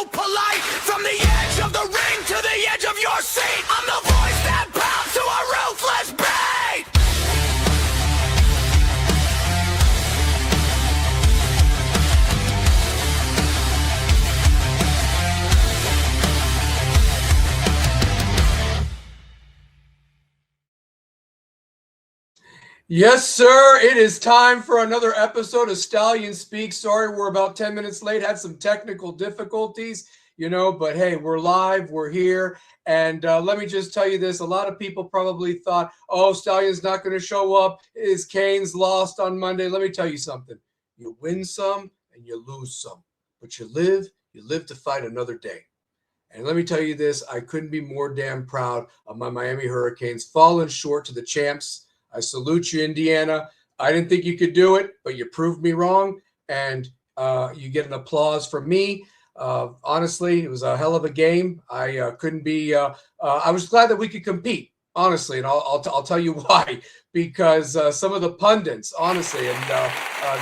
so polite. From the edge of the ring to the edge of your seat, I'm the voice that pounds to a ruthless beat. Yes, sir. It is time for another episode of Stallion Speaks. Sorry, we're about 10 minutes late. Had some technical difficulties, but hey, we're live. We're here. And let me just tell you this. A lot of people probably thought, oh, Stallion's not going to show up. His Canes lost on Monday. Let me tell you something. You win some and you lose some. But you live to fight another day. And let me tell you this. I couldn't be more damn proud of my Miami Hurricanes falling short to the champs. I salute you, Indiana. I didn't think you could do it, but you proved me wrong, and you get an applause from me. Honestly, it was a hell of a game. I couldn't be. I was glad that we could compete, honestly, and I'll tell you why. Because some of the pundits, honestly, and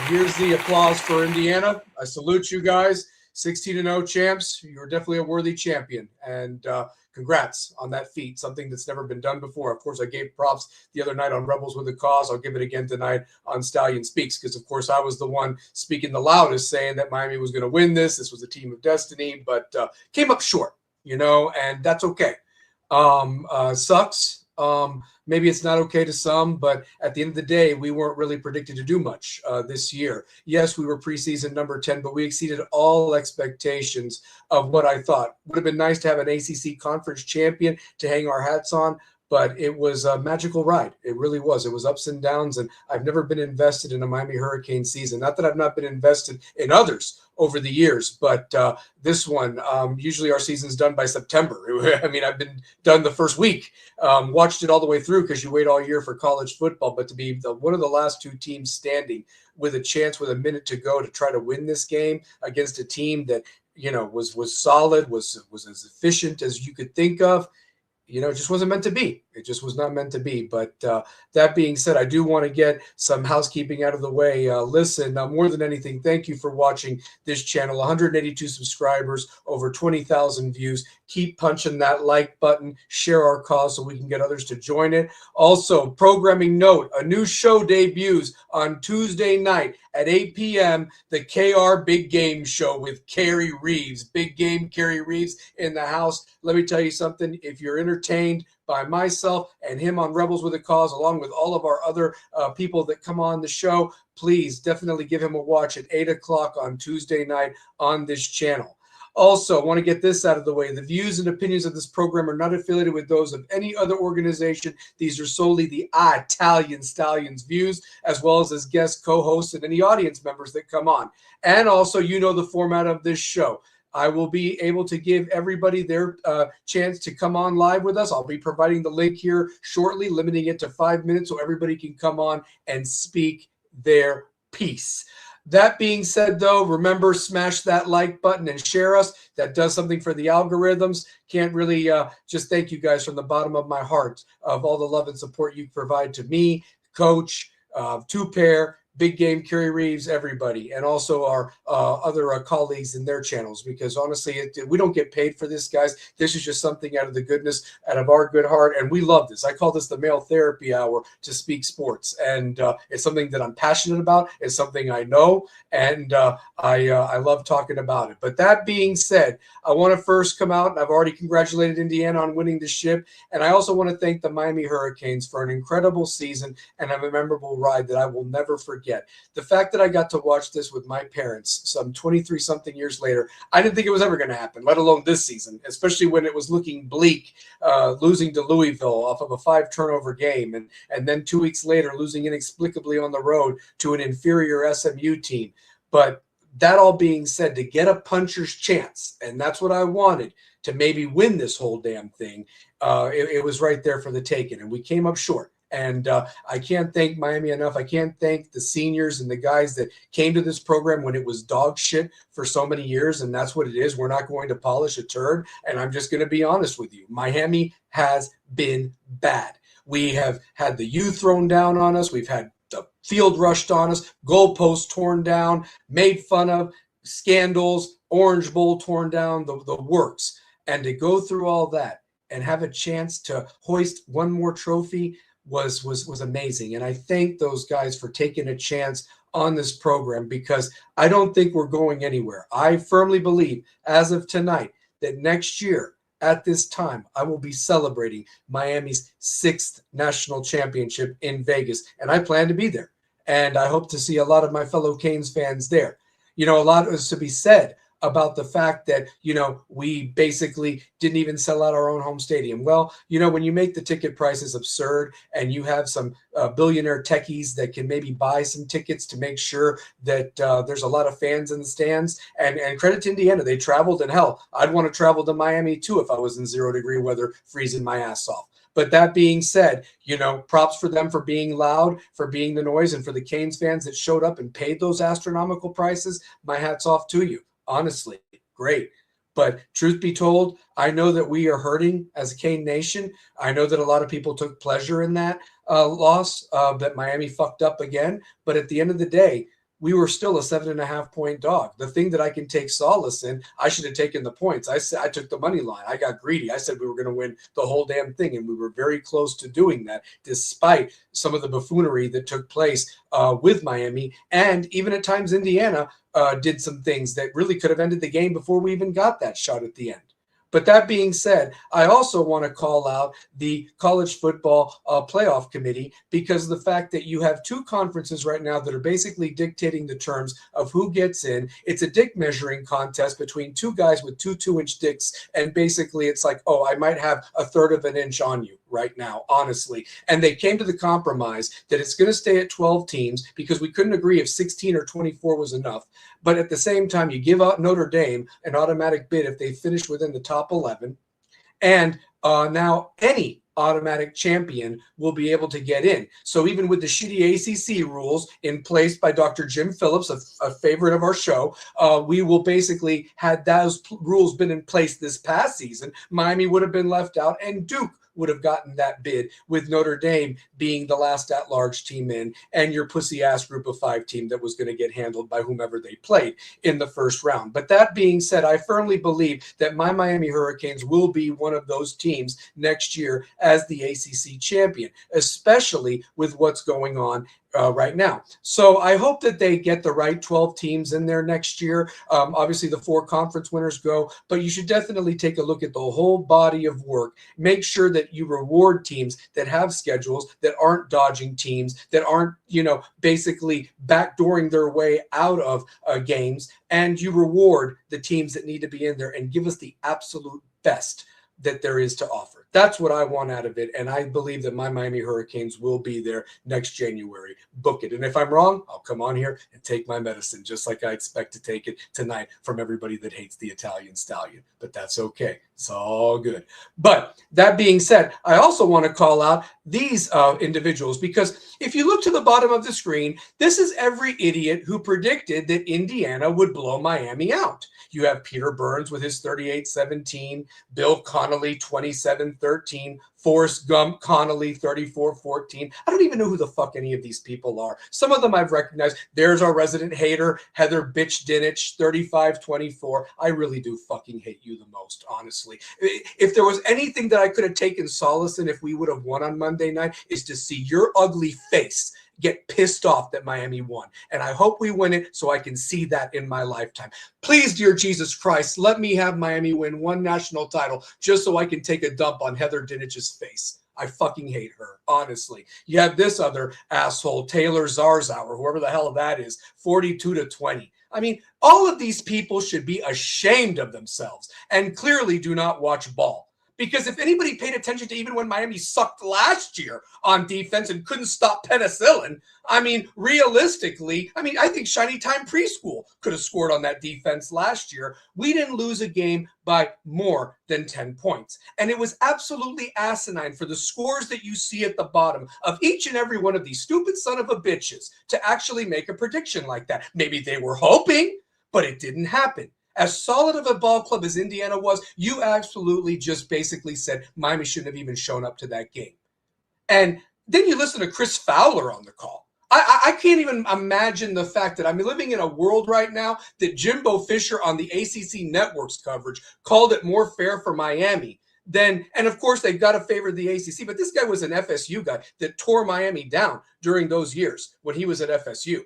here's the applause for Indiana. I salute you guys. 16-0 champs. You're definitely a worthy champion, and congrats on that feat, something that's never been done before. Of course, I gave props the other night on Rebels with a Cause. I'll give it again tonight on Stallion Speaks because, of course, I was the one speaking the loudest saying that Miami was going to win this. This was a team of destiny, but came up short, and that's okay. Sucks. Maybe it's not okay to some, but at the end of the day, we weren't really predicted to do much this year. Yes, we were preseason number 10, but we exceeded all expectations of what I thought. Would have been nice to have an ACC conference champion to hang our hats on, but it was a magical ride. It really was. It was ups and downs, and I've never been invested in a Miami Hurricane season. Not that I've not been invested in others over the years, but this one, usually our season's done by September. I mean, I've been done the first week, watched it all the way through because you wait all year for college football, but to be one of the last two teams standing with a chance with a minute to go to try to win this game against a team that, was solid, was as efficient as you could think of, it just wasn't meant to be. It just was not meant to be. But that being said, I do want to get some housekeeping out of the way. Listen, more than anything, thank you for watching this channel. 182 subscribers, over 20,000 views. Keep punching that like button. Share our cause so we can get others to join it. Also, programming note, a new show debuts on Tuesday night at 8 p.m., the KR Big Game Show with Carrie Reeves. Big Game Carrie Reeves in the house. Let me tell you something. If you're entertained by myself and him on Rebels with a Cause, along with all of our other people that come on the show, please definitely give him a watch at 8 o'clock on Tuesday night on this channel. Also, I want to get this out of the way. The views and opinions of this program are not affiliated with those of any other organization. These are solely the Italian Stallions views, as well as guest co-hosts and any audience members that come on. And also, the format of this show. I will be able to give everybody their chance to come on live with us. I'll be providing the link here shortly, limiting it to 5 minutes so everybody can come on and speak their piece. That being said, though, remember, smash that like button and share us. That does something for the algorithms. Can't really just thank you guys from the bottom of my heart of all the love and support you provide to me, Coach, Two-Pair, Big Game, Carrie Reeves, everybody, and also our other colleagues in their channels, because honestly, we don't get paid for this, guys. This is just something out of the goodness, out of our good heart, and we love this. I call this the male therapy hour to speak sports, and it's something that I'm passionate about. It's something I know, and I love talking about it. But that being said, I want to first come out, and I've already congratulated Indiana on winning the ship, and I also want to thank the Miami Hurricanes for an incredible season and a memorable ride that I will never forget. The fact that I got to watch this with my parents some 23-something years later, I didn't think it was ever going to happen, let alone this season, especially when it was looking bleak, losing to Louisville off of a 5-turnover game, and then 2 weeks later losing inexplicably on the road to an inferior SMU team. But that all being said, to get a puncher's chance, and that's what I wanted, to maybe win this whole damn thing, it was right there for the taking, and we came up short. And I can't thank Miami enough. I can't thank the seniors and the guys that came to this program when it was dog shit for so many years, and that's what it is. We're not going to polish a turd, and I'm just going to be honest with you. Miami has been bad. We have had the youth thrown down on us. We've had the field rushed on us, goalposts torn down, made fun of, scandals, Orange Bowl torn down, the works, and to go through all that and have a chance to hoist one more trophy was amazing. And I thank those guys for taking a chance on this program, because I don't think we're going anywhere. I firmly believe, as of tonight, that next year at this time, I will be celebrating Miami's 6th national championship in Vegas, and I plan to be there. And I hope to see a lot of my fellow Canes fans there. You know, a lot is to be said about the fact that, you know, we basically didn't even sell out our own home stadium. Well, you know, when you make the ticket prices absurd and you have some billionaire techies that can maybe buy some tickets to make sure that there's a lot of fans in the stands, and credit to Indiana, they traveled, and hell, I'd want to travel to Miami too if I was in 0-degree weather freezing my ass off. But that being said, you know, props for them for being loud, for being the noise, and for the Canes fans that showed up and paid those astronomical prices. My hat's off to you. Honestly, great. But truth be told, I know that we are hurting as a Cane Nation. I know that a lot of people took pleasure in that loss, that Miami fucked up again. But at the end of the day, we were still a 7.5-point dog. The thing that I can take solace in, I should have taken the points. I said I took the money line. I got greedy. I said we were going to win the whole damn thing, and we were very close to doing that, despite some of the buffoonery that took place with Miami, and even at times Indiana did some things that really could have ended the game before we even got that shot at the end. But that being said, I also want to call out the college football playoff committee, because of the fact that you have two conferences right now that are basically dictating the terms of who gets in. It's a dick measuring contest between two guys with two 2-inch dicks. And basically it's like, oh, I might have a third of an inch on you right now, honestly. And they came to the compromise that it's going to stay at 12 teams, because we couldn't agree if 16 or 24 was enough. But at the same time, you give out Notre Dame an automatic bid if they finish within the top 11. And now any automatic champion will be able to get in. So even with the shitty ACC rules in place by Dr. Jim Phillips, a favorite of our show, we will basically, had those rules been in place this past season, Miami would have been left out, and Duke would have gotten that bid, with Notre Dame being the last at-large team in, and your pussy-ass group of 5 team that was going to get handled by whomever they played in the first round. But that being said, I firmly believe that my Miami Hurricanes will be one of those teams next year as the ACC champion, especially with what's going on right now. So I hope that they get the right 12 teams in there next year. Obviously, the 4 conference winners go, but you should definitely take a look at the whole body of work. Make sure that you reward teams that have schedules, that aren't dodging teams, that aren't, you know, basically backdooring their way out of games, and you reward the teams that need to be in there and give us the absolute best that there is to offer. That's what I want out of it, and I believe that my Miami Hurricanes will be there next January. Book it. And if I'm wrong, I'll come on here and take my medicine, just like I expect to take it tonight from everybody that hates the Italian Stallion. But that's okay. It's all good. But that being said, I also want to call out these individuals, because if you look to the bottom of the screen, this is every idiot who predicted that Indiana would blow Miami out. You have Peter Burns with his 38-17, Bill Connolly 27-13, Forrest Gump Connolly 34-14. I don't even know who the fuck any of these people are. Some of them I've recognized. There's our resident hater, Heather Bitch Dinich, 35-24. I really do fucking hate you the most, honestly. If there was anything that I could have taken solace in if we would have won on Monday night, is to see your ugly face get pissed off that Miami won. And I hope we win it so I can see that in my lifetime. Please, dear Jesus Christ, let me have Miami win one national title just so I can take a dump on Heather Dinich's face. I fucking hate her, honestly. You have this other asshole, Taylor Zarzauer, whoever the hell that is, 42-20. I mean, all of these people should be ashamed of themselves and clearly do not watch ball. Because if anybody paid attention to even when Miami sucked last year on defense and couldn't stop penicillin, I mean, realistically, I think Shiny Time Preschool could have scored on that defense last year. We didn't lose a game by more than 10 points. And it was absolutely asinine for the scores that you see at the bottom of each and every one of these stupid son of a bitches to actually make a prediction like that. Maybe they were hoping, but it didn't happen. As solid of a ball club as Indiana was, you absolutely just basically said Miami shouldn't have even shown up to that game. And then you listen to Chris Fowler on the call. I can't even imagine the fact that I'm living in a world right now that Jimbo Fisher on the ACC Network's coverage called it more fair for Miami than, and of course they've got to favor the ACC, but this guy was an FSU guy that tore Miami down during those years when he was at FSU,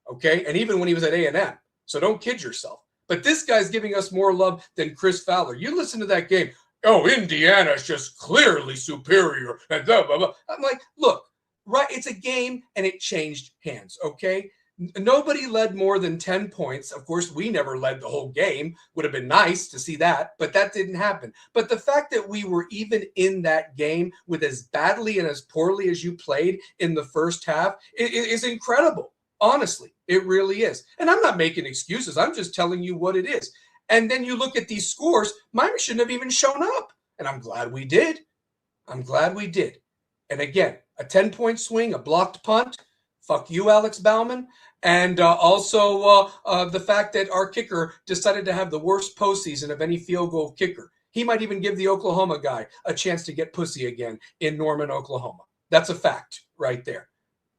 okay, and even when he was at A&M. So don't kid yourself. But this guy's giving us more love than Chris Fowler. You listen to that game. Oh, Indiana's just clearly superior. And blah, blah, blah. I'm like, look. Right, it's a game and it changed hands, okay? Nobody led more than 10 points. Of course, we never led the whole game. Would have been nice to see that, but that didn't happen. But the fact that we were even in that game with as badly and as poorly as you played in the first half is incredible. Honestly, it really is. And I'm not making excuses. I'm just telling you what it is. And then you look at these scores, Miami shouldn't have even shown up. And I'm glad we did. I'm glad we did. And again, a 10-point swing, a blocked punt. Fuck you, Alex Bauman. And also the fact that our kicker decided to have the worst postseason of any field goal kicker. He might even give the Oklahoma guy a chance to get pussy again in Norman, Oklahoma. That's a fact right there.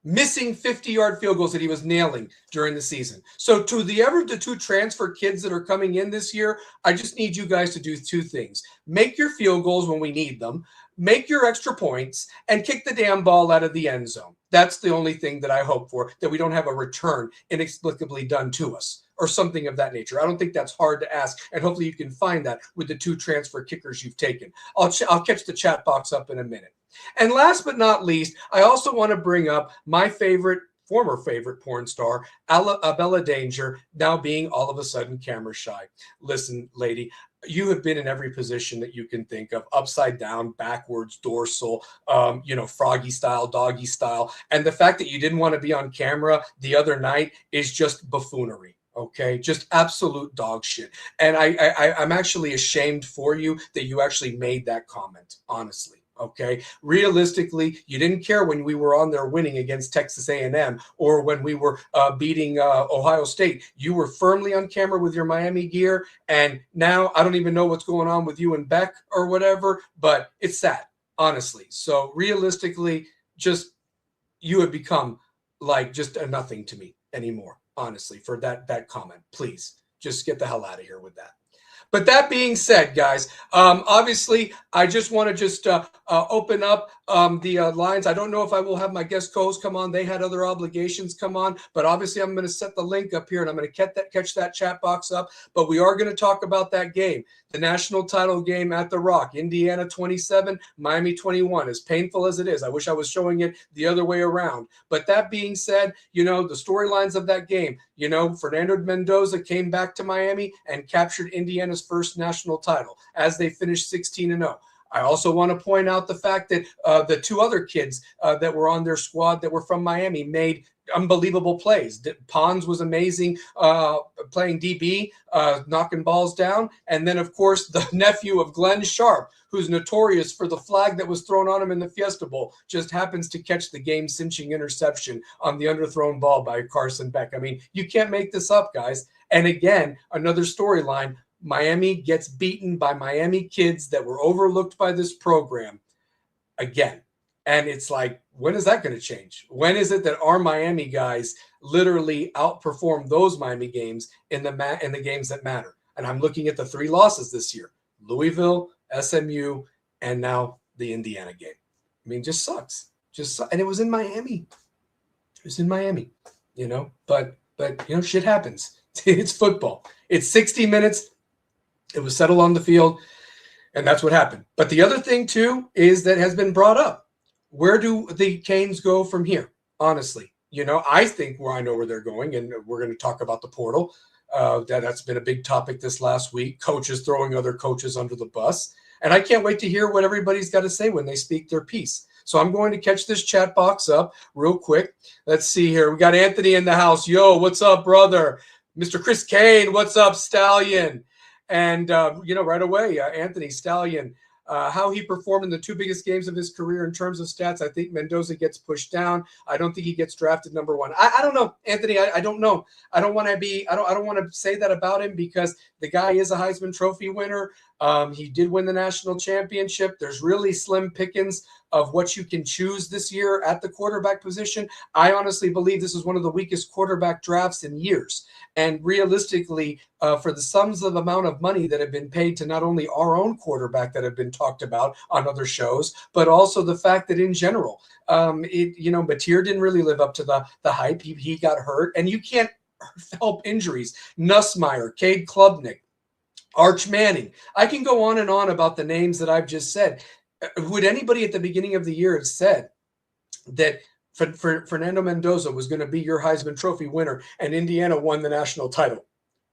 Missing 50-yard field goals that he was nailing during the season. So to the two transfer kids that are coming in this year, I just need you guys to do two things. Make your field goals when we need them. Make your extra points and kick the damn ball out of the end zone. That's the only thing that I hope for, that we don't have a return inexplicably done to us or something of that nature. I don't think that's hard to ask, and hopefully you can find that with the two transfer kickers you've taken. I'll catch the chat box up in a minute. And last but not least, I also want to bring up my former favorite porn star, Bella Danger, now being all of a sudden camera shy. Listen, lady, you have been in every position that you can think of, upside down, backwards, dorsal, froggy style, doggy style. And the fact that you didn't want to be on camera the other night is just buffoonery. Okay, just absolute dog shit. And I'm actually ashamed for you that you actually made that comment, honestly. Okay, realistically, you didn't care when we were on there winning against Texas A&M or when we were beating Ohio State. You were firmly on camera with your Miami gear, and now I don't even know what's going on with you and Beck or whatever, but it's sad, honestly. So realistically, just you have become like just a nothing to me anymore, honestly, for that comment. Please just get the hell out of here with that. But that being said, guys, obviously, I just want to open up the lines. I don't know if I will have my guest co-hosts come on. They had other obligations come on. But obviously, I'm going to set the link up here, and I'm going to catch that chat box up. But we are going to talk about that game, the national title game at The Rock, Indiana 27, Miami 21. As painful as it is, I wish I was showing it the other way around. But that being said, the storylines of that game, Fernando Mendoza came back to Miami and captured Indiana's first national title as they finished 16-0. I also want to point out the fact that the two other kids that were on their squad that were from Miami made unbelievable plays. Pons was amazing playing DB, knocking balls down. And then, of course, the nephew of Glenn Sharp, who's notorious for the flag that was thrown on him in the Fiesta Bowl, just happens to catch the game-cinching interception on the underthrown ball by Carson Beck. I mean, you can't make this up, guys. And again, another storyline, Miami gets beaten by Miami kids that were overlooked by this program again. And it's like, when is that going to change? When is it that our Miami guys literally outperform those Miami games in the games that matter? And I'm looking at the 3 losses this year: Louisville, SMU, and now the Indiana game. I mean, just sucks. And it was in Miami. It was in Miami, But shit happens. It's football. It's 60 minutes. It was settled on the field, and that's what happened. But the other thing, too, is that has been brought up. Where do the Canes go from here? Honestly, I think I know where they're going, and we're going to talk about the portal. That's been a big topic this last week. Coaches throwing other coaches under the bus. And I can't wait to hear what everybody's got to say when they speak their piece. So I'm going to catch this chat box up real quick. Let's see here. We got Anthony in the house. Yo, what's up, brother? Mr. Chris Kane, what's up, Stallion? And, right away, Anthony Stallion, how he performed in the 2 biggest games of his career in terms of stats. I think Mendoza gets pushed down. I don't think he gets drafted number 1. I don't know, Anthony. I don't know. I don't want to say that about him because the guy is a Heisman Trophy winner. He did win the national championship. There's really slim pickings of what you can choose this year at the quarterback position. I honestly believe this is one of the weakest quarterback drafts in years. And realistically, for the sums of amount of money that have been paid to not only our own quarterback that have been talked about on other shows, but also the fact that in general, Mateer didn't really live up to the hype. He got hurt, and you can't help injuries. Nussmeier, Cade Klubnik, Arch Manning. I can go on and on about the names that I've just said. Would anybody at the beginning of the year have said that Fernando Mendoza was going to be your Heisman Trophy winner and Indiana won the national title?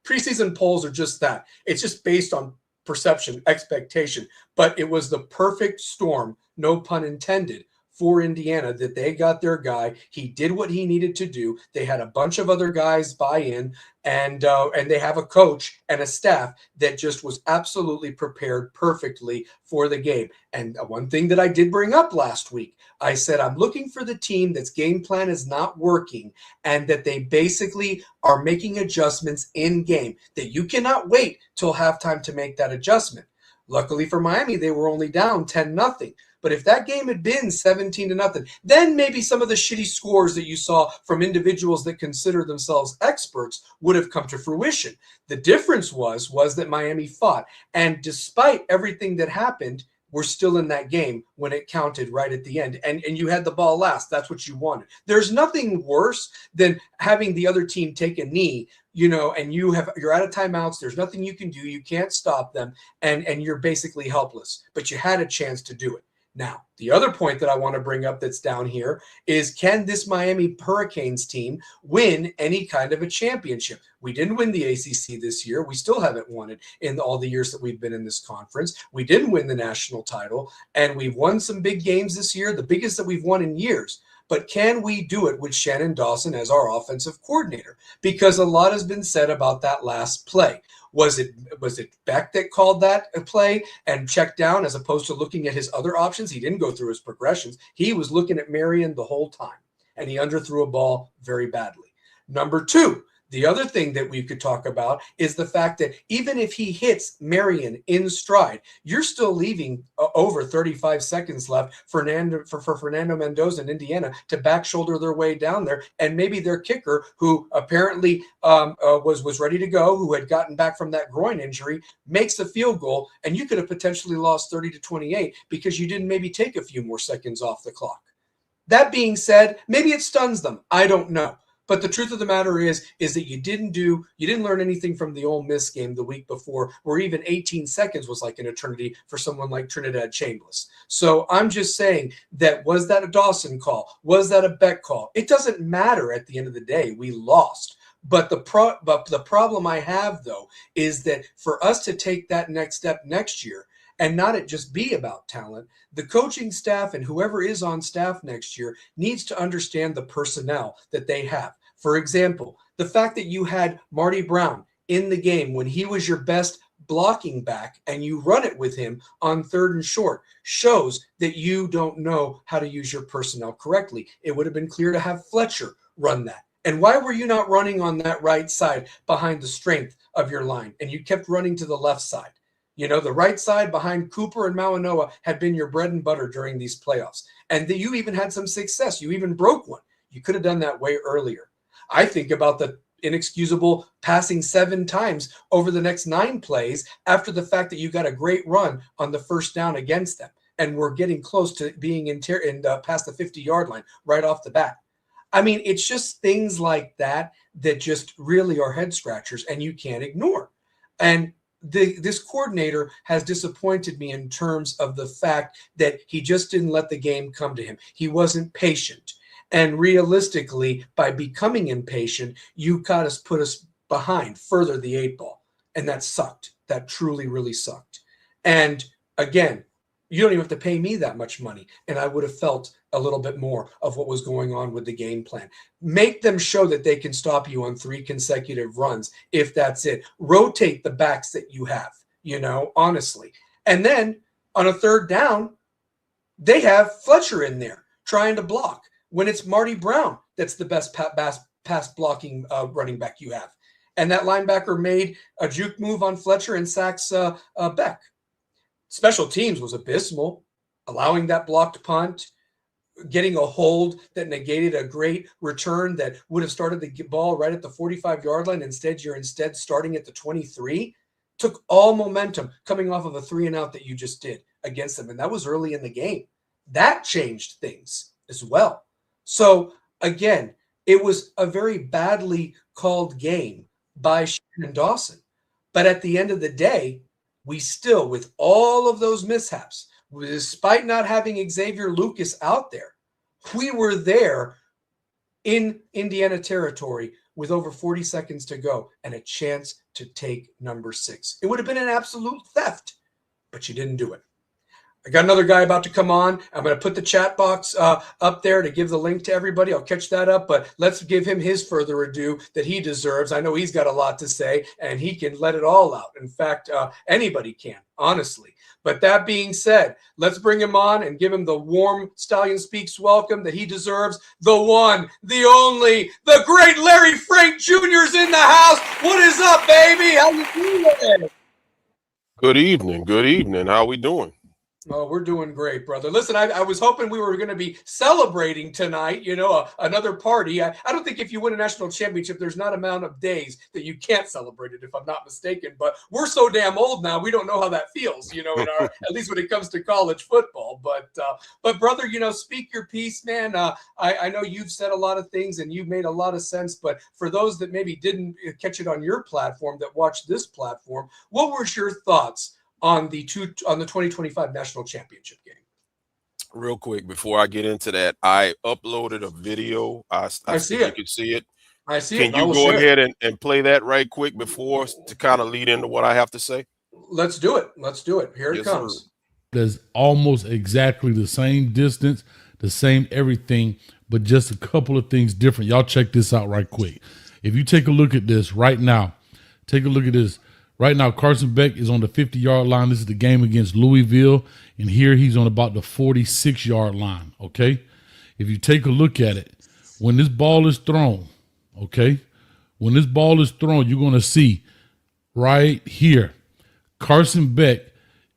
Preseason polls are just that. It's just based on perception, expectation. But it was the perfect storm, no pun intended, for Indiana, that they got their guy. He did what he needed to do. They had a bunch of other guys buy in, and they have a coach and a staff that just was absolutely prepared perfectly for the game. And one thing that I did bring up last week, I said, I'm looking for the team that's game plan is not working and that they basically are making adjustments in game, that you cannot wait till halftime to make that adjustment. Luckily for Miami, they were only down 10-0. But if that game had been 17-0, then maybe some of the shitty scores that you saw from individuals that consider themselves experts would have come to fruition. The difference was that Miami fought. And despite everything that happened, we're still in that game when it counted right at the end. And you had the ball last. That's what you wanted. There's nothing worse than having the other team take a knee, and you're out of timeouts. There's nothing you can do. You can't stop them. And you're basically helpless. But you had a chance to do it. Now, the other point that I want to bring up that's down here is, can this Miami Hurricanes team win any kind of a championship? We didn't win the ACC this year. We still haven't won it in all the years that we've been in this conference. We didn't win the national title, and we've won some big games this year, the biggest that we've won in years. But can we do it with Shannon Dawson as our offensive coordinator? Because a lot has been said about that last play. Was it Beck that called that a play and checked down as opposed to looking at his other options? He didn't go through his progressions. He was looking at Marion the whole time, and he underthrew a ball very badly. Number two, the other thing that we could talk about is the fact that even if he hits Marion in stride, you're still leaving over 35 seconds left for Fernando Mendoza and Indiana to back shoulder their way down there. And maybe their kicker, who apparently was ready to go, who had gotten back from that groin injury, makes a field goal, and you could have potentially lost 30-28 because you didn't maybe take a few more seconds off the clock. That being said, maybe it stuns them. I don't know. But the truth of the matter is that you didn't learn anything from the Ole Miss game the week before, where even 18 seconds was like an eternity for someone like Trinidad Chambliss. So I'm just saying that, was that a Dawson call? Was that a Beck call? It doesn't matter at the end of the day. We lost. But the problem I have, though, is that for us to take that next step next year, and not it just be about talent, the coaching staff and whoever is on staff next year needs to understand the personnel that they have. For example, the fact that you had Marty Brown in the game when he was your best blocking back and you run it with him on 3rd and short shows that you don't know how to use your personnel correctly. It would have been clear to have Fletcher run that. And why were you not running on that right side behind the strength of your line? And you kept running to the left side. The right side behind Cooper and Mauanoa had been your bread and butter during these playoffs. And you even had some success. You even broke one. You could have done that way earlier. I think about the inexcusable passing 7 times over the next 9 plays after the fact that you got a great run on the first down against them. And we're getting close to being past the 50-yard line right off the bat. I mean, it's just things like that that just really are head scratchers and you can't ignore. And this coordinator has disappointed me in terms of the fact that he just didn't let the game come to him. He wasn't patient. And realistically, by becoming impatient, you put us behind further the 8 ball. And that sucked. That truly, really sucked. And again, you don't even have to pay me that much money. And I would have felt a little bit more of what was going on with the game plan. Make them show that they can stop you on 3 consecutive runs, if that's it. Rotate the backs that you have, honestly. And then on a 3rd down, they have Fletcher in there trying to block when it's Marty Brown that's the best pass blocking running back you have. And that linebacker made a juke move on Fletcher and sacks Beck. Special teams was abysmal, allowing that blocked punt, getting a hold that negated a great return that would have started the ball right at the 45-yard line. Instead, you're starting at the 23. Took all momentum coming off of a 3-and-out that you just did against them. And that was early in the game. That changed things as well. So, again, it was a very badly called game by Shannon Dawson. But at the end of the day, we still, with all of those mishaps, despite not having Xavier Lucas out there, we were there in Indiana territory with over 40 seconds to go and a chance to take number 6. It would have been an absolute theft, but you didn't do it. I got another guy about to come on. I'm going to put the chat box up there to give the link to everybody. I'll catch that up, but let's give him his further ado that he deserves. I know he's got a lot to say, and he can let it all out. In fact, anybody can, honestly. But that being said, let's bring him on and give him the warm Stallion Speaks welcome that he deserves. The one, the only, the great Larry Frank Jr.'s in the house. What is up, baby? How you doing? Good evening. Good evening. How we doing? Oh, we're doing great, brother. Listen, I was hoping we were going to be celebrating tonight, another party. I don't think if you win a national championship, there's not amount of days that you can't celebrate it, if I'm not mistaken. But we're so damn old now, we don't know how that feels, at least when it comes to college football. But brother, speak your piece, man. I know you've said a lot of things and you've made a lot of sense. But for those that maybe didn't catch it on your platform, that watched this platform, what were your thoughts on the 2025 national championship game? Real quick, before I get into that, I uploaded a video. I see it. You can see it. I see it. Can you go ahead and play that right quick before to kind of lead into what I have to say? Let's do it. Here it comes. Sir. There's almost exactly the same distance, the same everything, but just a couple of things different. Y'all check this out right quick. If you take a look at this right now, Right now, Carson Beck is on the 50-yard line. This is the game against Louisville. And here he's on about the 46-yard line, okay? If you take a look at it, when this ball is thrown, you're going to see right here, Carson Beck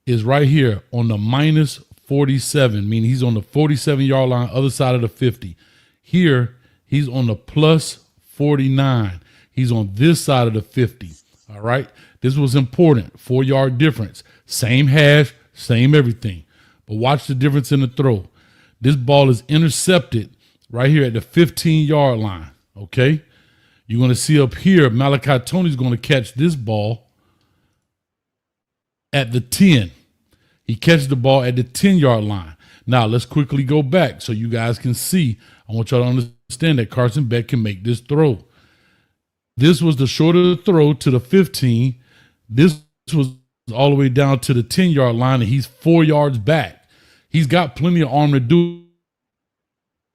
is right here on the minus 47, meaning he's on the 47-yard line, other side of the 50. Here, he's on the plus 49. He's on this side of the 50, all right? This was important, 4-yard difference. Same hash, same everything. But watch the difference in the throw. This ball is intercepted right here at the 15-yard line, okay? You're going to see up here, Malachi Tony's going to catch this ball at the 10. He catches the ball at the 10-yard line. Now, let's quickly go back so you guys can see. I want y'all to understand that Carson Beck can make this throw. This was the shorter throw to the 15. This was all the way down to the 10-yard line, and he's 4 yards back. He's got plenty of arm to do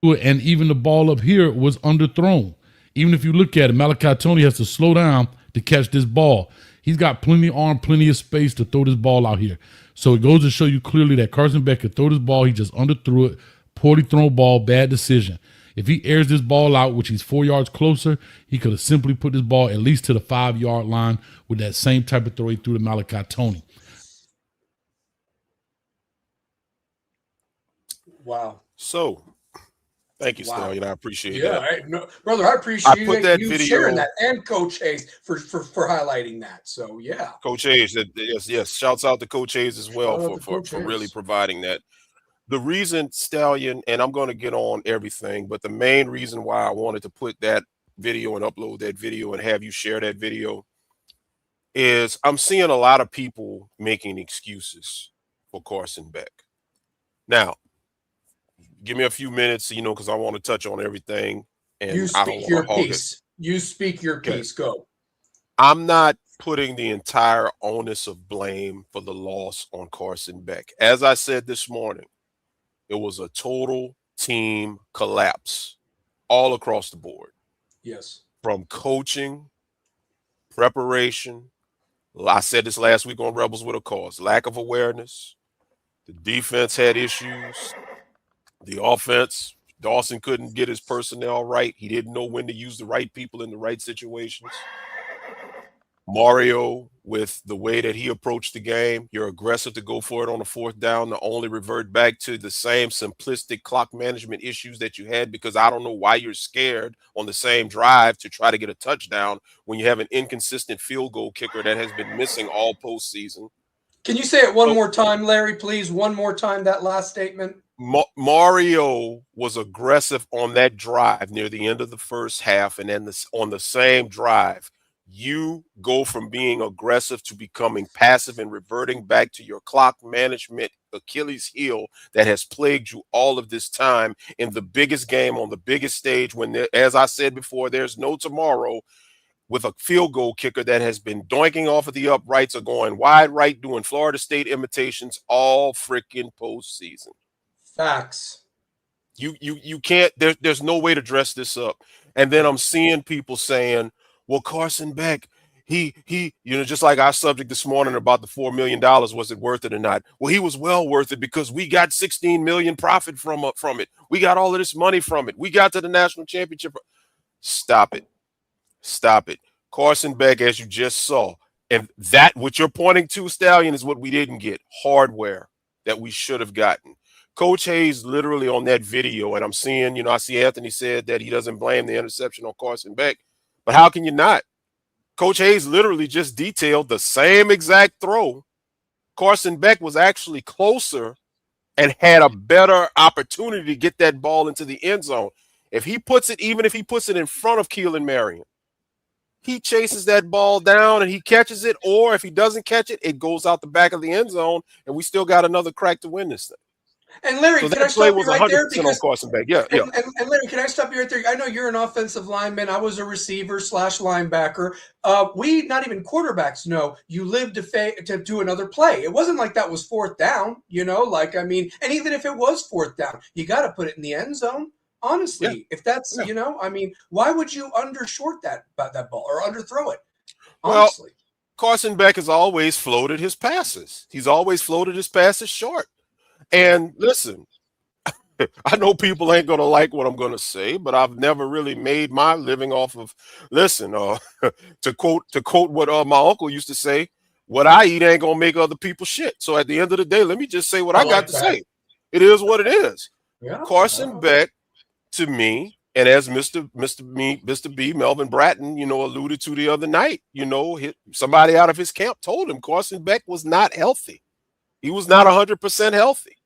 it, and even the ball up here was underthrown. Even if you look at it, Malachi Tony has to slow down to catch this ball. He's got plenty of arm, plenty of space to throw this ball out here. So it goes to show you clearly that Carson Beck could throw this ball. He just underthrew it. Poorly thrown ball, bad decision. If he airs this ball out, which he's 4 yards closer, he could have simply put this ball at least to the 5-yard line with that same type of throw he threw to Malachi Tony. Wow. So, thank you, Stallion. I appreciate that. Brother, I appreciate you video, sharing that, and Coach Hayes for highlighting that. So, yeah. Coach Hayes, yes. Shouts out to Coach Hayes as well for really providing that. The reason, Stallion, and I'm going to get on everything, but the main reason why I wanted to put that video and upload that video and have you share that video is I'm seeing a lot of people making excuses for Carson Beck. Now, give me a few minutes, because I want to touch on everything. And you speak your piece. You speak your piece. Go. I'm not putting the entire onus of blame for the loss on Carson Beck. As I said this morning, it was a total team collapse all across the board. Yes. From coaching, preparation. I said this last week on Rebels with a Cause. Lack of awareness. The defense had issues. The offense, Dawson couldn't get his personnel right. He didn't know when to use the right people in the right situations. Mario, with the way that he approached the game, you're aggressive to go for it on the fourth down, to only revert back to the same simplistic clock management issues that you had, because I don't know why you're scared on the same drive to try to get a touchdown when you have an inconsistent field goal kicker that has been missing all postseason. Can you say it one more time, Larry, please? One more time, that last statement. Mario was aggressive on that drive near the end of the first half, and then on the same drive, you go from being aggressive to becoming passive and reverting back to your clock management Achilles heel that has plagued you all of this time in the biggest game on the biggest stage, when as I said before, there's no tomorrow, with a field goal kicker that has been doinking off of the uprights or going wide right, doing Florida State imitations all freaking postseason. Facts. You can't, there's no way to dress this up. And then I'm seeing people saying, well, Carson Beck, he, just like our subject this morning about the $4 million, was it worth it or not? Well, he was well worth it because we got 16 million profit from it. We got all of this money from it. We got to the national championship. Stop it. Stop it. Carson Beck, as you just saw, and that what you're pointing to, Stallion, is what we didn't get. Hardware that we should have gotten. Coach Hayes literally on that video, and I'm seeing, I see Anthony said that he doesn't blame the interception on Carson Beck. But how can you not? Coach Hayes literally just detailed the same exact throw. Carson Beck was actually closer and had a better opportunity to get that ball into the end zone. If he puts it, even if he puts it in front of Keelan Marion, he chases that ball down and he catches it, or if he doesn't catch it, it goes out the back of the end zone, and we still got another crack to win this thing. And Larry, so can I stop you right there? Because, on Carson Beck. Yeah. And Larry, can I stop you right there? I know you're an offensive lineman. I was a receiver / linebacker. We, not even quarterbacks, know you live to do another play. It wasn't like that was fourth down, and even if it was fourth down, you got to put it in the end zone. Honestly, if that's, why would you undershort that ball or underthrow it? Honestly. Well, Carson Beck has always floated his passes. He's always floated his passes short. And listen, I know people ain't going to like what I'm going to say, but I've never really made my living off of, to quote what my uncle used to say, what I eat ain't going to make other people shit. So at the end of the day, let me just say what I got to say. It is what it is. Yeah. Carson Beck, to me, and as Mr. B, Melvin Bratton, alluded to the other night, somebody out of his camp told him Carson Beck was not healthy. He was not 100% healthy.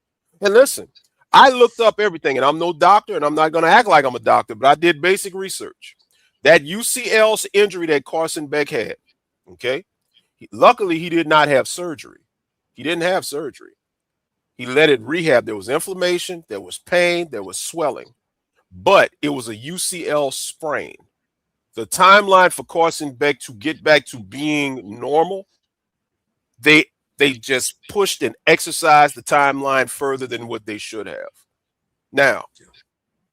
And listen, I looked up everything, and I'm no doctor, and I'm not going to act like I'm a doctor, but I did basic research. That UCL injury that Carson Beck had, okay, luckily he did not have surgery. He didn't have surgery. He let it rehab. There was inflammation, there was pain, there was swelling, but it was a UCL sprain. The timeline for Carson Beck to get back to being normal, they just pushed and exercised the timeline further than what they should have. Now,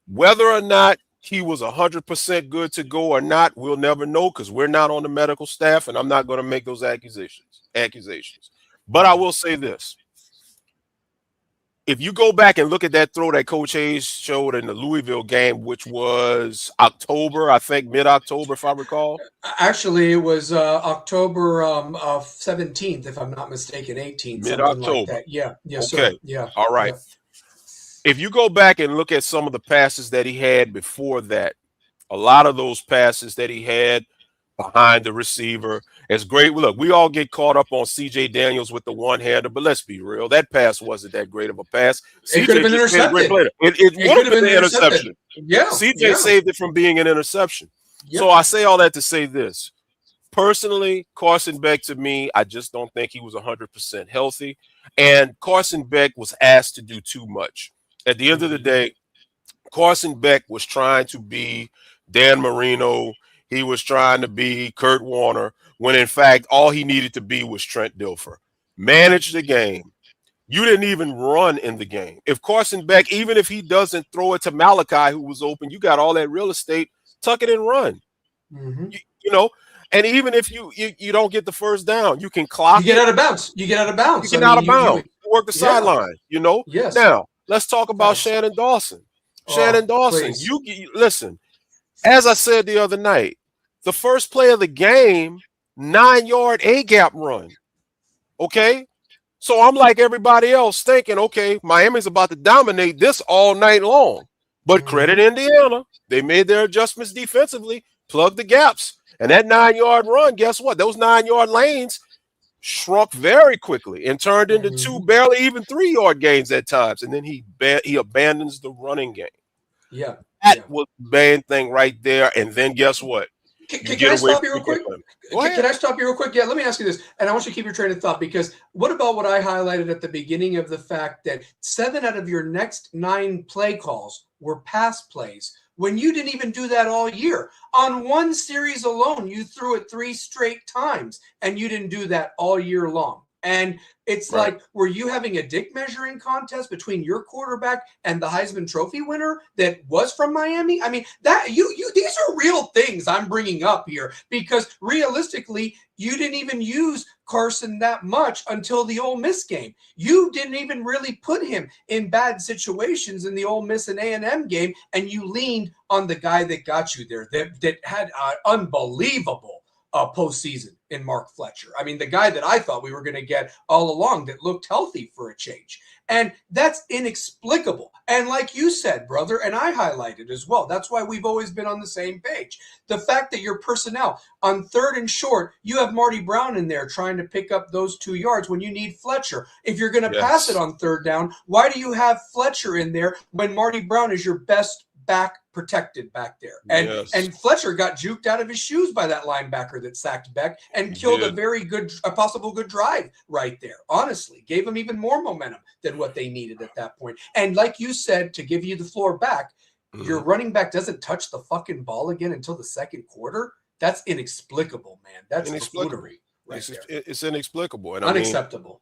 whether or not he was 100% good to go or not, we'll never know because we're not on the medical staff, and I'm not going to make those accusations. But I will say this. If you go back and look at that throw that Coach Hayes showed in the Louisville game, which was October, I think mid-October, if I recall. Actually, it was October 17th, if I'm not mistaken, 18th. Mid-October. Like that. Yeah. Yes, okay. Sir. Yeah. All right. Yeah. If you go back and look at some of the passes that he had before that, a lot of those passes that he had behind the receiver, it's great. Look, we all get caught up on C.J. Daniels with the one-hander, but let's be real. That pass wasn't that great of a pass. It could have been intercepted. It would have been an interception. Yeah. C.J. saved it from being an interception. Yep. So I say all that to say this. Personally, Carson Beck, to me, I just don't think he was 100% healthy. And Carson Beck was asked to do too much. At the end of the day, Carson Beck was trying to be Dan Marino. He was trying to be Kurt Warner, when in fact, all he needed to be was Trent Dilfer. Manage the game. You didn't even run in the game. If Carson Beck, even if he doesn't throw it to Malachi, who was open, you got all that real estate, tuck it and run. Mm-hmm. And even if you don't get the first down, you can clock. You get out of bounds. You get out of bounds. You get out of bounds. You work the sideline, Yes. Now, let's talk about Shannon Dawson. Shannon Dawson, please. you listen, as I said the other night, the first play of the game, 9-yard A-gap run. Okay? So I'm like everybody else thinking, okay, Miami's about to dominate this all night long. But credit Indiana. They made their adjustments defensively, plugged the gaps. And that 9-yard run, guess what? Those 9-yard lanes shrunk very quickly and turned into 2 barely even 3-yard gains at times. And then he abandons the running game. Yeah. That was the main thing right there. And then guess what? Can I stop you real quick? Can I stop you real quick? Yeah, let me ask you this. And I want you to keep your train of thought, because what about what I highlighted at the beginning of the fact that 7 out of your next 9 play calls were pass plays when you didn't even do that all year? On one series alone, you threw it 3 straight times, and you didn't do that all year long. And it's like, were you having a dick measuring contest between your quarterback and the Heisman Trophy winner that was from Miami? I mean, that these are real things I'm bringing up here, because realistically, you didn't even use Carson that much until the Ole Miss game. You didn't even really put him in bad situations in the Ole Miss and A&M game, and you leaned on the guy that got you there, that had unbelievable postseason in Mark Fletcher. I mean, the guy that I thought we were going to get all along, that looked healthy for a change. And that's inexplicable. And like you said, brother, and I highlighted as well, that's why we've always been on the same page. The fact that your personnel on 3rd and short, you have Marty Brown in there trying to pick up those 2 yards when you need Fletcher. If you're going to pass it on 3rd down, why do you have Fletcher in there when Marty Brown is your best back protected back there? And Fletcher got juked out of his shoes by that linebacker that sacked Beck and killed a possible good drive right there. Honestly, gave them even more momentum than what they needed at that point. And like you said, to give you the floor back, your running back doesn't touch the fucking ball again until the 2nd quarter. That's inexplicable, man. That's buffoonery right there. It's inexplicable and unacceptable.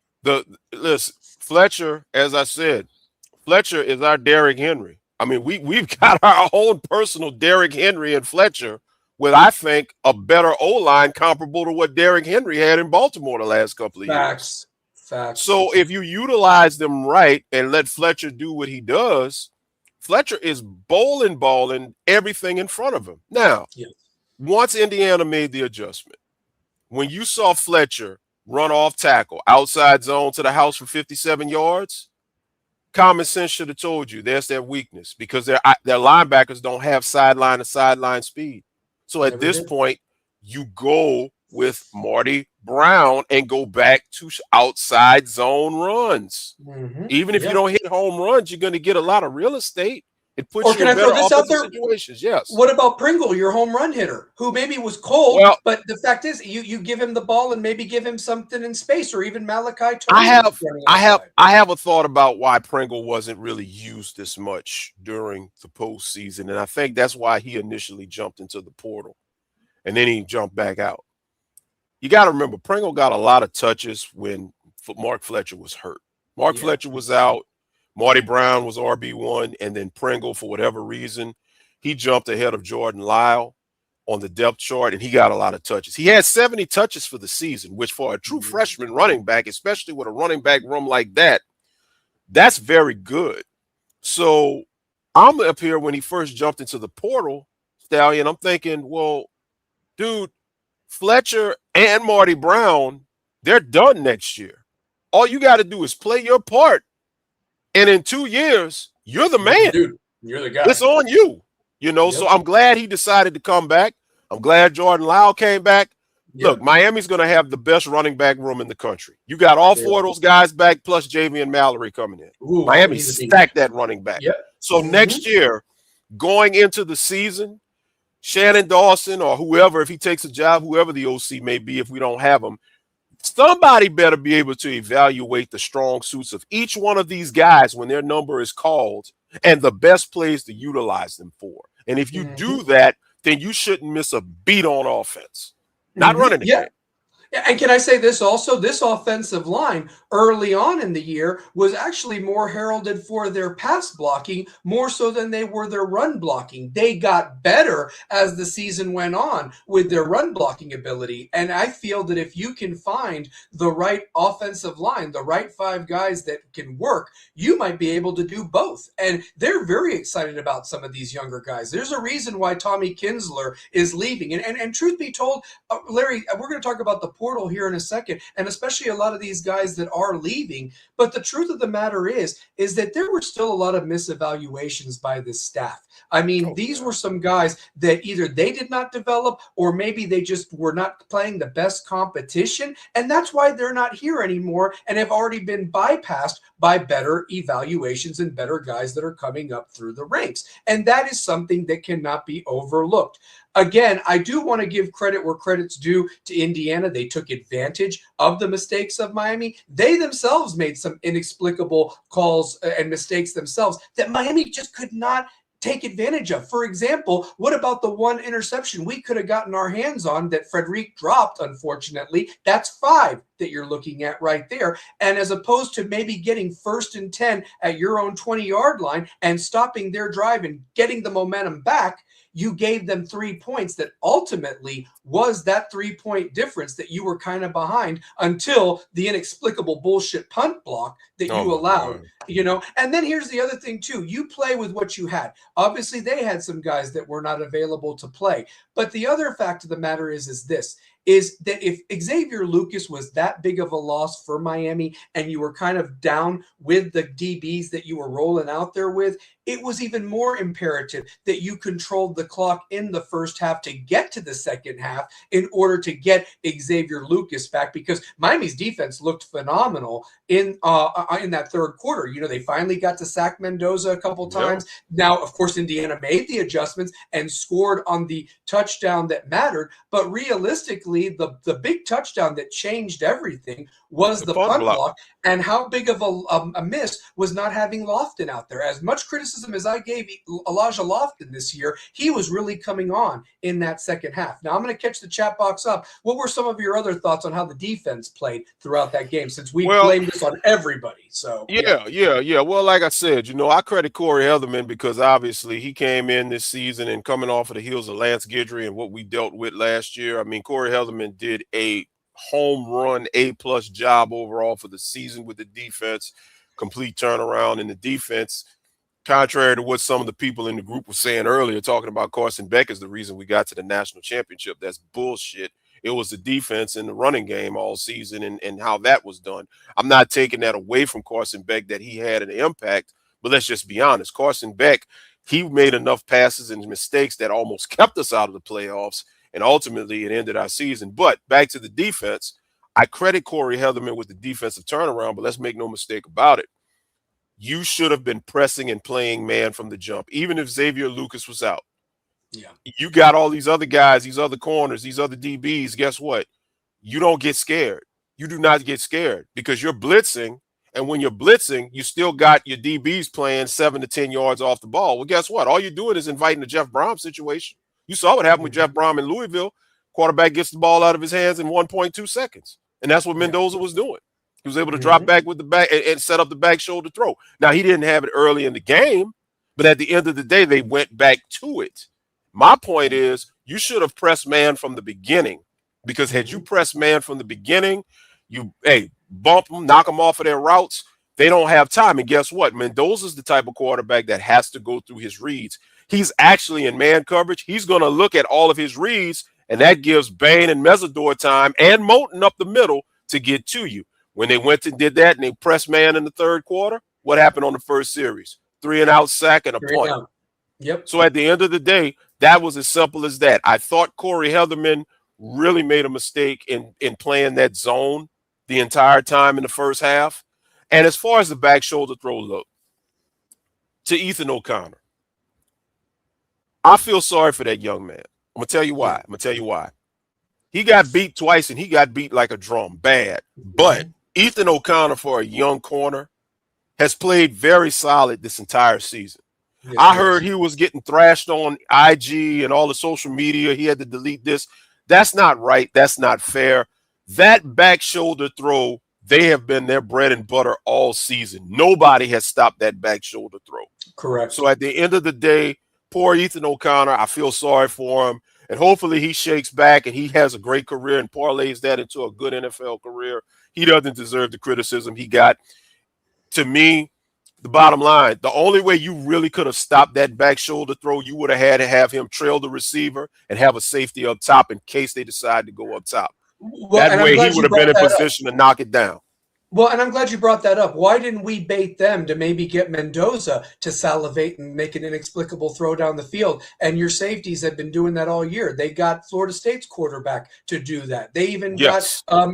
Listen, Fletcher, as I said, Fletcher is our Derrick Henry. I mean, we've got our own personal Derrick Henry and Fletcher with, I think, a better O-line comparable to what Derrick Henry had in Baltimore the last couple of years. Facts. So if you utilize them right and let Fletcher do what he does, Fletcher is balling everything in front of him. Now, once Indiana made the adjustment, when you saw Fletcher run off tackle, outside zone to the house for 57 yards, common sense should have told you there's their weakness, because their linebackers don't have sideline to sideline speed. So at this point, you go with Marty Brown and go back to outside zone runs. Even if you don't hit home runs, you're going to get a lot of real estate. It puts you in better offensive situations. Yes. What about Pringle, your home run hitter, who maybe was cold, but the fact is, you give him the ball and maybe give him something in space, or even Malachi. I have a thought about why Pringle wasn't really used this much during the postseason, and I think that's why he initially jumped into the portal, and then he jumped back out. You got to remember, Pringle got a lot of touches when Mark Fletcher was hurt. Mark Fletcher was out. Marty Brown was RB1, and then Pringle, for whatever reason, he jumped ahead of Jordan Lyle on the depth chart, and he got a lot of touches. He had 70 touches for the season, which for a true freshman running back, especially with a running back room like that, that's very good. So I'm up here when he first jumped into the portal, Stallion, I'm thinking, well, dude, Fletcher and Marty Brown, they're done next year. All you got to do is play your part. And in 2 years, you're the man. Dude, you're the guy. It's on you. So I'm glad he decided to come back. I'm glad Jordan Lyle came back. Look, Miami's going to have the best running back room in the country. You got all 4 of those guys back, plus Javian Mallory coming in. Miami stacked that running back. So next year, going into the season, Shannon Dawson or whoever, if he takes a job, whoever the OC may be, if we don't have him, somebody better be able to evaluate the strong suits of each one of these guys when their number is called and the best plays to utilize them for. And if you do that, then you shouldn't miss a beat on offense. Not running the game. And can I say this also? This offensive line early on in the year was actually more heralded for their pass blocking more so than they were their run blocking. They got better as the season went on with their run blocking ability. And I feel that if you can find the right offensive line, the right 5 guys that can work, you might be able to do both. And they're very excited about some of these younger guys. There's a reason why Tommy Kinsler is leaving. And truth be told, Larry, we're going to talk about the portal here in a second, and especially a lot of these guys that are leaving. But the truth of the matter is that there were still a lot of misevaluations by this staff. I mean, these were some guys that either they did not develop or maybe they just were not playing the best competition. And that's why they're not here anymore and have already been bypassed by better evaluations and better guys that are coming up through the ranks. And that is something that cannot be overlooked. Again, I do want to give credit where credit's due to Indiana. They took advantage of the mistakes of Miami. They themselves made some inexplicable calls and mistakes themselves that Miami just could not take advantage of. For example, what about the one interception we could have gotten our hands on that Frederic dropped, unfortunately? That's 5 that you're looking at right there. And as opposed to maybe getting 1st and 10 at your own 20-yard line and stopping their drive and getting the momentum back, you gave them 3 points that ultimately was that 3-point difference that you were kind of behind until the inexplicable bullshit punt block that you allowed, you know. And then here's the other thing too. You play with what you had. Obviously, they had some guys that were not available to play. But the other fact of the matter is this, is that if Xavier Lucas was that big of a loss for Miami and you were kind of down with the DBs that you were rolling out there with, it was even more imperative that you controlled the clock in the first half to get to the second half in order to get Xavier Lucas back, because Miami's defense looked phenomenal in that third quarter. You know, they finally got to sack Mendoza a couple times. Now, of course, Indiana made the adjustments and scored on the touchdown that mattered. But realistically, the big touchdown that changed everything was the punt block. And how big of a miss was not having Lofton out there. As much criticism as I gave Elijah Lofton this year, he was really coming on in that second half. Now, I'm going to catch the chat box up. What were some of your other thoughts on how the defense played throughout that game, since we blamed this on everybody? So yeah. Well, like I said, you know, I credit Corey Heatherman because obviously he came in this season and coming off of the heels of Lance Guidry and what we dealt with last year. I mean, Corey Heatherman did a home run A+ job overall for the season with the defense, complete turnaround in the defense. Contrary to what some of the people in the group were saying earlier, talking about Carson Beck is the reason we got to the national championship. That's bullshit. It was the defense and the running game all season and how that was done. I'm not taking that away from Carson Beck that he had an impact, but let's just be honest. Carson Beck, he made enough passes and mistakes that almost kept us out of the playoffs, and ultimately it ended our season. But back to the defense, I credit Corey Heatherman with the defensive turnaround, but let's make no mistake about it. You should have been pressing and playing man from the jump, even if Xavier Lucas was out. Yeah. You got all these other guys, these other corners, these other DBs. Guess what? You don't get scared. You do not get scared because you're blitzing. And when you're blitzing, you still got your DBs playing 7 to 10 yards off the ball. Well, guess what? All you're doing is inviting the Jeff Brom situation. You saw what happened with Jeff Brom in Louisville. Quarterback gets the ball out of his hands in 1.2 seconds. And that's what Mendoza was doing. He was able to drop back with the back and set up the back shoulder throw. Now, he didn't have it early in the game, but at the end of the day, they went back to it. My point is you should have pressed man from the beginning, because had you pressed man from the beginning, you, bump them, knock them off of their routes. They don't have time. And guess what? Mendoza's the type of quarterback that has to go through his reads. He's actually in man coverage. He's going to look at all of his reads, and that gives Bain and Mesidor time and Moulton up the middle to get to you. When they went and did that and they pressed man in the third quarter, what happened on the first series? 3-and-out sack and a punt. Yep. So at the end of the day, that was as simple as that. I thought Corey Heatherman really made a mistake in playing that zone the entire time in the first half. And as far as the back shoulder throw, look, to Ethan O'Connor, I feel sorry for that young man. I'm going to tell you why. He got beat twice, and he got beat like a drum, bad. But Ethan O'Connor, for a young corner, has played very solid this entire season. Yes, I heard he was getting thrashed on IG and all the social media. He had to delete this. That's not right. That's not fair. That back shoulder throw, they have been their bread and butter all season. Nobody has stopped that back shoulder throw. Correct. So at the end of the day, poor Ethan O'Connor, I feel sorry for him. And hopefully he shakes back and he has a great career and parlays that into a good NFL career. He doesn't deserve the criticism he got. To me, the bottom line, the only way you really could have stopped that back shoulder throw, you would have had to have him trail the receiver and have a safety up top in case they decide to go up top. Well, that way he would have been in position to knock it down. Well, and I'm glad you brought that up. Why didn't we bait them to maybe get Mendoza to salivate and make an inexplicable throw down the field? And your safeties have been doing that all year. They got Florida State's quarterback to do that. They even got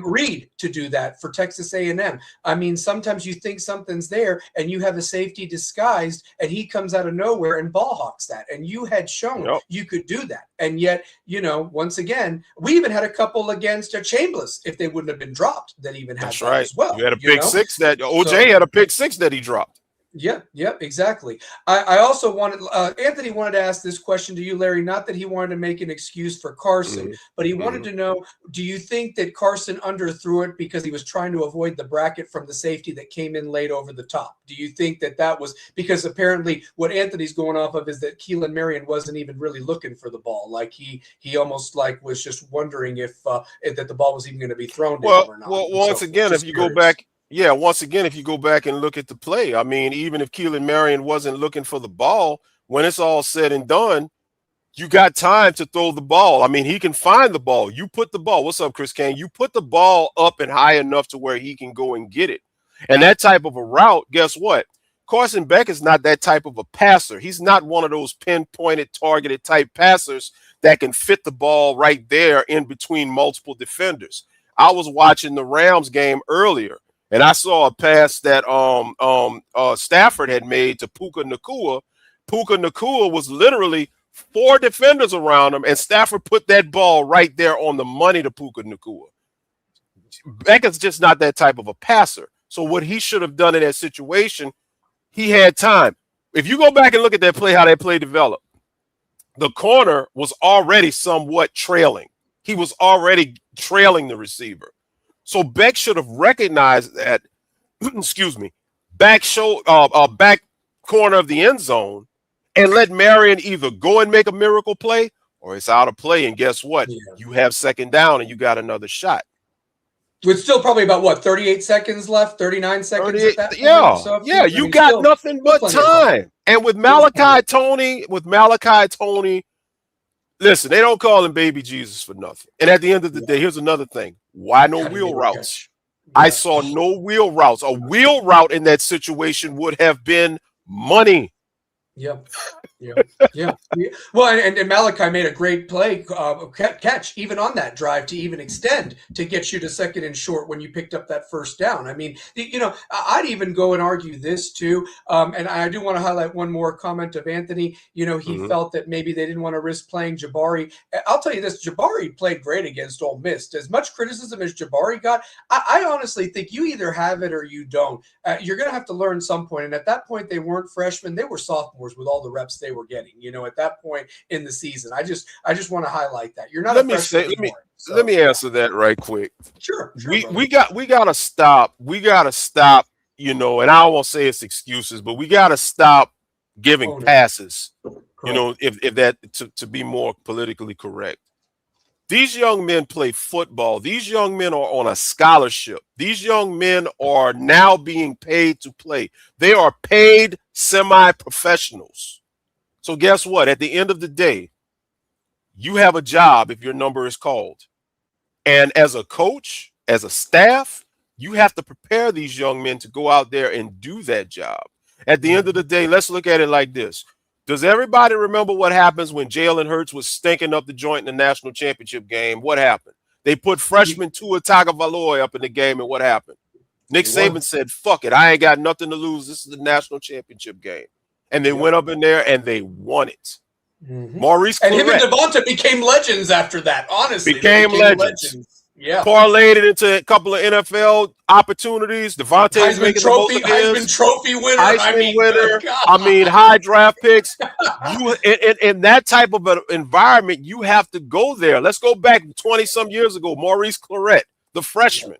Reed to do that for Texas A&M. I mean, sometimes you think something's there and you have a safety disguised and he comes out of nowhere and ball hawks that. And you had shown you could do that. And yet, you know, once again, we even had a couple against Chambliss, if they wouldn't have been dropped, that even had that as well. You had a pick six that OJ had a pick six that he dropped. Yeah, exactly. I also wanted Anthony wanted to ask this question to you, Larry. Not that he wanted to make an excuse for Carson, but he wanted to know: do you think that Carson underthrew it because he was trying to avoid the bracket from the safety that came in late over the top? Do you think that that was because apparently what Anthony's going off of is that Keelan Marion wasn't even really looking for the ball, like he almost like was just wondering if that the ball was even going to be thrown to him or not. Well, once again, if you go back. Yeah, once again, if you go back and look at the play, I mean, even if Keelan Marion wasn't looking for the ball, when it's all said and done, you got time to throw the ball. I mean, he can find the ball. You put the ball. What's up, Chris Kane? You put the ball up and high enough to where he can go and get it. And that type of a route, guess what? Carson Beck is not that type of a passer. He's not one of those pinpointed, targeted type passers that can fit the ball right there in between multiple defenders. I was watching the Rams game earlier. And I saw a pass that Stafford had made to Puka Nacua. Puka Nacua was literally 4 defenders around him, and Stafford put that ball right there on the money to Puka Nacua. Beckett's just not that type of a passer. So what he should have done in that situation, he had time. If you go back and look at that play, how that play developed, the corner was already somewhat trailing. He was already trailing the receiver. So Beck should have recognized that, excuse me, back corner of the end zone and let Marion either go and make a miracle play or it's out of play. And guess what? Yeah. You have second down and you got another shot. With still probably about 38 seconds left, 39 seconds. At that point. Yeah, so you got nothing but time. And with Malachi Tony, listen, they don't call him Baby Jesus for nothing. And at the end of the day, here's another thing. Why no wheel routes? I saw no wheel routes. A wheel route in that situation would have been money. Yep. Well, and Malachi made a great play catch even on that drive to even extend to get you to second and short when you picked up that first down. I mean, you know, I'd even go and argue this too. And I do want to highlight one more comment of Anthony. You know, he felt that maybe they didn't want to risk playing Jabari. I'll tell you this, Jabari played great against Ole Miss. As much criticism as Jabari got, I honestly think you either have it or you don't. You're going to have to learn some point. And at that point, they weren't freshmen. They were sophomores with all the reps they were getting, you know, at that point in the season. I just want to highlight that. You're not let me answer that right quick. Sure we gotta stop, you know, and I won't say it's excuses, but we gotta stop giving passes. Correct. You know, if that to be more politically correct. These young men play football. These young men are on a scholarship. These young men are now being paid to play. They are paid semi-professionals. So guess what? At the end of the day, you have a job if your number is called. And as a coach, as a staff, you have to prepare these young men to go out there and do that job. At the end of the day, let's look at it like this. Does everybody remember what happens when Jalen Hurts was stinking up the joint in the national championship game? What happened? They put freshman Tua Tagovailoa up in the game, and what happened? Nick Saban said, fuck it, I ain't got nothing to lose. This is the national championship game. And they went up in there, and they won it. Maurice and him and Devonta became legends after that, honestly. Became legends. Yeah, parlayed it into a couple of NFL opportunities. Devontae's making Heisman Trophy winner. I mean, high draft picks. You in that type of an environment, you have to go there. Let's go back 20 some years ago. Maurice Claret, the freshman.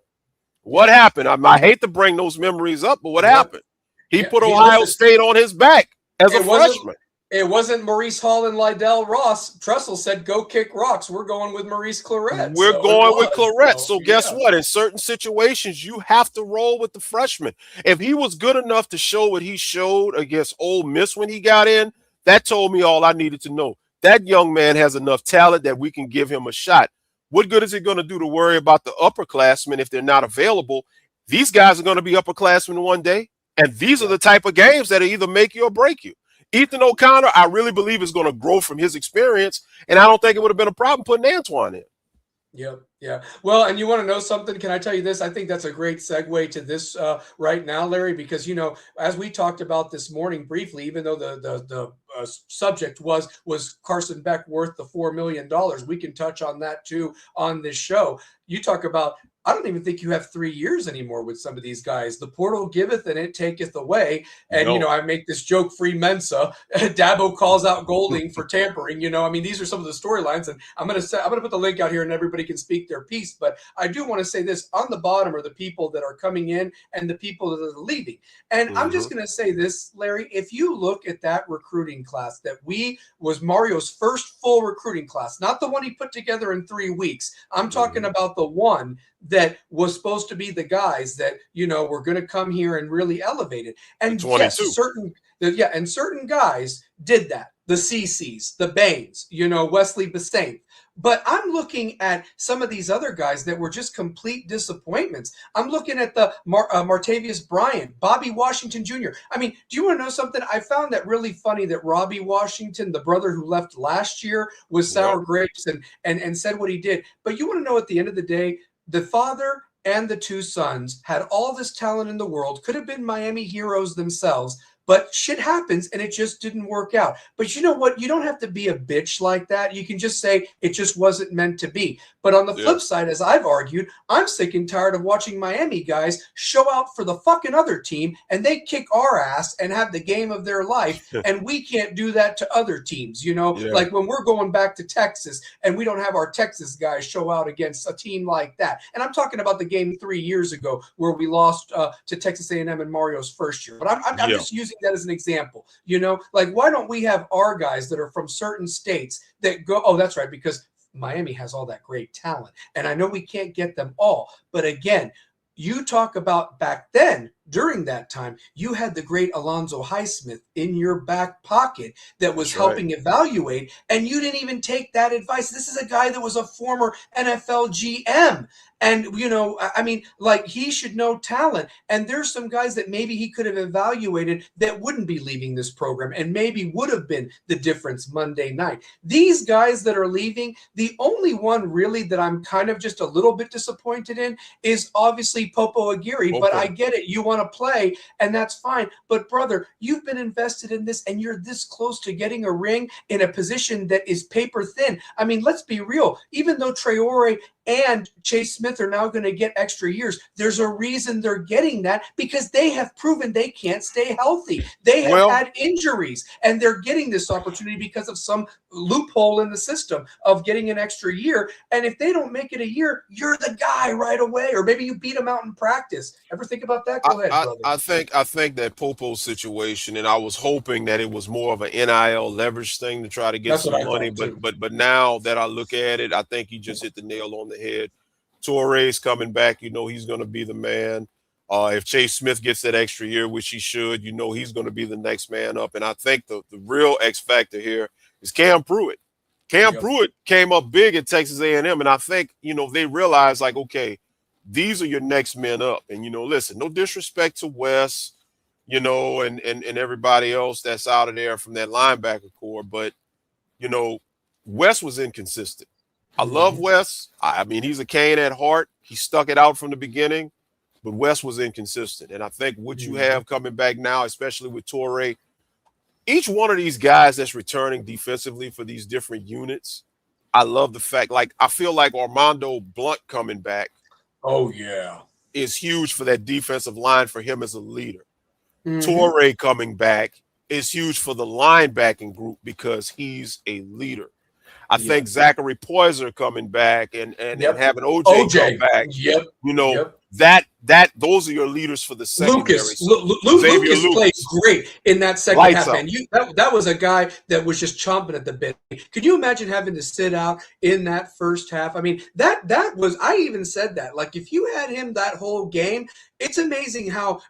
What happened? I hate to bring those memories up, but what happened? He put Ohio State on his back as a freshman. It wasn't Maurice Hall and Lydell Ross. Tressel said, "Go kick rocks." We're going with Maurice Claret. We're going with Claret. So guess what? In certain situations, you have to roll with the freshman. If he was good enough to show what he showed against Ole Miss when he got in, that told me all I needed to know. That young man has enough talent that we can give him a shot. What good is it going to do to worry about the upperclassmen if they're not available? These guys are going to be upperclassmen one day, and these are the type of games that either make you or break you. Ethan O'Connor, I really believe, is going to grow from his experience, and I don't think it would have been a problem putting Antoine in. Yep. Yeah. Well, and you want to know something? Can I tell you this? I think that's a great segue to this right now, Larry, because, you know, as we talked about this morning briefly, even though the subject was Carson Beck worth the $4 million, we can touch on that too on this show. You talk about, I don't even think you have 3 years anymore with some of these guys. The portal giveth and it taketh away. And, you know, I make this joke, free Mensa. Dabo calls out Golding for tampering. You know, I mean, these are some of the storylines. And I'm going to put the link out here and everybody can speak their piece. But I do want to say this. On the bottom are the people that are coming in and the people that are leaving. And I'm just going to say this, Larry. If you look at that recruiting class that was Mario's first full recruiting class, not the one he put together in 3 weeks. I'm talking about the one that was supposed to be the guys that, you know, were going to come here and really elevate it. And yes, certain guys did that. The CCs, the Baines, you know, Wesley Bassane. But I'm looking at some of these other guys that were just complete disappointments. I'm looking at the Martavius Bryant, Bobby Washington Jr. I mean, do you want to know something? I found that really funny that Robbie Washington, the brother who left last year with sour grapes and said what he did. But you want to know, at the end of the day, the father and the two sons had all this talent in the world, could have been Miami heroes themselves, but shit happens and it just didn't work out. But you know what? You don't have to be a bitch like that. You can just say it just wasn't meant to be. But on the flip side, as I've argued, I'm sick and tired of watching Miami guys show out for the fucking other team and they kick our ass and have the game of their life. And we can't do that to other teams, you know, like when we're going back to Texas and we don't have our Texas guys show out against a team like that. And I'm talking about the game 3 years ago where we lost to Texas A&M in Mario's first year. But I'm just using that as an example, you know, like why don't we have our guys that are from certain states that go, oh, that's right, because Miami has all that great talent. And I know we can't get them all. But again, you talk about back then, during that time, you had the great Alonzo Highsmith in your back pocket that was helping evaluate, and you didn't even take that advice. This is a guy that was a former NFL GM. And, you know, I mean, like, he should know talent. And there's some guys that maybe he could have evaluated that wouldn't be leaving this program and maybe would have been the difference Monday night. These guys that are leaving, the only one really that I'm kind of just a little bit disappointed in is obviously Popo Aguirre. But I get it. You want to play, and that's fine. But, brother, you've been invested in this, and you're this close to getting a ring in a position that is paper thin. I mean, let's be real. Even though Traore and Chase Smith are now going to get extra years, there's a reason they're getting that, because they have proven they can't stay healthy. They have had injuries, and they're getting this opportunity because of some loophole in the system of getting an extra year. And if they don't make it a year, you're the guy right away, or maybe you beat them out in practice. Ever think about that? Go ahead, brother. I think that Popo's situation, and I was hoping that it was more of an NIL leverage thing to try to get some money, but now that I look at it, I think he just hit the nail on the head. Torres coming back, you know he's going to be the man. If Chase Smith gets that extra year, which he should, you know he's going to be the next man up. And I think the real X factor here is Cam Pruitt. Pruitt came up big at Texas A&M, and I think, you know, they realized, like, okay, these are your next men up. And, you know, listen, no disrespect to Wes, you know, and everybody else that's out of there from that linebacker core, but, you know, Wes was inconsistent. I love Wes. I mean, he's a Cane at heart. He stuck it out from the beginning, but Wes was inconsistent. And I think what you have coming back now, especially with Torre, each one of these guys that's returning defensively for these different units, I love the fact, like, I feel like Armando Blunt coming back is huge for that defensive line for him as a leader. Torre coming back is huge for the linebacking group because he's a leader. I think Zachary Poyser coming back and having OJ come back. Yep. You know, Yep. those are your leaders for the secondary. Lucas, Lucas Lucas played great in that second Lights half, out. man. That was a guy that was just chomping at the bit. Could you imagine having to sit out in that first half? I mean, that was, I even said that. Like, if you had him that whole game, it's amazing how,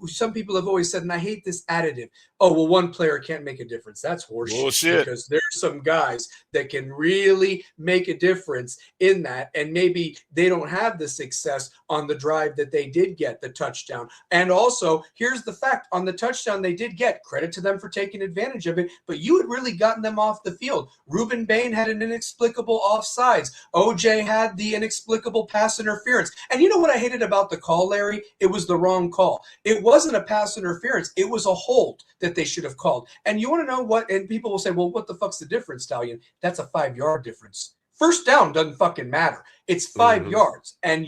some people have always said, and I hate this additive, well, one player can't make a difference. That's horseshit. Bullshit. Because there's some guys that can really make a difference in that, and maybe they don't have the success on the drive that they did get the touchdown. And also, here's the fact, on the touchdown they did get, credit to them for taking advantage of it, but you had really gotten them off the field. Ruben Bain had an inexplicable offsides. OJ had the inexplicable pass interference. And you know what I hated about the call, Larry? It was the wrong call. It wasn't a pass interference. It was a hold that they should have called. And you want to know what? And people will say, well, what the fuck's the difference, Stallion? That's a 5-yard difference. First down doesn't fucking matter. It's 5 yards. And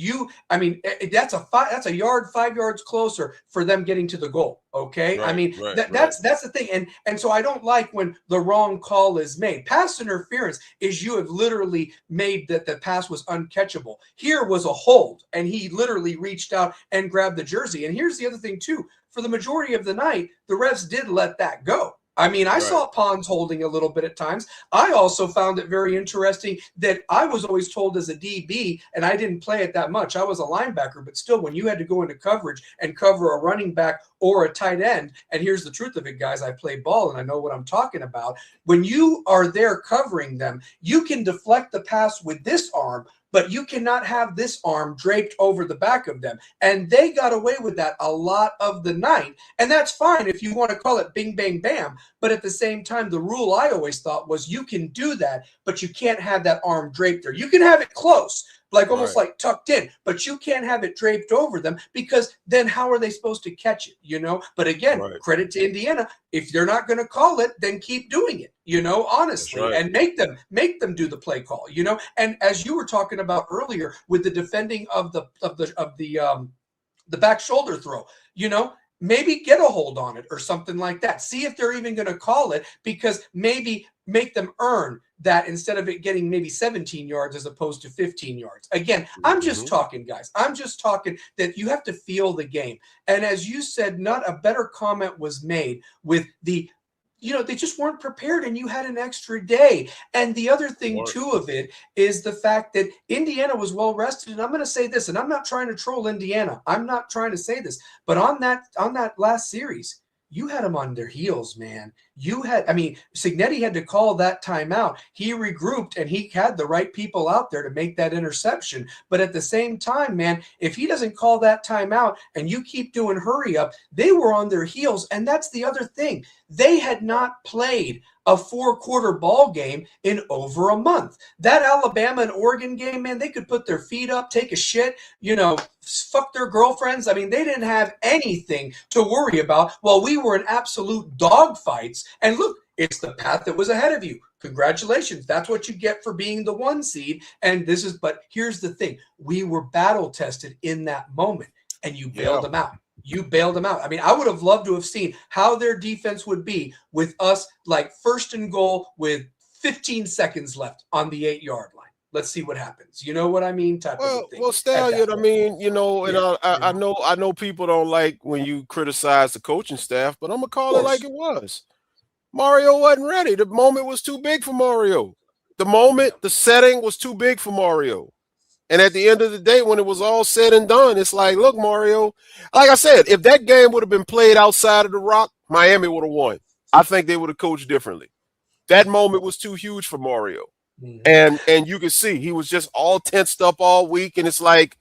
that's a yard, 5 yards closer for them getting to the goal. Okay. That's the thing. And so I don't like when the wrong call is made. Pass interference is you have literally made that the pass was uncatchable. Here was a hold, and he literally reached out and grabbed the jersey. And here's the other thing too. For the majority of the night, the refs did let that go. I mean, I saw Pons holding a little bit at times. I also found it very interesting that I was always told as a DB, and I didn't play it that much. I was a linebacker, but still, when you had to go into coverage and cover a running back or a tight end, and here's the truth of it, guys, I play ball and I know what I'm talking about. When you are there covering them, you can deflect the pass with this arm, but you cannot have this arm draped over the back of them. And they got away with that a lot of the night. And that's fine if you want to call it bing, bang, bam. But at the same time, the rule I always thought was you can do that, but you can't have that arm draped there. You can have it close, like almost like tucked in, but you can't have it draped over them, because then how are they supposed to catch it, you know? But again, credit to Indiana. If they're not going to call it, then keep doing it, you know, honestly, and make them do the play call, you know? And as you were talking about earlier with the defending of the back shoulder throw, you know, maybe get a hold on it or something like that. See if they're even going to call it, because maybe make them earn that instead of it getting maybe 17 yards as opposed to 15 yards. Again, I'm just talking, guys. I'm just talking that you have to feel the game. And as you said, not a better comment was made with the, you know, they just weren't prepared and you had an extra day. And the other thing too of it is the fact that Indiana was well rested. And I'm going to say this, and I'm not trying to troll Indiana. I'm not trying to say this, but on that last series, you had them on their heels, man. Signetti had to call that timeout. He regrouped and he had the right people out there to make that interception. But at the same time, man, if he doesn't call that timeout and you keep doing hurry up, they were on their heels. And that's the other thing. They had not played a 4-quarter ball game in over a month. That Alabama and Oregon game, man, they could put their feet up, take a shit, you know, fuck their girlfriends. I mean, they didn't have anything to worry about while we were in absolute dogfights. And look, it's the path that was ahead of you. Congratulations. That's what you get for being the 1 seed. But here's the thing. We were battle tested in that moment, and you bailed them out. You bailed them out. I mean, I would have loved to have seen how their defense would be with us, like 1st and goal with 15 seconds left on the 8-yard line. Let's see what happens. You know what I mean? Well, Stallion, I mean, you know, and I know people don't like when you criticize the coaching staff, but I'm going to call it like it was. Mario wasn't ready. The moment was too big for Mario. The setting was too big for Mario. And at the end of the day, when it was all said and done, it's like, look, Mario, like I said, if that game would have been played outside of the Rock, Miami would have won. I think they would have coached differently. That moment was too huge for Mario. And you can see he was just all tensed up all week. And it's like,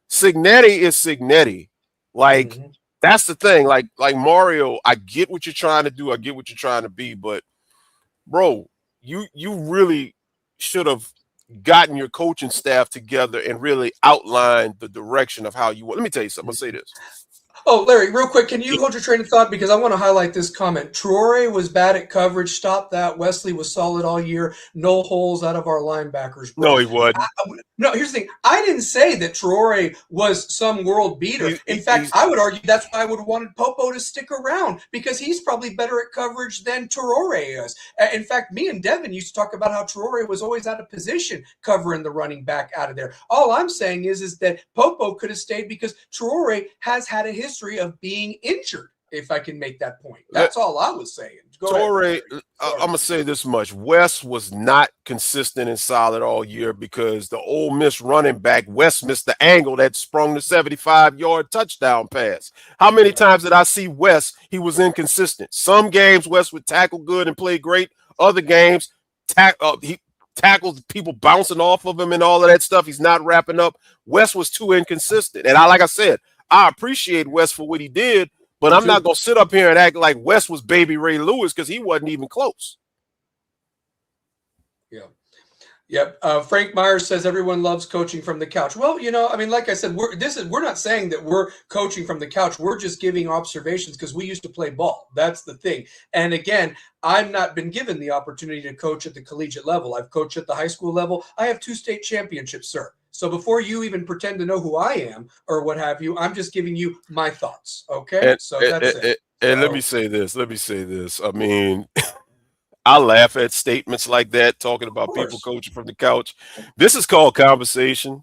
Signetti is Signetti. Like, that's the thing. Like Mario, I get what you're trying to do. I get what you're trying to be. But, bro, you really should have gotten your coaching staff together and really outlined the direction of how you want. Let me tell you something. I'll say this. Oh, Larry, real quick, can you hold your train of thought? Because I want to highlight this comment. Traore was bad at coverage. Stop that. Wesley was solid all year. No holes out of our linebackers, bro. No, he wasn't. No, here's the thing. I didn't say that Traore was some world beater. In fact, He's I would argue that's why I would have wanted Popo to stick around, because he's probably better at coverage than Traore is. In fact, me and Devin used to talk about how Traore was always out of position covering the running back out of there. All I'm saying is that Popo could have stayed because Traore has had a history of being injured, if I can make that point. That's all I was saying. Traore, I'm going to say this much. West was not consistent and solid all year because the Ole Miss running back, West missed the angle that sprung the 75-yard touchdown pass. How many times did I see West? He was inconsistent. Some games, West would tackle good and play great. Other games, he tackles people bouncing off of him and all of that stuff. He's not wrapping up. West was too inconsistent. And like I said, I appreciate West for what he did, but I'm not going to sit up here and act like West was baby Ray Lewis because he wasn't even close. Yeah. Yep. Frank Myers says everyone loves coaching from the couch. Well, I mean, like I said, we're not saying that we're coaching from the couch. We're just giving observations because we used to play ball. That's the thing. And again, I've not been given the opportunity to coach at the collegiate level. I've coached at the high school level. I have 2 state championships, sir. So before you even pretend to know who I am or what have you, I'm just giving you my thoughts. Okay. So that's it. And let me say this. I mean, I laugh at statements like that, talking about people coaching from the couch. This is called conversation.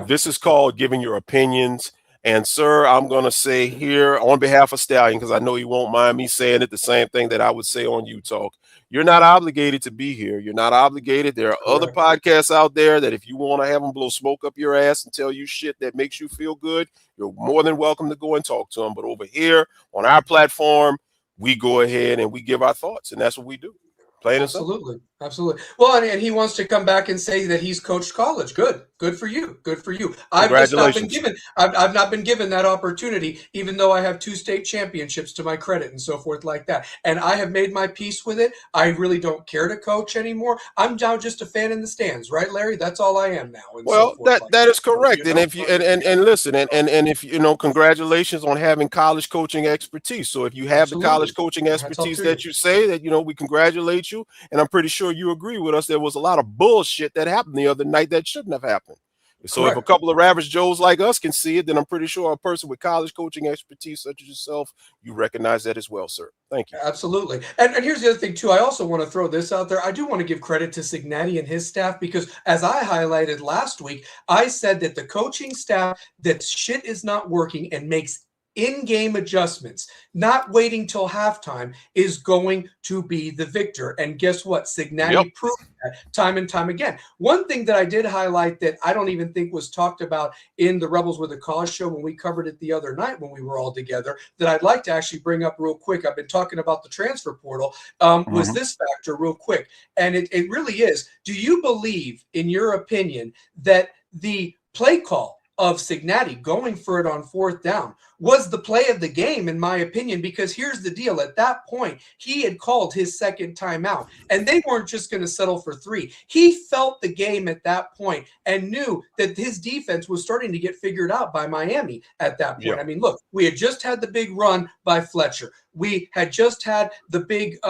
This is called giving your opinions. And, sir, I'm going to say here on behalf of Stallion, because I know you won't mind me saying it, the same thing that I would say on You Talk. You're not obligated to be here. You're not obligated. There are other podcasts out there that if you want to have them blow smoke up your ass and tell you shit that makes you feel good, you're more than welcome to go and talk to them. But over here on our platform, we go ahead and we give our thoughts, and that's what we do. Plain and simple. Absolutely. Well, and he wants to come back and say that he's coached college. Good for you. I've just not been given. I've not been given that opportunity, even though I have 2 state championships to my credit and so forth like that. And I have made my peace with it. I really don't care to coach anymore. I'm now just a fan in the stands, right, Larry? That's all I am now. Well, that is correct. And if you and listen, and if congratulations on having college coaching expertise. So if you have the college coaching expertise that you say that, we congratulate you. And I'm pretty sure you agree with us. There was a lot of bullshit that happened the other night that shouldn't have happened. So if a couple of average Joes like us can see it, then I'm pretty sure a person with college coaching expertise such as yourself, you recognize that as well, sir. Thank you. Absolutely. And here's the other thing, too. I also want to throw this out there. I do want to give credit to Cignati and his staff because, as I highlighted last week, I said that the coaching staff, that shit is not working and makes in-game adjustments, not waiting till halftime, is going to be the victor. And guess what? Cignati proved that time and time again. One thing that I did highlight that I don't even think was talked about in the Rebels with a Cause show when we covered it the other night when we were all together, that I'd like to actually bring up real quick. I've been talking about the transfer portal, was this factor real quick. And it really is. Do you believe, in your opinion, that the play call of Cignati going for it on 4th down was the play of the game, in my opinion, because here's the deal. At that point, he had called his second timeout, and they weren't just going to settle for 3. He felt the game at that point and knew that his defense was starting to get figured out by Miami at that point. I mean, look, we had just had the big run by Fletcher. We had just had the big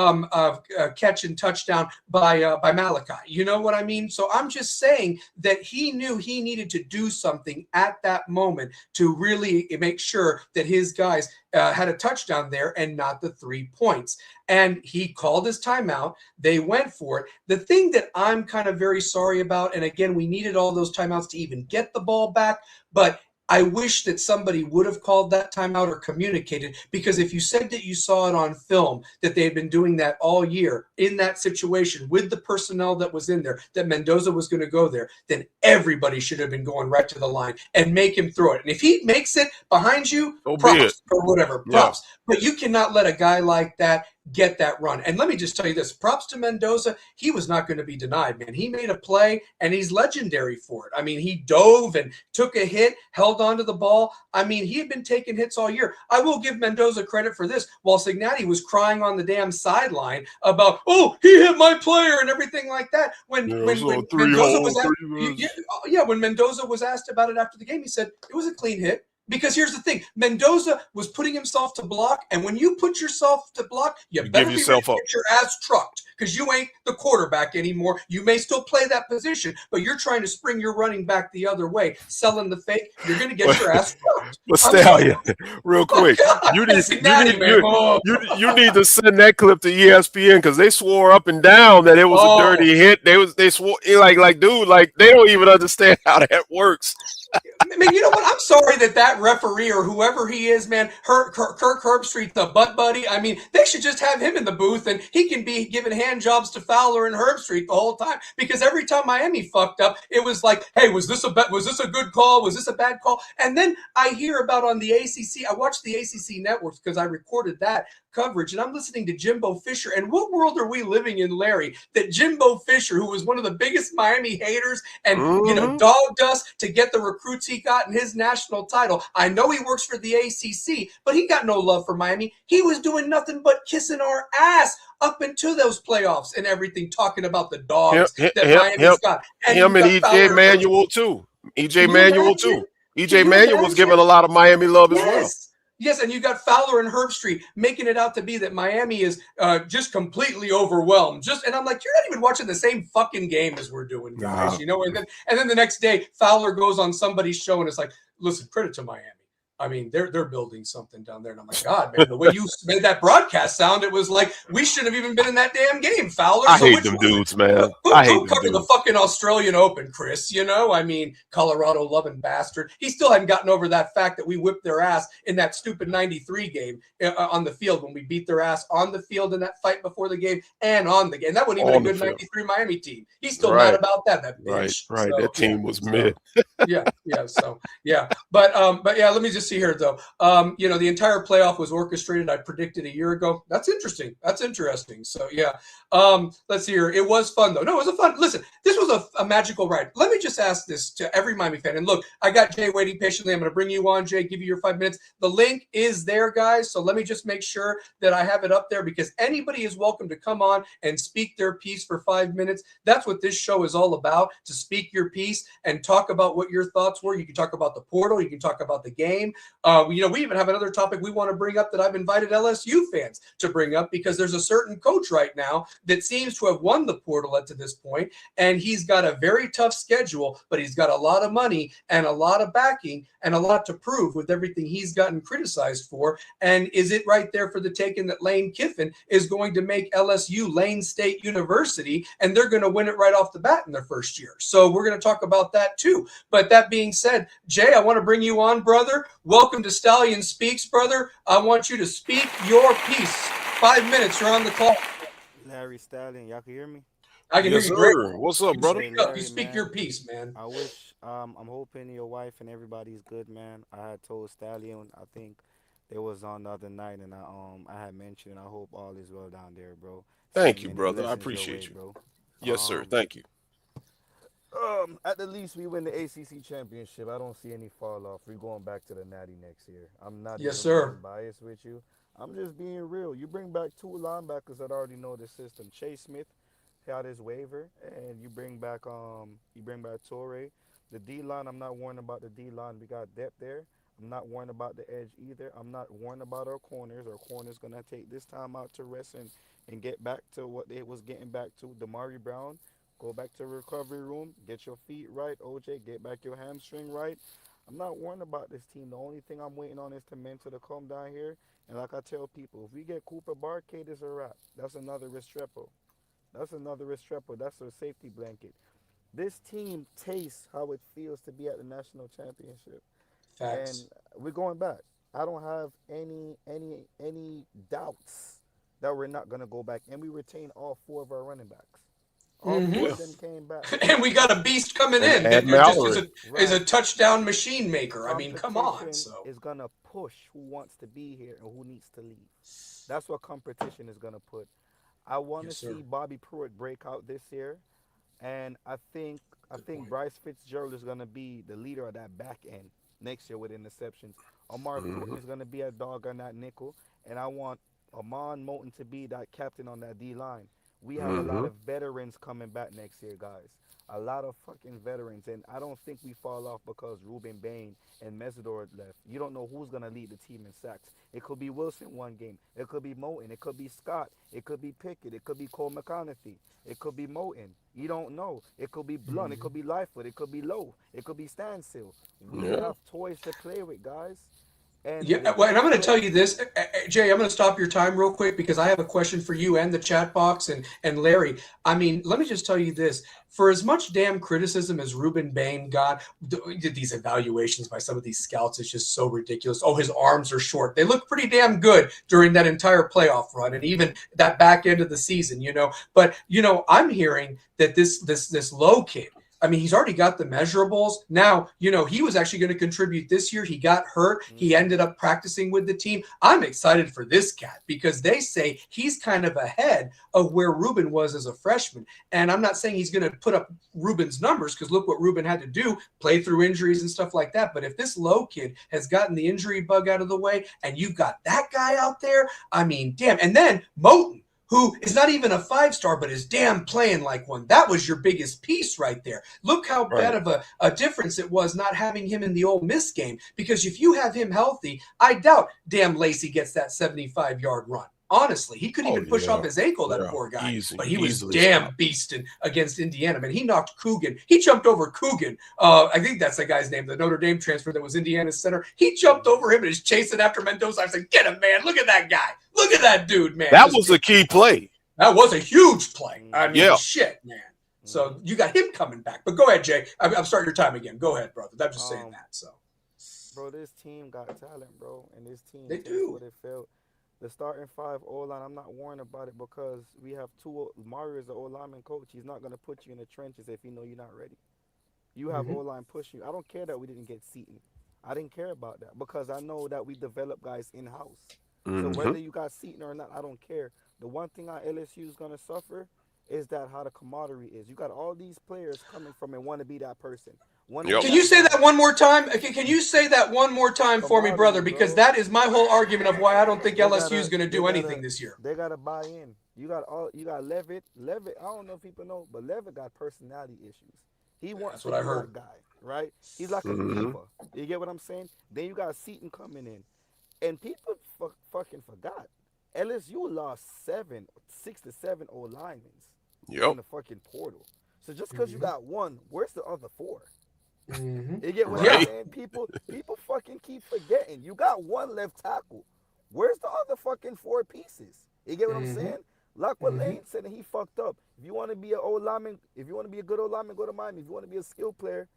catch and touchdown by Malachi. You know what I mean? So I'm just saying that he knew he needed to do something at that moment to really make sure that his guys had a touchdown there and not the 3 points. And he called his timeout. They went for it. The thing that I'm kind of very sorry about, and again, we needed all those timeouts to even get the ball back, but I wish that somebody would have called that timeout or communicated, because if you said that you saw it on film, that they had been doing that all year in that situation with the personnel that was in there, that Mendoza was going to go there, then everybody should have been going right to the line and make him throw it. And if he makes it behind you, props or whatever, props. But you cannot let a guy like that get that run. And let me just tell you this, props to Mendoza. He was not going to be denied, man. He made a play, and he's legendary for it. I mean, he dove and took a hit, held onto the ball. I mean, he had been taking hits all year. I will give Mendoza credit for this. While Cignati was crying on the damn sideline about, oh, he hit my player and everything like that. When Mendoza was asked about it after the game, he said, it was a clean hit. Because here's the thing, Mendoza was putting himself to block, and when you put yourself to block, you You better give be ready yourself to up. get your ass trucked because you ain't the quarterback anymore. You may still play that position, but you're trying to spring your running back the other way, selling the fake. You're going to get your ass trucked. But I'm sorry. Stallion, real Oh quick, God, you need you Cincinnati, need man. Oh, you need to send that clip to ESPN because they swore up and down that it was a oh. dirty hit. They swore like dude, like they don't even understand how that works. I mean, you know what? I'm sorry that referee or whoever he is, man, Kirk Herbstreit's the butt buddy. I mean, they should just have him in the booth and he can be giving hand jobs to Fowler and Herbstreit the whole time. Because every time Miami fucked up, it was like, hey, was this a good call? Was this a bad call? And then I hear about on the ACC. I watched the ACC networks because I recorded that coverage, and I'm listening to Jimbo Fisher. And what world are we living in, Larry? That Jimbo Fisher, who was one of the biggest Miami haters and Mm-hmm. dogged us to get the recruits he got in his national title. I know he works for the ACC, but he got no love for Miami. He was doing nothing but kissing our ass up into those playoffs and everything, talking about the Him, dogs him, that him, Miami's got. And him you and got EJ Fowler and Hurts. Manuel too. EJ Can you Manuel too. imagine? Can EJ you Manuel was imagine? given a lot of Miami love as well. Yes. Yes, and you got Fowler and Herbstreit making it out to be that Miami is just completely overwhelmed. And I'm like, you're not even watching the same fucking game as we're doing, guys. Nah. And then the next day, Fowler goes on somebody's show and it's like, listen, credit to Miami. I mean, they're building something down there, and I'm like, God, man, the way you made that broadcast sound, it was like we shouldn't have even been in that damn game, Fowler. I So hate which them was it? dudes, man. Go, I hate go them cover the dudes. fucking Australian Open, Chris. I mean, Colorado loving bastard. He still hadn't gotten over that fact that we whipped their ass in that stupid 93 game on the field when we beat their ass on the field in that fight before the game and on the game. That wasn't even a On the good field. 93 Miami team. He's still mad Right. about that Right. bitch. Right. So, That team was mid. yeah. But yeah, let me just see here though. The entire playoff was orchestrated. I predicted a year ago. That's interesting. So yeah. Let's see here. It was fun though. No, it was a fun. Listen, this was a magical ride. Let me just ask this to every Miami fan. And look, I got Jay waiting patiently. I'm going to bring you on, Jay. Give you your 5 minutes. The link is there, guys. So let me just make sure that I have it up there because anybody is welcome to come on and speak their piece for 5 minutes. That's what this show is all about, to speak your piece and talk about what your thoughts were. You can talk about the portal. You can talk about the game. We even have another topic we want to bring up that I've invited LSU fans to bring up because there's a certain coach right now that seems to have won the portal up to this point, and he's got a very tough schedule, but he's got a lot of money and a lot of backing and a lot to prove with everything he's gotten criticized for. And is it right there for the taking that Lane Kiffin is going to make LSU Lane State University, and they're going to win it right off the bat in their first year? So we're going to talk about that too. But that being said, Jay, I want to bring you on, brother. Welcome to Stallion Speaks, brother. I want you to speak your piece. 5 minutes, you're on the clock. Larry Stallion, y'all can hear me? I can hear Yes, you great. sir. What's up, You brother? Hey speak up. You Larry, speak your man. piece, man. I wish I'm hoping your wife and everybody's good, man. I had told Stallion, I think they was on the other night and I had mentioned I hope all is well down there, bro. Thank Send you, many brother. I blessings your way, appreciate you. bro. Yes, sir. Um Thank you. at the least we win the ACC championship. I don't see any fall off. We're going back to the Natty next year. I'm not Yes, even sir. being biased with you. I'm just being real. You bring back two linebackers that already know the system. Chase Smith out his waiver, and you bring back Torre. The D line, I'm not worrying about the D line. We got depth there. I'm not worrying about the edge either. I'm not worrying about our corners. Our corners gonna take this time out to rest and get back to what they was getting back to. Damari Brown, go back to the recovery room, get your feet right. OJ, get back your hamstring right. I'm not worrying about this team. The only thing I'm waiting on is the mental to come down here. And like I tell people, if we get Cooper Barcade, is a wrap. That's another Restrepo. That's another Restrepo. That's a safety blanket. This team tastes how it feels to be at the national championship, and Facts. we're going back. I don't have any doubts that we're not gonna go back, and we retain all four of our running backs. All four Hmm. Yeah. of them came back. And we got a beast coming And in add that just Mallory. is a Right. touchdown machine The maker. I mean, come on. competition So is gonna push who wants to be here and who needs to leave. That's what competition is gonna put. I want to yes, sir. see Bobby Pruitt break out this year, and I Good think point. Bryce Fitzgerald is gonna be the leader of that back end next year with interceptions. Omar Hmm. Thornton is gonna be a dog on that nickel, and I want Amon Moulton to be that captain on that D line. We have a lot Hmm. of veterans coming back next year, guys. a lot of fucking veterans, and I don't think we fall off because Ruben Bain and Mesidor left. You don't know who's gonna lead the team in sacks. It could be Wilson one game. It could be Moten. It could be Scott. It could be Pickett. It could be Cole McConaughey. It could be Moten. You don't know. It could be Blunt. It could be Lightfoot. It could be Lowe. It could be Standstill. We have toys to play with, guys. And yeah, well, and I'm going to tell you this, Jay. I'm going to stop your time real quick because I have a question for you and the chat box and Larry. I mean, let me just tell you this: for as much damn criticism as Ruben Bain got, these evaluations by some of these scouts is just so ridiculous. Oh, his arms are short. They look pretty damn good during that entire playoff run and even that back end of the season, you know. But you know, I'm hearing that this Lowe kid. I mean, he's already got the measurables. Now, you know, he was actually going to contribute this year. He got hurt. He ended up practicing with the team. I'm excited for this cat because they say he's kind of ahead of where Ruben was as a freshman. And I'm not saying he's going to put up Ruben's numbers because look what Ruben had to do, play through injuries and stuff like that. But if this Lowe kid has gotten the injury bug out of the way and you've got that guy out there, I mean, damn. And then Moten, who is not even a 5-star, but is damn playing like one. That was your biggest piece right there. Look how bad of a difference it was not having him in the Ole Miss game. Because if you have him healthy, I doubt damn Lacey gets that 75-yard run. Honestly, he couldn't even push off his ankle, that poor guy. But he was damn beasting against Indiana. Man, he knocked Coogan. He jumped over Coogan. I think that's the guy's name, the Notre Dame transfer that was Indiana's center. He jumped over him and is chasing after Mendoza. I was like, get him, man. Look at that guy. Look at that dude, man. That was a key play. That was a huge play. I mean, shit, man. So you got him coming back. But go ahead, Jay. I'm starting your time again. Go ahead, brother. I'm just saying that. So, bro, this team got talent, bro. And this team they do what it felt. The starting 5 O-line, I'm not worrying about it because we have Mario is the O-lineman coach. He's not going to put you in the trenches if you know you're not ready. You have O-line pushing you. I don't care that we didn't get Seton. I didn't care about that because I know that we develop guys in-house. So whether you got Seton or not, I don't care. The one thing our LSU is going to suffer is that how the camaraderie is. You got all these players coming from and want to be that person. Can you say that one more time? Can you say that one more time for me, brother? Because that is my whole argument of why I don't think LSU is going to do anything this year. They got to buy in. You got Levitt. Levitt, I don't know if people know, but Levitt got personality issues. He wants to be that guy, right? He's like a diva. You get what I'm saying? Then you got Seton coming in. And people fucking forgot. LSU lost 6 to 7 O-linemen in the fucking portal. So just because you got one, where's the other 4? You get what I'm saying? People fucking keep forgetting. You got one left tackle. Where's the other fucking 4 pieces? You get what I'm saying? Like what Lane said, and he fucked up. If you want to be an O-lineman, if you want to be a good O-lineman, go to Miami. If you want to be a skill player,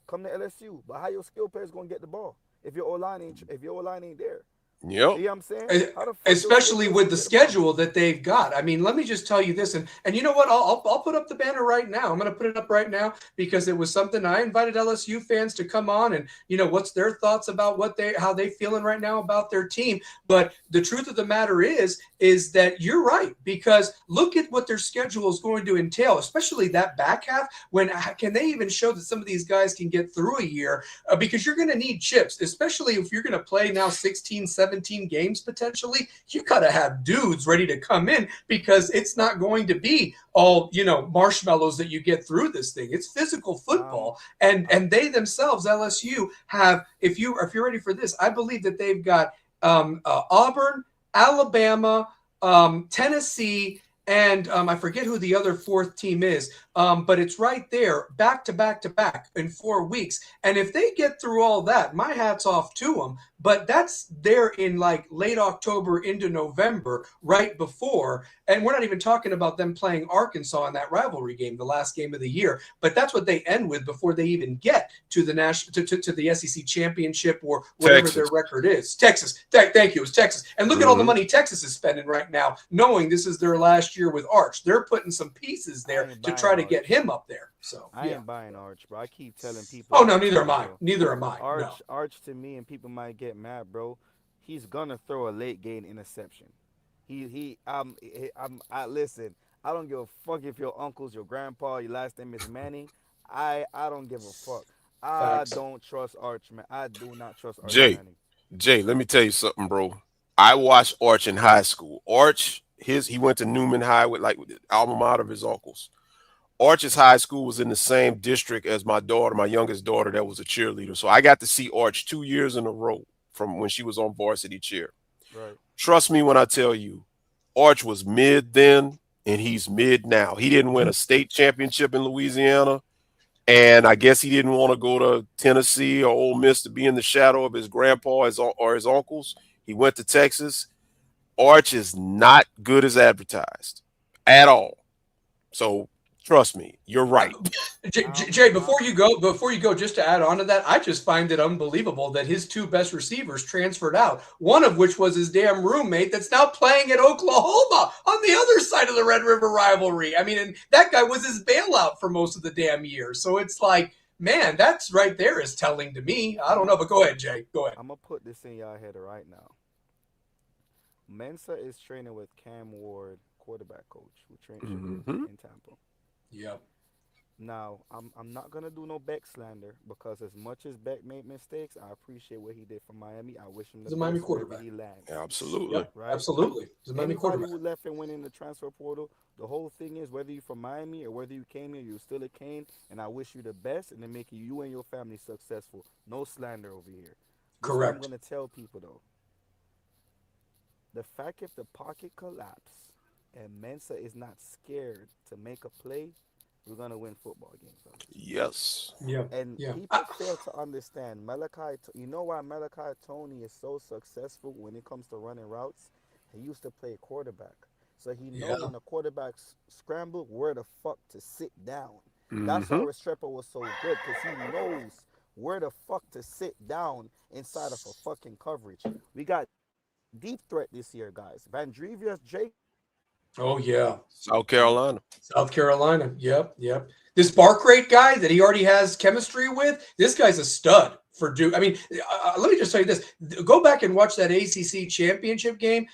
come to LSU. But how your skill player is gonna get the ball if your O-line ain't there? Yep. You know what I'm saying? Especially with the schedule that they've got. I mean, let me just tell you this, and you know what? I'll put up the banner right now. I'm going to put it up right now because it was something I invited LSU fans to come on and what's their thoughts about how they feeling right now about their team. But the truth of the matter is that you're right because look at what their schedule is going to entail, especially that back half. When can they even show that some of these guys can get through a year? Because you're going to need chips, especially if you're going to play now 16, 17 games potentially. You got to have dudes ready to come in because it's not going to be all marshmallows that you get through this thing. It's physical football, and they themselves, LSU, have. If you're ready for this, I believe that they've got Auburn, Alabama, Tennessee, and I forget who the other 4th team is, but it's right there, back to back to back in 4 weeks. And if they get through all that, my hat's off to them. But that's there in like late October into November, right before. And we're not even talking about them playing Arkansas in that rivalry game, the last game of the year. But that's what they end with before they even get to the to the SEC championship or whatever their record is. Texas. Thank you. It was Texas. And look at all the money Texas is spending right now, knowing this is their last year with Arch. They're putting some pieces there to try to get him up there. So I ain't buying Arch, bro. I keep telling people. Oh no, neither am I. Neither am I. Arch to me, and people might get mad, bro. He's gonna throw a late game interception. Listen. I don't give a fuck if your uncle's your grandpa, your last name is Manning. I don't give a fuck. I don't trust Arch, man. I do not trust Arch Manning. Jay, let me tell you something, bro. I watched Arch in high school. Arch, he went to Newman High with the alma mater of his uncles. Arch's high school was in the same district as my daughter, my youngest daughter, that was a cheerleader. So I got to see Arch 2 years in a row from when she was on varsity cheer. Right. Trust me when I tell you, Arch was mid then and he's mid now. He didn't win a state championship in Louisiana. And I guess he didn't want to go to Tennessee or Ole Miss to be in the shadow of his grandpa or his uncles. He went to Texas. Arch is not good as advertised at all. So trust me, you're right. Jay, before you go, just to add on to that, I just find it unbelievable that his two best receivers transferred out. One of which was his damn roommate that's now playing at Oklahoma on the other side of the Red River rivalry. I mean, and that guy was his bailout for most of the damn year. So it's like, man, that's right there is telling to me. I don't know, but go ahead, Jay. Go ahead. I'm gonna put this in y'all head right now. Mensa is training with Cam Ward, quarterback coach, who trains in Tampa. Yeah. Now, I'm not gonna do no Beck slander because as much as Beck made mistakes, I appreciate what he did for Miami. I wish him the He's a Miami best wherever quarterback. he lands. Absolutely. Yep, Right? absolutely. He's a Miami Anybody quarterback. who left and went in the transfer portal, the whole thing is whether you're from Miami or whether you came here, you're still a Cane, and I wish you the best and to make you and your family successful. No slander over here. This is what I'm Correct. gonna tell people though. The fact if the pocket collapse and Mensa is not scared to make a play, we're gonna win football games. Yes. Yeah. And Yeah. people fail to understand you know why Malachi Tony is so successful when it comes to running routes? He used to play quarterback. So he know Yeah. when a quarterback scramble, where the fuck to sit down. That's Mm-hmm. why Restrepo was so good, because he knows where the fuck to sit down inside of a fucking coverage. We got deep threat this year, guys. Vandrevious Jacobs. Oh yeah. South Carolina. South Carolina. Yep. Yep. This Barkrate guy that he already has chemistry with, this guy's a stud for Duke. I mean, let me just tell you this. Go back and watch that ACC championship game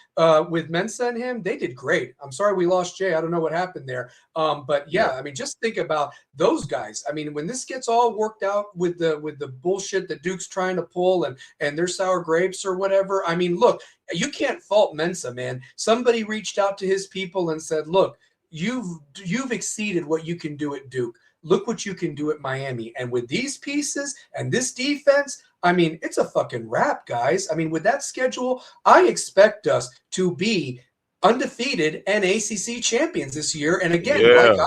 with Mensa and him. They did great. I'm sorry we lost Jay. I don't know what happened there. But yeah, I mean, just think about those guys. I mean, when this gets all worked out with the bullshit that Duke's trying to pull and their sour grapes or whatever. I mean, look, you can't fault Mensa, man. Somebody reached out to his people and said, look, you've exceeded what you can do at Duke. Look what you can do at Miami. And with these pieces and this defense, I mean, it's a fucking wrap, guys. I mean, with that schedule, I expect us to be undefeated and ACC champions this year. And again,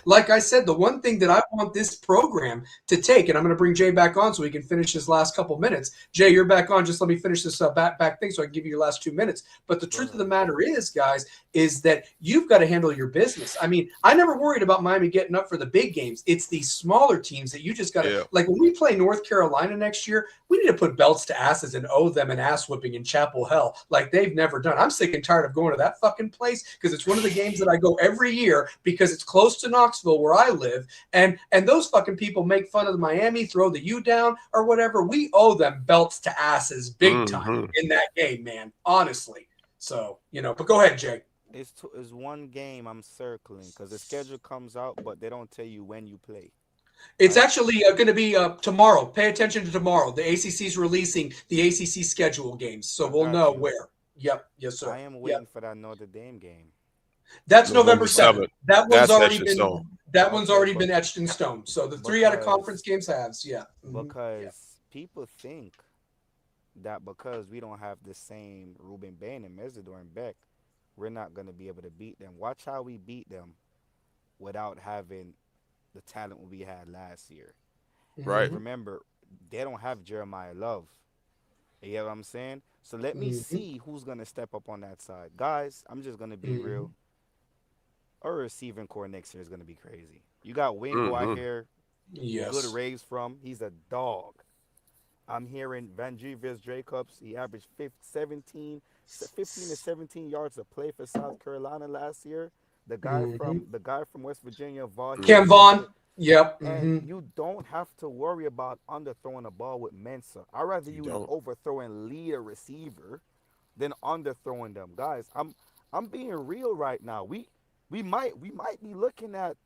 like I said, the one thing that I want this program to take, and I'm going to bring Jay back on so we can finish his last couple minutes. Jay, you're back on. Just let me finish this back thing so I can give you your last 2 minutes. But the truth of the matter is, guys, is that you've got to handle your business. I mean, I never worried about Miami getting up for the big games. It's these smaller teams that you just got to, like when we play North Carolina next year, we need to put belts to asses and owe them an ass whipping in Chapel Hill like they've never done. I'm sick and tired of going to that fucking place because it's one of the games that I go every year because it's close to Knoxville where I live. And those fucking people make fun of the Miami, throw the U down or whatever. We owe them belts to asses big time in that game, man. Honestly. So, but go ahead, Jay. It's one game I'm circling because the schedule comes out, but they don't tell you when you play. It's actually going to be tomorrow. Pay attention to tomorrow. The ACC is releasing the ACC schedule games, so we'll know where. Yep. Yes, sir. I am waiting for that Notre Dame game. That's November 7th. That one's already been. That one's already been etched in stone. So the 3 out of conference games has, Because people think that because we don't have the same Ruben Bain and Mesidor and Beck, we're not going to be able to beat them. Watch how we beat them without having the talent we had last year. Right. Remember, they don't have Jeremiah Love. You get what I'm saying? So let me see who's going to step up on that side. Guys, I'm just going to be real. Our receiving core next year is going to be crazy. You got Wingo out here. Good raves from. He's a dog. I'm hearing Vandrevious Jacobs. He averaged 15 to 17 yards a play for South Carolina last year. The guy from West Virginia, Cam Vaughn. Yep. And you don't have to worry about underthrowing the ball with Mensa. I'd rather you overthrow and lead a receiver than underthrowing them. Guys, I'm being real right now. We might be looking at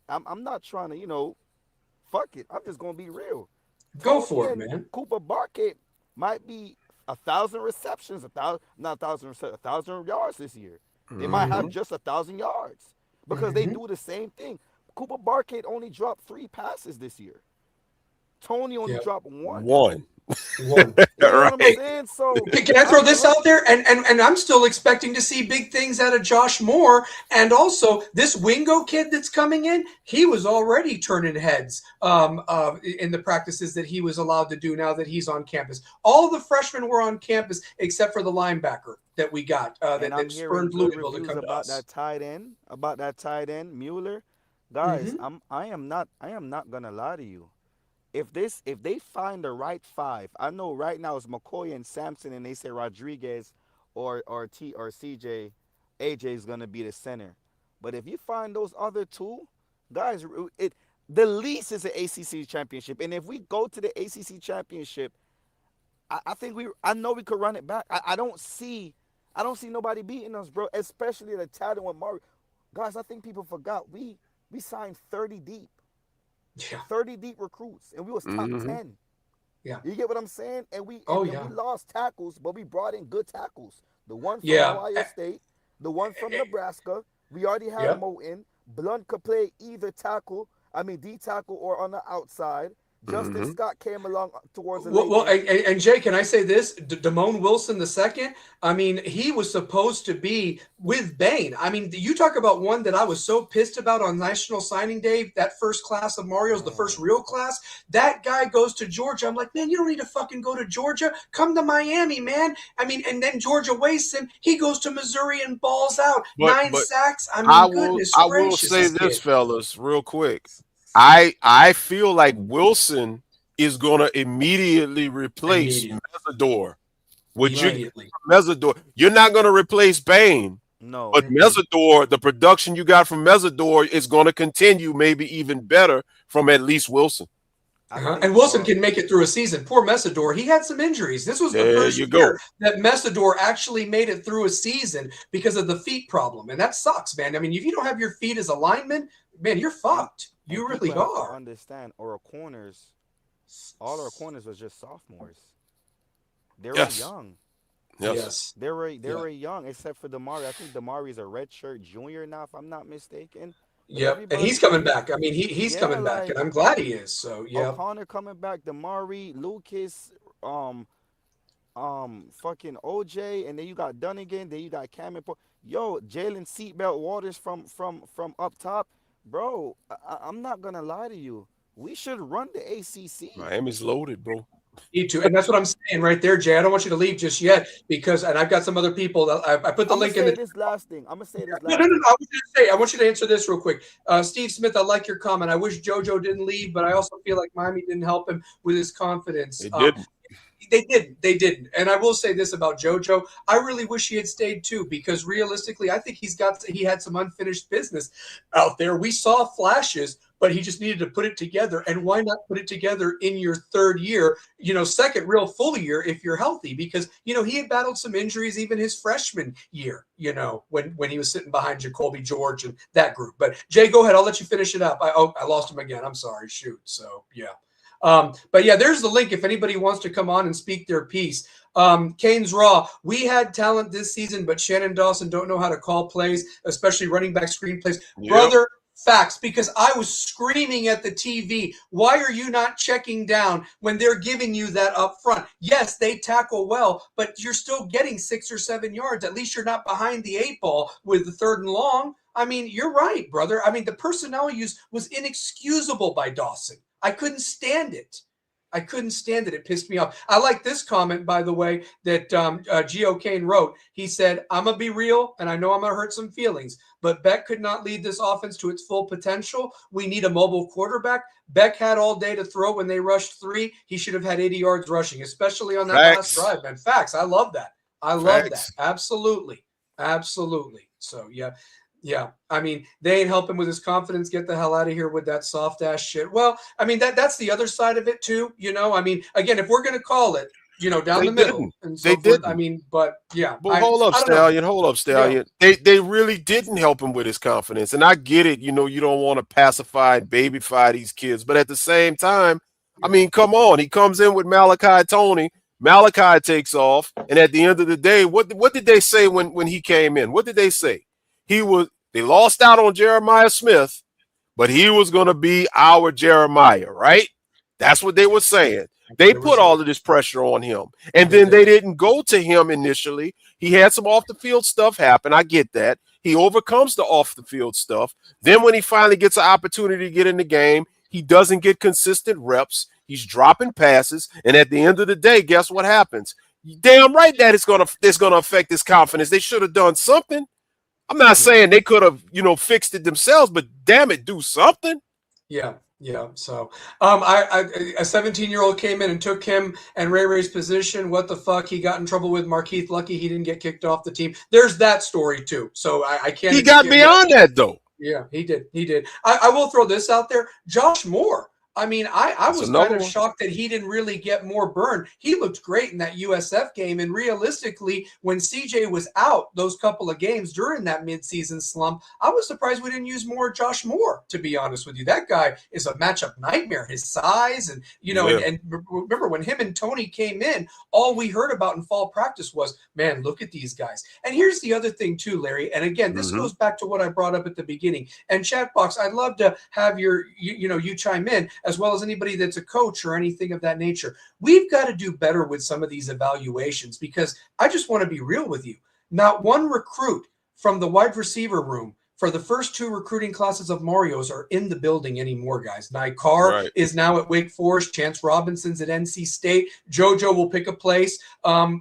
I'm not trying to, fuck it. I'm just gonna be real. Go for it, man. Cooper Barkett might be 1,000 receptions, 1,000 yards this year. They might have just 1,000 yards because they do the same thing. Cooper Barkade only dropped 3 passes this year. Tony only dropped 1. One. One. You know what I'm Right. saying? So Can I throw this out there? And I'm still expecting to see big things out of Josh Moore. And this Wingo kid that's coming in, he was already turning heads in the practices that he was allowed to do now that he's on campus. All the freshmen were on campus except for the linebacker that we got that spurned Louisville to come to us. About that tight end, Mueller. Guys, I am not gonna lie to you. If they find the right 5, I know right now it's McCoy and Sampson, and they say Rodriguez or CJ, AJ is gonna be the center. But if you find those other 2 guys, the least is an ACC championship. And if we go to the ACC championship, I know we could run it back. I don't see nobody beating us, bro. Especially the talent with Mario. Guys, I think people forgot we signed 30 deep. Yeah. 30 deep recruits, and we was top 10. Yeah. You get what I'm saying? And we lost tackles, but we brought in good tackles. The one from Ohio State, the one from Nebraska. We already had Moten. Blunt could play either D tackle or on the outside. Justin Scott came along towards the and Jay, can I say this? Damone Wilson II, I mean, he was supposed to be with Bain. I mean, you talk about one that I was so pissed about on National Signing Day, that first class of Mario's, the first real class. That guy goes to Georgia. I'm like, man, you don't need to fucking go to Georgia. Come to Miami, man. I mean, and then Georgia wastes him. He goes to Missouri and balls out. 9 sacks. I mean, goodness I gracious. will say this, fellas, real quick. I feel like Wilson is going to immediately replace Mesidor. Mesidor. You're not going to replace Bain. No. But Mesidor, the production you got from Mesidor is going to continue, maybe even better from at least Wilson. And Wilson can make it through a season. Poor Mesidor. He had some injuries. This was the first year that Mesidor actually made it through a season because of the feet problem. And that sucks, man. I mean, if you don't have your feet as a lineman, man, you're fucked. You really are. Understand, all our corners was just sophomores. They were young. Yes. They were young, except for Damari. I think Damari is a redshirt junior now, if I'm not mistaken. Yep, and he's coming back. I mean, he's coming back, and I'm glad he is. So yeah, O'Connor coming back, Damari, Lucas, fucking OJ, and then you got Dunnigan, then you got Cameron. Yo, Jalen Seatbelt Waters from up top. Bro, I'm not gonna lie to you. We should run the ACC. Miami's loaded, bro. Need to, and that's what I'm saying right there, Jay. I don't want you to leave just yet because, and I've got some other people that I put the link in. This last thing. I'm gonna say this. No. I want you to answer this real quick. Steve Smith, I like your comment. I wish JoJo didn't leave, but I also feel like Miami didn't help him with his confidence. They didn't. And I will say this about JoJo. I really wish he had stayed too, because realistically, I think he had some unfinished business out there. We saw flashes, but he just needed to put it together. And why not put it together in your third year, second real full year if you're healthy? Because, he had battled some injuries even his freshman year, when he was sitting behind Jacoby George and that group. But Jay, go ahead. I'll let you finish it up. I lost him again. I'm sorry. Shoot. So, yeah. But yeah, there's the link if anybody wants to come on and speak their piece. Kane's Raw. We had talent this season, but Shannon Dawson don't know how to call plays, especially running back screen plays. Yep. Brother, facts, because I was screaming at the TV. Why are you not checking down when they're giving you that up front? Yes, they tackle well, but you're still getting 6 or 7 yards. At least you're not behind the 8 ball with the 3rd and long. I mean, you're right, brother. I mean, the personnel use was inexcusable by Dawson. I couldn't stand it. It pissed me off. I like this comment, by the way, that Gio Kane wrote. He said, I'm going to be real, and I know I'm going to hurt some feelings, but Beck could not lead this offense to its full potential. We need a mobile quarterback. Beck had all day to throw when they rushed 3. He should have had 80 yards rushing, especially on that last drive, man. Facts. I love that. Absolutely. So, yeah. Yeah, I mean, they ain't helping with his confidence. Get the hell out of here with that soft ass shit. Well, I mean, that's the other side of it too. I mean, again, if we're gonna call it, down the middle, and so forth, I mean, but yeah. But hold up, Stallion. Yeah. They really didn't help him with his confidence, and I get it. You don't want to pacify and babyfy these kids, but at the same time, I mean, come on. He comes in with Malachi Tony. Malachi takes off, and at the end of the day, what did they say when he came in? What did they say? They lost out on Jeremiah Smith, but he was going to be our Jeremiah, right? That's what they were saying. They put all of this pressure on him, and then they didn't go to him initially. He had some off the field stuff happen. I get that. He overcomes the off the field stuff. Then when he finally gets an opportunity to get in the game, he doesn't get consistent reps. He's dropping passes, and at the end of the day, guess what happens? Damn right that it's gonna affect his confidence. They should have done something. I'm not saying they could have, fixed it themselves, but damn it, do something. Yeah. So, a 17-year-old came in and took him and Ray Ray's position. What the fuck? He got in trouble with Markeith. Lucky he didn't get kicked off the team. There's that story too. So I can't. He got beyond that though. Yeah, he did. I will throw this out there. Josh Moore. I mean, I was kind of shocked that he didn't really get more burn. He looked great in that USF game. And realistically, when CJ was out those couple of games during that midseason slump, I was surprised we didn't use more Josh Moore, to be honest with you. That guy is a matchup nightmare. His size and, and remember when him and Tony came in, all we heard about in fall practice was, man, look at these guys. And here's the other thing too, Larry. And again, this goes back to what I brought up at the beginning. And Chatbox, I'd love to have you chime in, as well as anybody that's a coach or anything of that nature. We've got to do better with some of these evaluations, because I just want to be real with you. Not one recruit from the wide receiver room for the first two recruiting classes of Mario's are in the building anymore, guys. Nye Carr is now at Wake Forest. Chance Robinson's at NC State. JoJo will pick a place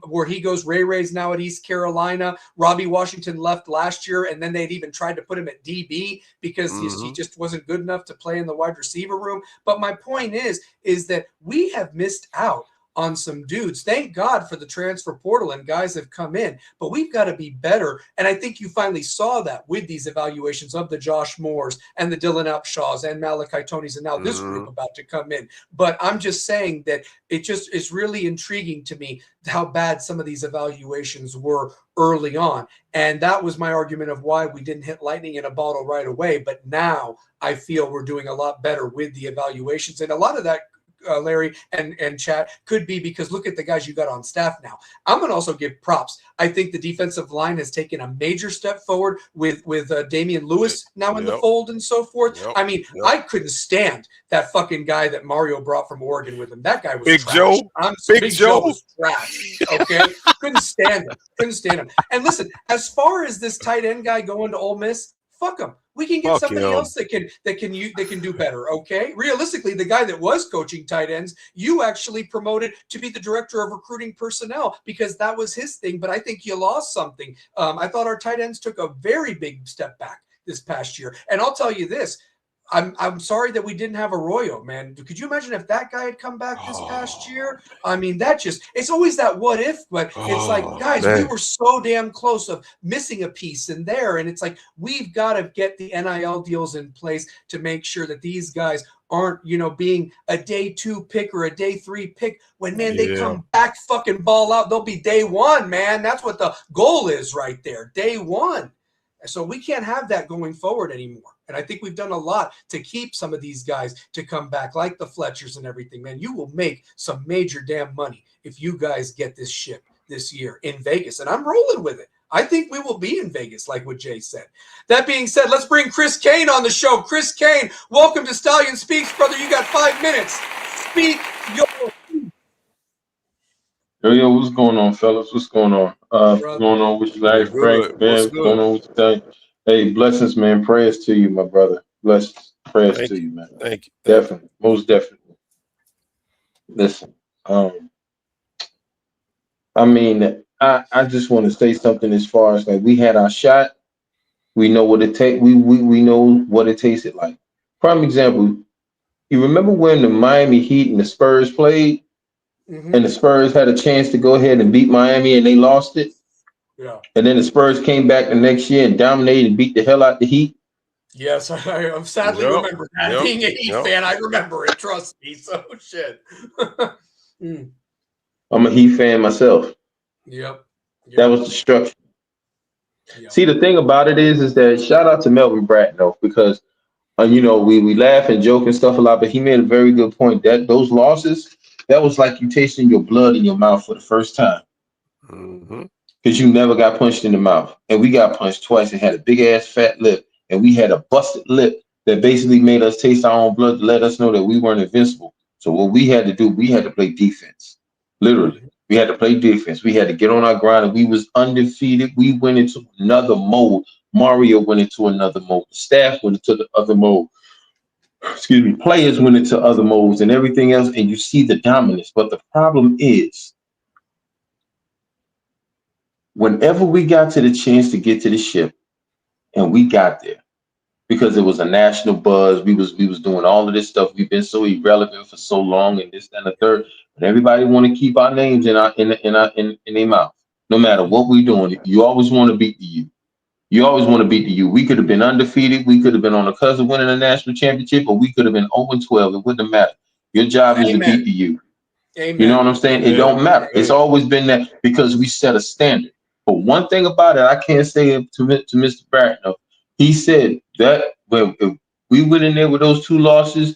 where he goes. Ray Ray's now at East Carolina. Robbie Washington left last year, and then they'd even tried to put him at DB because he just wasn't good enough to play in the wide receiver room. But my point is that we have missed out on some dudes. Thank God for the transfer portal and guys have come in, but we've got to be better. And I think you finally saw that with these evaluations of the Josh Moores and the Dylan Upshaws and Malachi Tonys and now this group about to come in. But I'm just saying that it's really intriguing to me how bad some of these evaluations were early on. And that was my argument of why we didn't hit lightning in a bottle right away. But now I feel we're doing a lot better with the evaluations. And a lot of that, Larry and Chat, could be because look at the guys you got on staff now. I'm going to also give props. I think the defensive line has taken a major step forward with Damian Lewis now in the fold and so forth. I mean, I couldn't stand that fucking guy that Mario brought from Oregon with him. That guy was Big trash. Joe. Big Joe was trash. Okay, couldn't stand him. And listen, as far as this tight end guy going to Ole Miss, fuck him. We can get somebody else that can do better. Okay. Realistically, the guy that was coaching tight ends, you actually promoted to be the director of recruiting personnel because that was his thing. But I think you lost something. I thought our tight ends took a very big step back this past year. And I'll tell you this. I'm sorry that we didn't have Arroyo, man. Could you imagine if that guy had come back this past year? I mean, it's always that what if, but it's like, guys, we were so damn close of missing a piece in there. And it's like, we've got to get the NIL deals in place to make sure that these guys aren't, being a day 2 pick or a day 3 pick when, man, they come back fucking ball out. They'll be day 1, man. That's what the goal is right there. Day 1. So we can't have that going forward anymore. And I think we've done a lot to keep some of these guys to come back, like the Fletchers and everything. Man, you will make some major damn money if you guys get this ship this year in Vegas. And I'm rolling with it. I think we will be in Vegas, like what Jay said. That being said, let's bring Chris Kane on the show. Chris Kane, welcome to Stallion Speaks, brother. You got 5 minutes. Speak your Yo, what's going on, fellas? What's going on? What's going on with you guys? Frank, man, what's going on with you guys? Hey, blessings, man. Prayers to you, my brother. Blessings. Prayers to you, man. Thank you. Definitely. Most definitely. Listen, I mean, I just want to say something as far as like we had our shot. We know what it takes. We know what it tasted like. Prime example, you remember when the Miami Heat and the Spurs played? And the Spurs had a chance to go ahead and beat Miami and they lost it. Yeah. And then the Spurs came back the next year and dominated and beat the hell out the Heat. Yes, I sadly remember that. Being a Heat fan, I remember it. Trust me. So shit. I'm a Heat fan myself. Yep. That was destruction. Yep. See, the thing about it is that shout out to Melvin Bratton though, because we laugh and joke and stuff a lot, but he made a very good point that those losses. That was like you tasting your blood in your mouth for the first time. Because you never got punched in the mouth. And we got punched twice and had a big ass fat lip. And we had a busted lip that basically made us taste our own blood to let us know that we weren't invincible. So what we had to do, we had to play defense. Literally, we had to play defense. We had to get on our grind, and we was undefeated. We went into another mode. Mario went into another mode. The staff went into the other mode. Excuse me. Players went into other modes and everything else, and you see the dominance. But the problem is, whenever we got to the chance to get to the ship, and we got there, because it was a national buzz. We was doing all of this stuff. We've been so irrelevant for so long, and this and the third. But everybody want to keep our names in their mouth. No matter what we're doing, you always want to beat the U. You always want to beat the U. We could have been undefeated. We could have been on the cusp of winning a national championship, or we could have been 0-12. It wouldn't have mattered. Your job is to beat the U. Amen. You know what I'm saying? It don't matter. It's always been that, because we set a standard. But one thing about it, I can't say it to Mr. Bratton. He said that when we went in there with those 2 losses,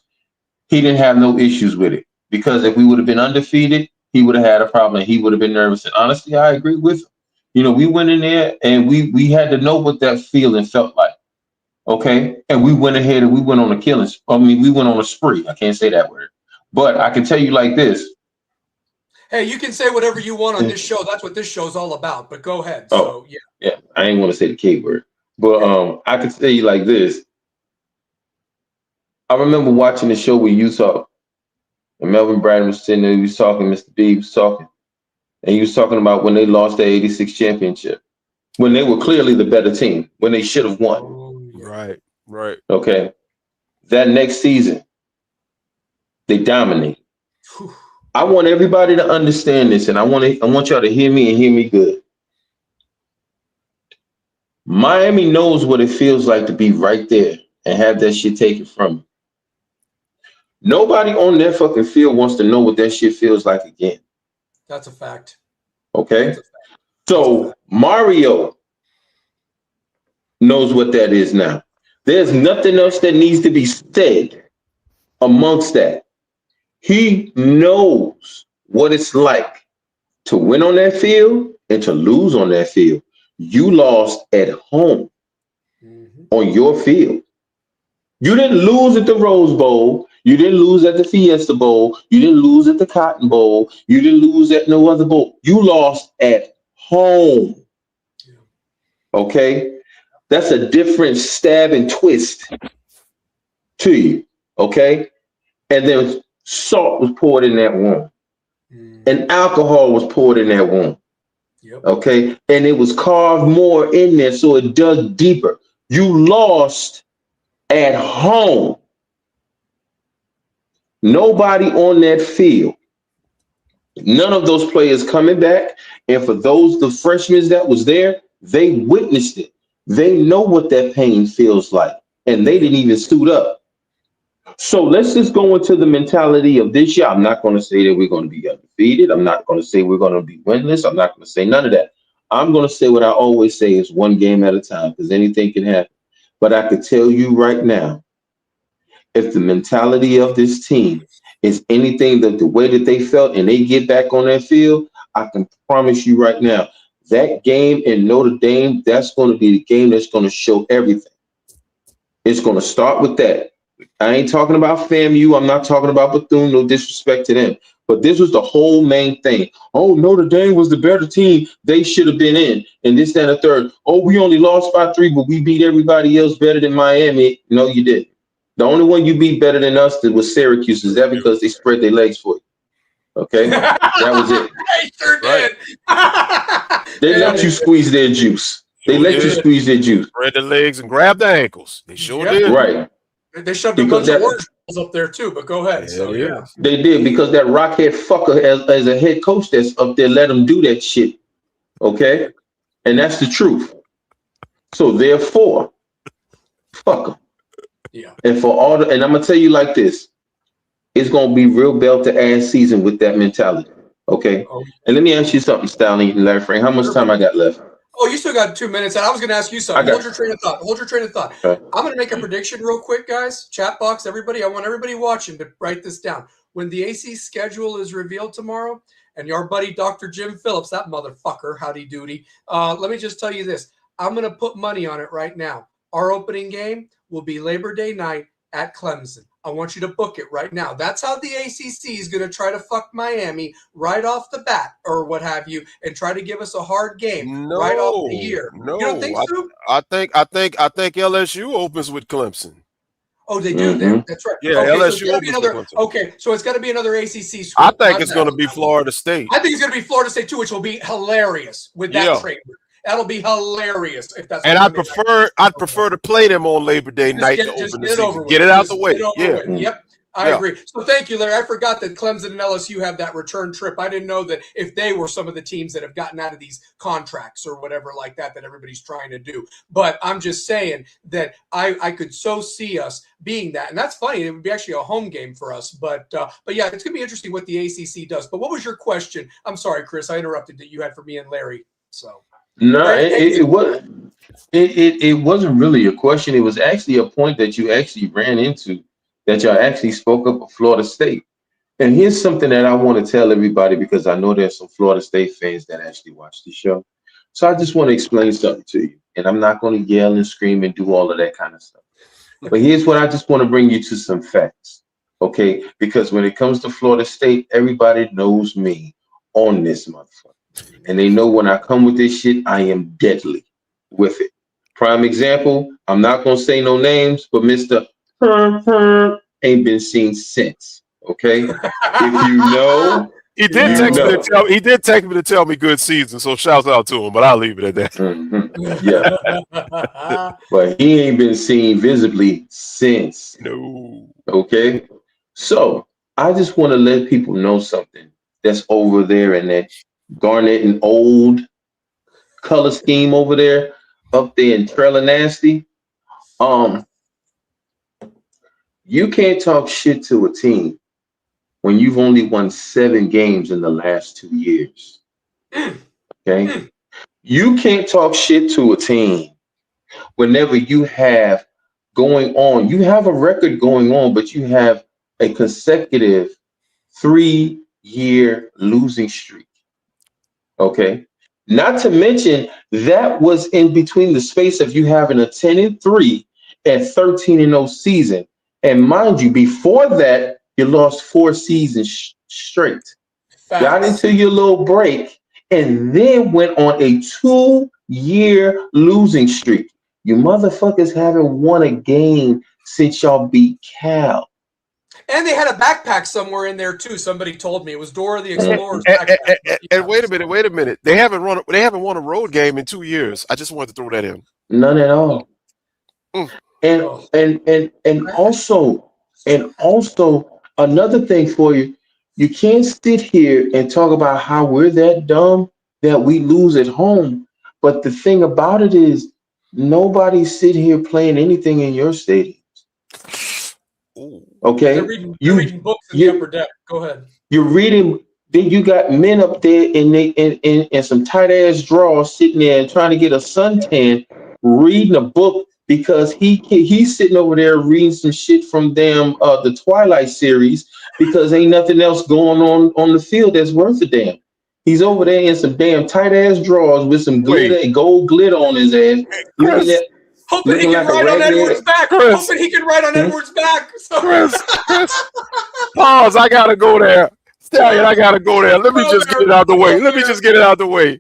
he didn't have no issues with it. Because if we would have been undefeated, he would have had a problem. He would have been nervous. And honestly, I agree with him. You know, we went in there and we had to know what that feeling felt like. Okay? And we went ahead and we went on a killing. I mean, we went on a spree. I can't say that word. But I can tell you like this. Hey, you can say whatever you want on this show. That's what this show's all about. But go ahead. Oh, so, yeah. I ain't want to say the K word. But I can tell you like this. I remember watching the show with Utah. And Melvin Bratton was sitting there. He was talking. Mr. B was talking. And he was talking about when they lost the 86 championship. When they were clearly the better team. When they should have won. Right. Okay. That next season, they dominated. I want everybody to understand this, and I want y'all to hear me and hear me good. Miami knows what it feels like to be right there and have that shit taken from you. Nobody on that fucking field wants to know what that shit feels like again. That's a fact. Okay? That's a fact. So Mario knows what that is now. There's nothing else that needs to be said amongst that. He knows what it's like to win on that field and to lose on that field. You lost at home on your field. You didn't lose at the Rose Bowl. You didn't lose at the Fiesta Bowl. You didn't lose at the Cotton Bowl. You didn't lose at no other bowl. You lost at home. Okay? That's a different stab and twist to you. Okay? And then salt was poured in that wound. And alcohol was poured in that wound. Okay? And it was carved more in there, so it dug deeper. You lost at home. Nobody on that field. None of those players coming back. And for those, the freshmen that was there, they witnessed it. They know what that pain feels like. And they didn't even suit up. So let's just go into the mentality of this year. I'm not going to say that we're going to be undefeated. I'm not going to say we're going to be winless. I'm not going to say none of that. I'm going to say what I always say is one game at a time, because anything can happen. But I could tell you right now, if the mentality of this team is anything that the way that they felt and they get back on that field, I can promise you right now, that game in Notre Dame, that's going to be the game that's going to show everything. It's going to start with that. I ain't talking about FAMU. I'm not talking about Bethune. No disrespect to them. But this was the whole main thing. Oh, Notre Dame was the better team. They should have been in. And this, that, and the third. Oh, we only lost by 3, but we beat everybody else better than Miami. No, you didn't. The only one you beat better than us was Syracuse. Is that because they spread their legs for you? Okay? That was it. They sure did. They let you squeeze their juice. They let you squeeze their juice. Spread the legs and grab the ankles. They sure did. Right. They shoved a bunch of orange balls up there too, but go ahead. They did, because that rockhead fucker as a head coach that's up there let them do that shit. Okay? And that's the truth. So therefore, fuck them. Yeah. And for all the, and I'm gonna tell you like this, it's gonna be real belt to ass season with that mentality. Okay. Oh. And let me ask you something, Stallion and Larry Frank. How much time I got left? Oh, you still got 2 minutes, and I was going to ask you something. Hold your train of thought. Okay. I'm going to make a prediction real quick, guys. Chat box, everybody. I want everybody watching to write this down. When the AC schedule is revealed tomorrow, and your buddy Dr. Jim Phillips, that motherfucker, howdy doody, let me just tell you this. I'm going to put money on it right now. our opening game will be Labor Day night at Clemson. I want you to book it right now. That's how the ACC is going to try to fuck Miami right off the bat or what have you and try to give us a hard game right off the year. No, You don't think so? I think LSU opens with Clemson. Oh, they do. Mm-hmm. That's right. Yeah, okay, LSU so opens with Clemson. okay, so it's got to be another ACC school. I think it's going to be Florida State. I think it's going to be Florida State too, which will be hilarious with that trade. That'll be hilarious if that's. And I'd prefer to play them on Labor Day night to open the season. Get it out the way. Yeah. Yep. I agree. So thank you, Larry. I forgot that Clemson and LSU have that return trip. I didn't know that if they were some of the teams that have gotten out of these contracts or whatever like that everybody's trying to do. But I'm just saying that I could so see us being that. And that's funny. It would be actually a home game for us. But yeah, it's going to be interesting what the ACC does. But what was your question? I'm sorry, Chris. I interrupted that you had for me and Larry. So. No, it wasn't really a question. It was actually a point that you actually ran into, that y'all actually spoke up of Florida State. And here's something that I want to tell everybody, because I know there's some Florida State fans that actually watch the show. So I just want to explain something to you. And I'm not going to yell and scream and do all of that kind of stuff. But here's what I just want to bring you to some facts. Okay? Because when it comes to Florida State, everybody knows me on this motherfucker. And they know when I come with this shit, I am deadly with it. Prime example, I'm not going to say no names, but Mr. ain't been seen since. Okay? If you know. He did text me to tell me good season, so shouts out to him, but I'll leave it at that. Mm-hmm. Yeah. But he ain't been seen visibly since. No. Okay? So I just want to let people know something that's over there in that garnet and old color scheme over there, up there in Trailer Nasty. You can't talk shit to a team when you've only won 7 games in the last 2 years. Okay? You can't talk shit to a team whenever you have going on. You have a record going on, but you have a consecutive 3-year losing streak. Okay. Not to mention that was in between the space of you having a 10-3 and 13-0 season. And mind you, before that, you lost 4 seasons straight. Facts. Got into your little break and then went on a 2-year losing streak. You motherfuckers haven't won a game since y'all beat Cal. And they had a backpack somewhere in there too. Somebody told me it was Dora the Explorer's backpack. And wait a minute. They haven't won a road game in 2 years. I just wanted to throw that in. None at all. And also another thing for you. You can't sit here and talk about how we're that dumb that we lose at home. But the thing about it is nobody's sitting here playing anything in your stadium. Okay, they're reading books in the upper deck. Go ahead. You're reading. Then you got men up there in some tight ass drawers sitting there and trying to get a suntan, reading a book because he's sitting over there reading some shit from the Twilight series because ain't nothing else going on the field that's worth a damn. He's over there in some damn tight ass drawers with some glitter and gold glitter on his ass. Hoping he can ride on Edward's back. Hoping he can ride on Edward's back. Chris, pause. I gotta go there. Stallion, I gotta go there. Let me just get it out the way.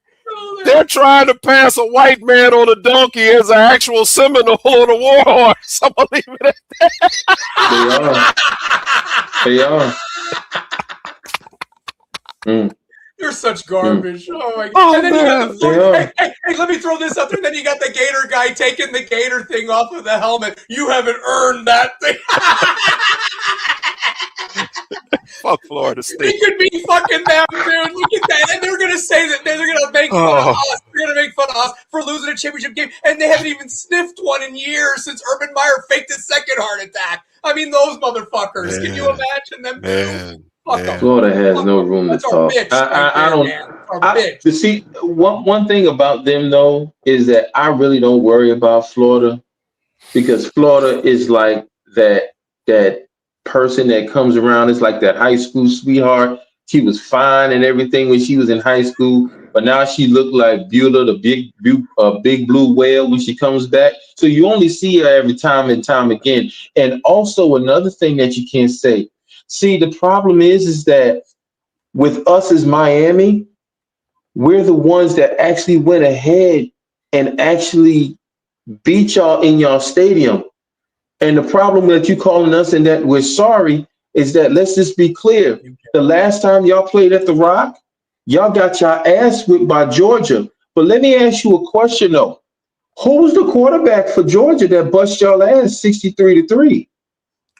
They're trying to pass a white man on a donkey as an actual Seminole on a war horse. I'm gonna leave it at that. They are. You're such garbage. Oh my god. And then you got hey, let me throw this up there. And then you got the Gator guy taking the Gator thing off of the helmet. You haven't earned that thing. Fuck Florida State. He could be fucking them, dude. Look at that. And they're gonna say that they're gonna make fun of us. They're gonna make fun of us for losing a championship game. And they haven't even sniffed one in years since Urban Meyer faked his second heart attack. I mean, those motherfuckers. Man. Can you imagine them? Man. Florida has no room to talk. I don't. See, one thing about them though is that I really don't worry about Florida because Florida is like that person that comes around. It's like that high school sweetheart She was fine and everything when she was in high school, but now she looked like Beulah, the big blue whale when she comes back. So you only see her every time and time again. And also another thing that you can't say. See, the problem is that with us as Miami, we're the ones that actually went ahead and actually beat y'all in y'all stadium. And the problem that you calling us and that we're sorry is that, let's just be clear. The last time y'all played at the Rock, y'all got your ass whipped by Georgia. But let me ask you a question though. Who was the quarterback for Georgia that bust y'all ass 63-3?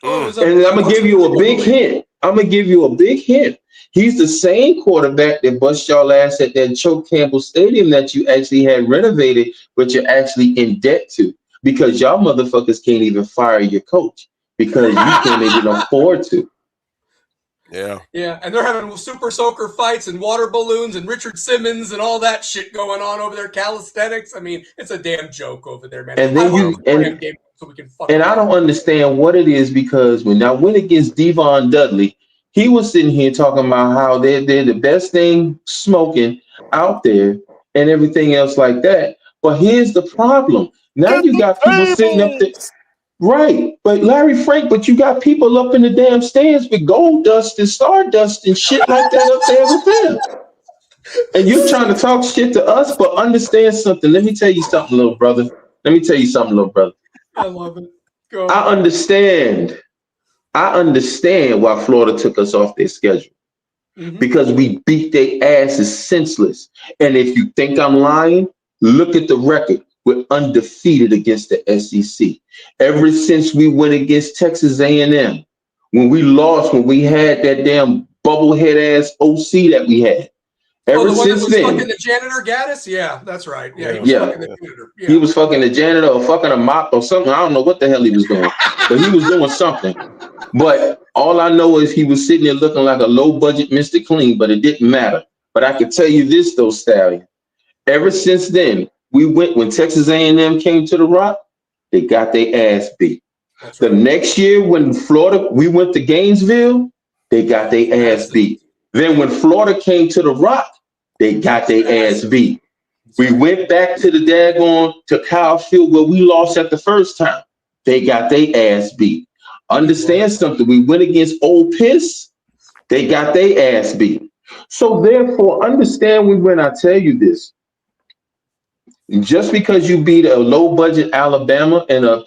And I'm gonna give you a big hint. I'm gonna give you a big hint. He's the same quarterback that bust y'all ass at that Choke Campbell Stadium that you actually had renovated, but you're actually in debt to because y'all motherfuckers can't even fire your coach because you can't even afford to. Yeah. Yeah, and they're having super soaker fights and water balloons and Richard Simmons and all that shit going on over there. Calisthenics. I mean, it's a damn joke over there, man. And then So we can and I don't understand what it is because when I went against Devon Dudley, he was sitting here talking about how they're the best thing smoking out there and everything else like that. But here's the problem. Now you got people sitting up there. Right. But Larry Frank, but you got people up in the damn stands with gold dust and stardust and shit like that up there with them. And you're trying to talk shit to us, but understand something. Let me tell you something, little brother. Let me tell you something, little brother. I love it. Go. I understand. I understand why Florida took us off their schedule. Because we beat their asses senseless. And if you think I'm lying, look at the record. We're undefeated against the SEC. Ever since we went against Texas A&M, when we lost, when we had that damn bubblehead ass OC that we had. Ever the one since that was then, fucking the janitor Gaddis? Yeah, that's right. Yeah, he was yeah. fucking the janitor. Yeah. He was fucking the janitor or fucking a mop or something. I don't know what the hell he was doing, but he was doing something. But all I know is he was sitting there looking like a low budget Mr. Clean, but it didn't matter. But I can tell you this though, Stallion. Ever since then, we went when Texas A&M came to the Rock, they got their ass beat. That's the right. next year when Florida, we went to Gainesville, they got their ass beat. Then when Florida came to the Rock, they got their ass beat. We went back to the daggone to Kyle Field where we lost at the first time. They got their ass beat. Understand something. We went against Ole Piss. They got their ass beat. So therefore, understand when I tell you this. Just because you beat a low budget Alabama and a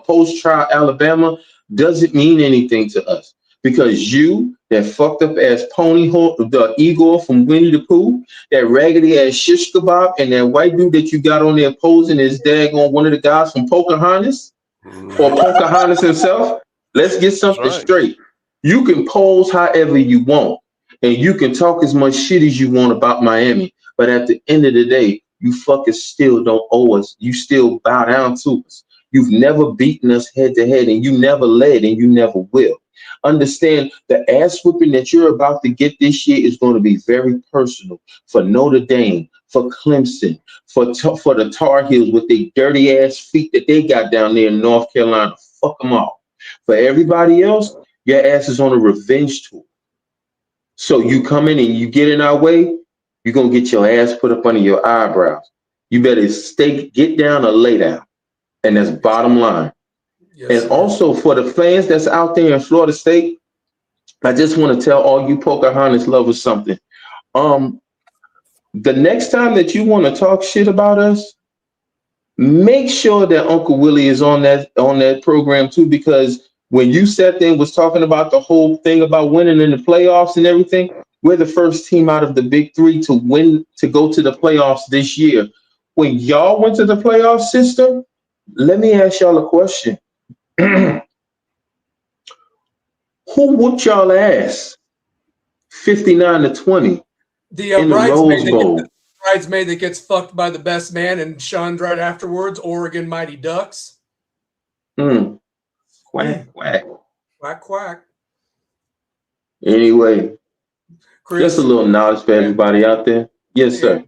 post trial Alabama doesn't mean anything to us. Because you, that fucked up ass pony, the Igor from Winnie the Pooh, that raggedy ass shish kebab, and that white dude that you got on there posing is daggone one of the guys from Pocahontas or Pocahontas himself. Let's get something straight. You can pose however you want, and you can talk as much shit as you want about Miami. But at the end of the day, you fuckers still don't owe us. You still bow down to us. You've never beaten us head to head, and you never led, and you never will. Understand the ass whipping that you're about to get this year is going to be very personal for Notre Dame, for Clemson, for the Tar Heels with their dirty ass feet that they got down there in North Carolina. Fuck them all. For everybody else, your ass is on a revenge tour. So you come in and you get in our way, you're going to get your ass put up under your eyebrows. You better get down or lay down. And that's bottom line. Yes, and also for the fans that's out there in Florida State, I just want to tell all you Pocahontas lovers something. The next time that you want to talk shit about us, make sure that Uncle Willie is on that program too, because when you sat there and was talking about the whole thing about winning in the playoffs and everything, we're the first team out of the big three to win, to go to the playoffs this year. When y'all went to the playoff system, let me ask y'all a question. Who whooped y'all ass 59-20 in the Rose Bowl? Bridesmaid that gets fucked by the best man and shunned right afterwards, Oregon Mighty Ducks. Quack, quack. Quack, quack. Anyway, Chris, just a little knowledge for everybody out there. Yes, sir.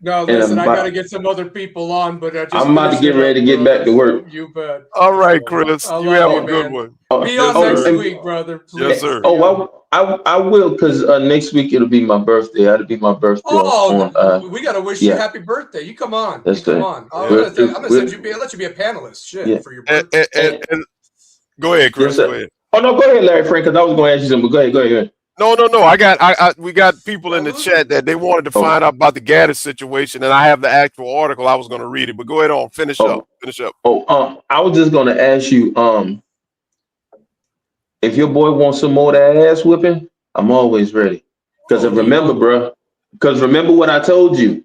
No, listen, I got to get some other people on, but I'm about to get ready to get back to work. You bet. All right, Chris. I you love have you, a good man. one. Be on next week, brother. Please. Yes, sir. I will, because next week it'll be my birthday. That'll be my birthday. We got to wish you happy birthday. You come on. That's come on. I'm gonna send you. Let you be a panelist. Shit for your birthday. And go ahead, Chris. Go ahead. Oh no, go ahead, Larry Frank. Because I was going to ask you something. But go ahead. No. We got people in the chat that they wanted to find out about the Gaddis situation, and I have the actual article. I was going to read it, but go ahead on. Finish up. I was just going to ask you, if your boy wants some more of that ass whipping, I'm always ready. Because remember what I told you.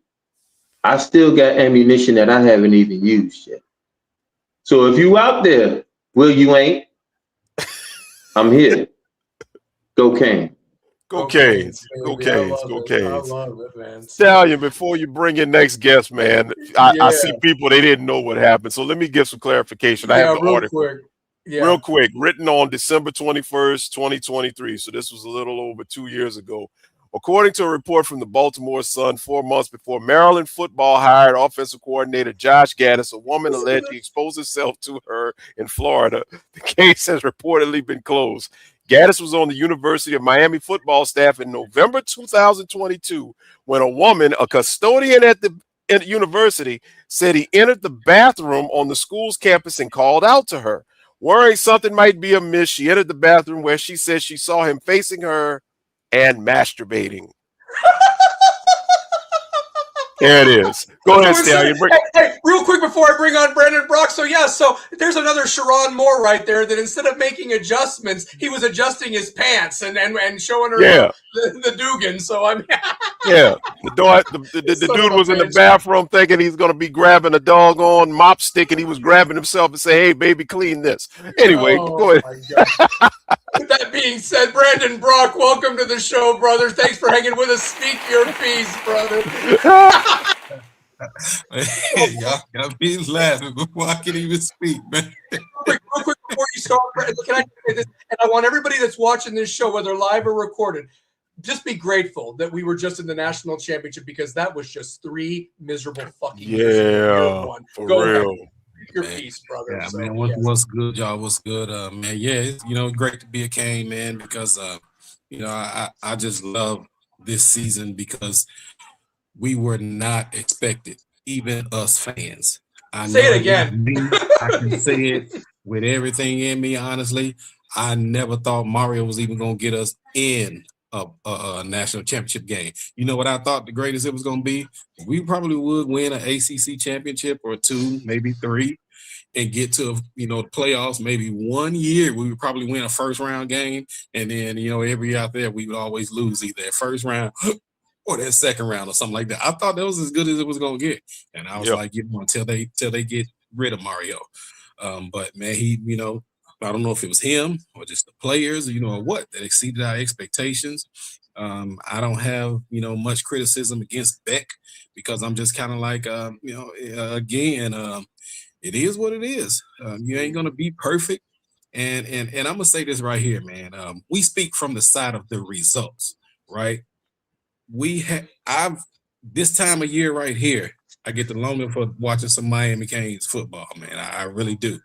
I still got ammunition that I haven't even used yet. So if you out there, you ain't, I'm here. Go Canes. Go Canes. Go Canes. Go Canes. I love it, man. Stallion, before you bring in next guest, man, I see people, they didn't know what happened. So let me give some clarification. I have the article. Real quick, written on December 21st, 2023. So this was a little over 2 years ago. According to a report from the Baltimore Sun, 4 months before Maryland football hired offensive coordinator Josh Gaddis, a woman alleged he exposed himself to her in Florida. The case has reportedly been closed. Gaddis was on the University of Miami football staff in November 2022 when a woman, a custodian at the university, said he entered the bathroom on the school's campus and called out to her. Worrying something might be amiss, she entered the bathroom where she said she saw him facing her and masturbating. There it is. Go ahead, Stallion. Hey, real quick before I bring on Brandon Brock. So there's another Sharon Moore right there that instead of making adjustments, he was adjusting his pants and showing her the Dugan. So I'm the dude was in the bathroom thinking he's gonna be grabbing a doggone mop stick, and he was grabbing himself and say, "Hey, baby, clean this." Anyway, go ahead. With that being said, Brandon Brock, welcome to the show, brother. Thanks for hanging with us. Speak your piece, brother. Y'all got me laughing before I can even speak, man. Real quick before you start, can I say this? And I want everybody that's watching this show, whether live or recorded, just be grateful that we were just in the national championship, because that was just 3 miserable fucking years. For real. Your piece, brother. Yeah, so, man. What's good, y'all? What's good, man? Yeah, it's, great to be a Cane, man, because I just love this season because we were not expected, even us fans. Say it again. I can say it with everything in me. Honestly, I never thought Mario was even going to get us in a national championship game. You know what I thought the greatest it was going to be? We probably would win an ACC championship or 2, maybe 3, and get to the playoffs. Maybe 1 year we would probably win a first round game, and then every year out there we would always lose either that first round or that second round or something like that. I thought that was as good as it was going to get, and I was like, until they get rid of Mario. But man, he I don't know if it was him or just the players, or what, that exceeded our expectations. I don't have, much criticism against Beck, because I'm just kind of like, again, it is what it is. You ain't going to be perfect. And I'm going to say this right here, man. We speak from the side of the results, right? This time of year right here, I get the longing for watching some Miami Canes football, man. I really do.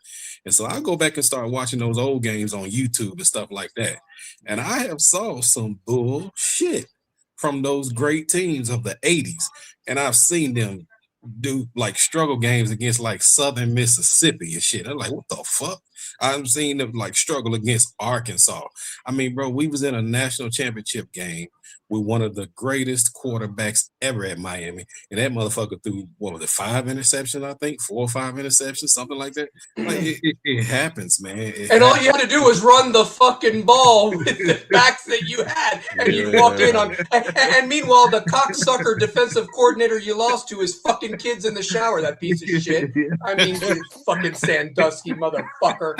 And so I go back and start watching those old games on YouTube and stuff like that. And I have saw some bullshit from those great teams of the 80s. And I've seen them do like struggle games against like Southern Mississippi and shit. I'm like, what the fuck? I've seen them like struggle against Arkansas. I mean, bro, we was in a national championship game with one of the greatest quarterbacks ever at Miami. And that motherfucker threw, 5 interceptions, I think? 4 or 5 interceptions, something like that. Like, it happens, man. All you had to do was run the fucking ball with the backs that you had, and you walk in on. And meanwhile, the cocksucker defensive coordinator you lost to is fucking kids in the shower, that piece of shit. I mean, you fucking Sandusky motherfucker.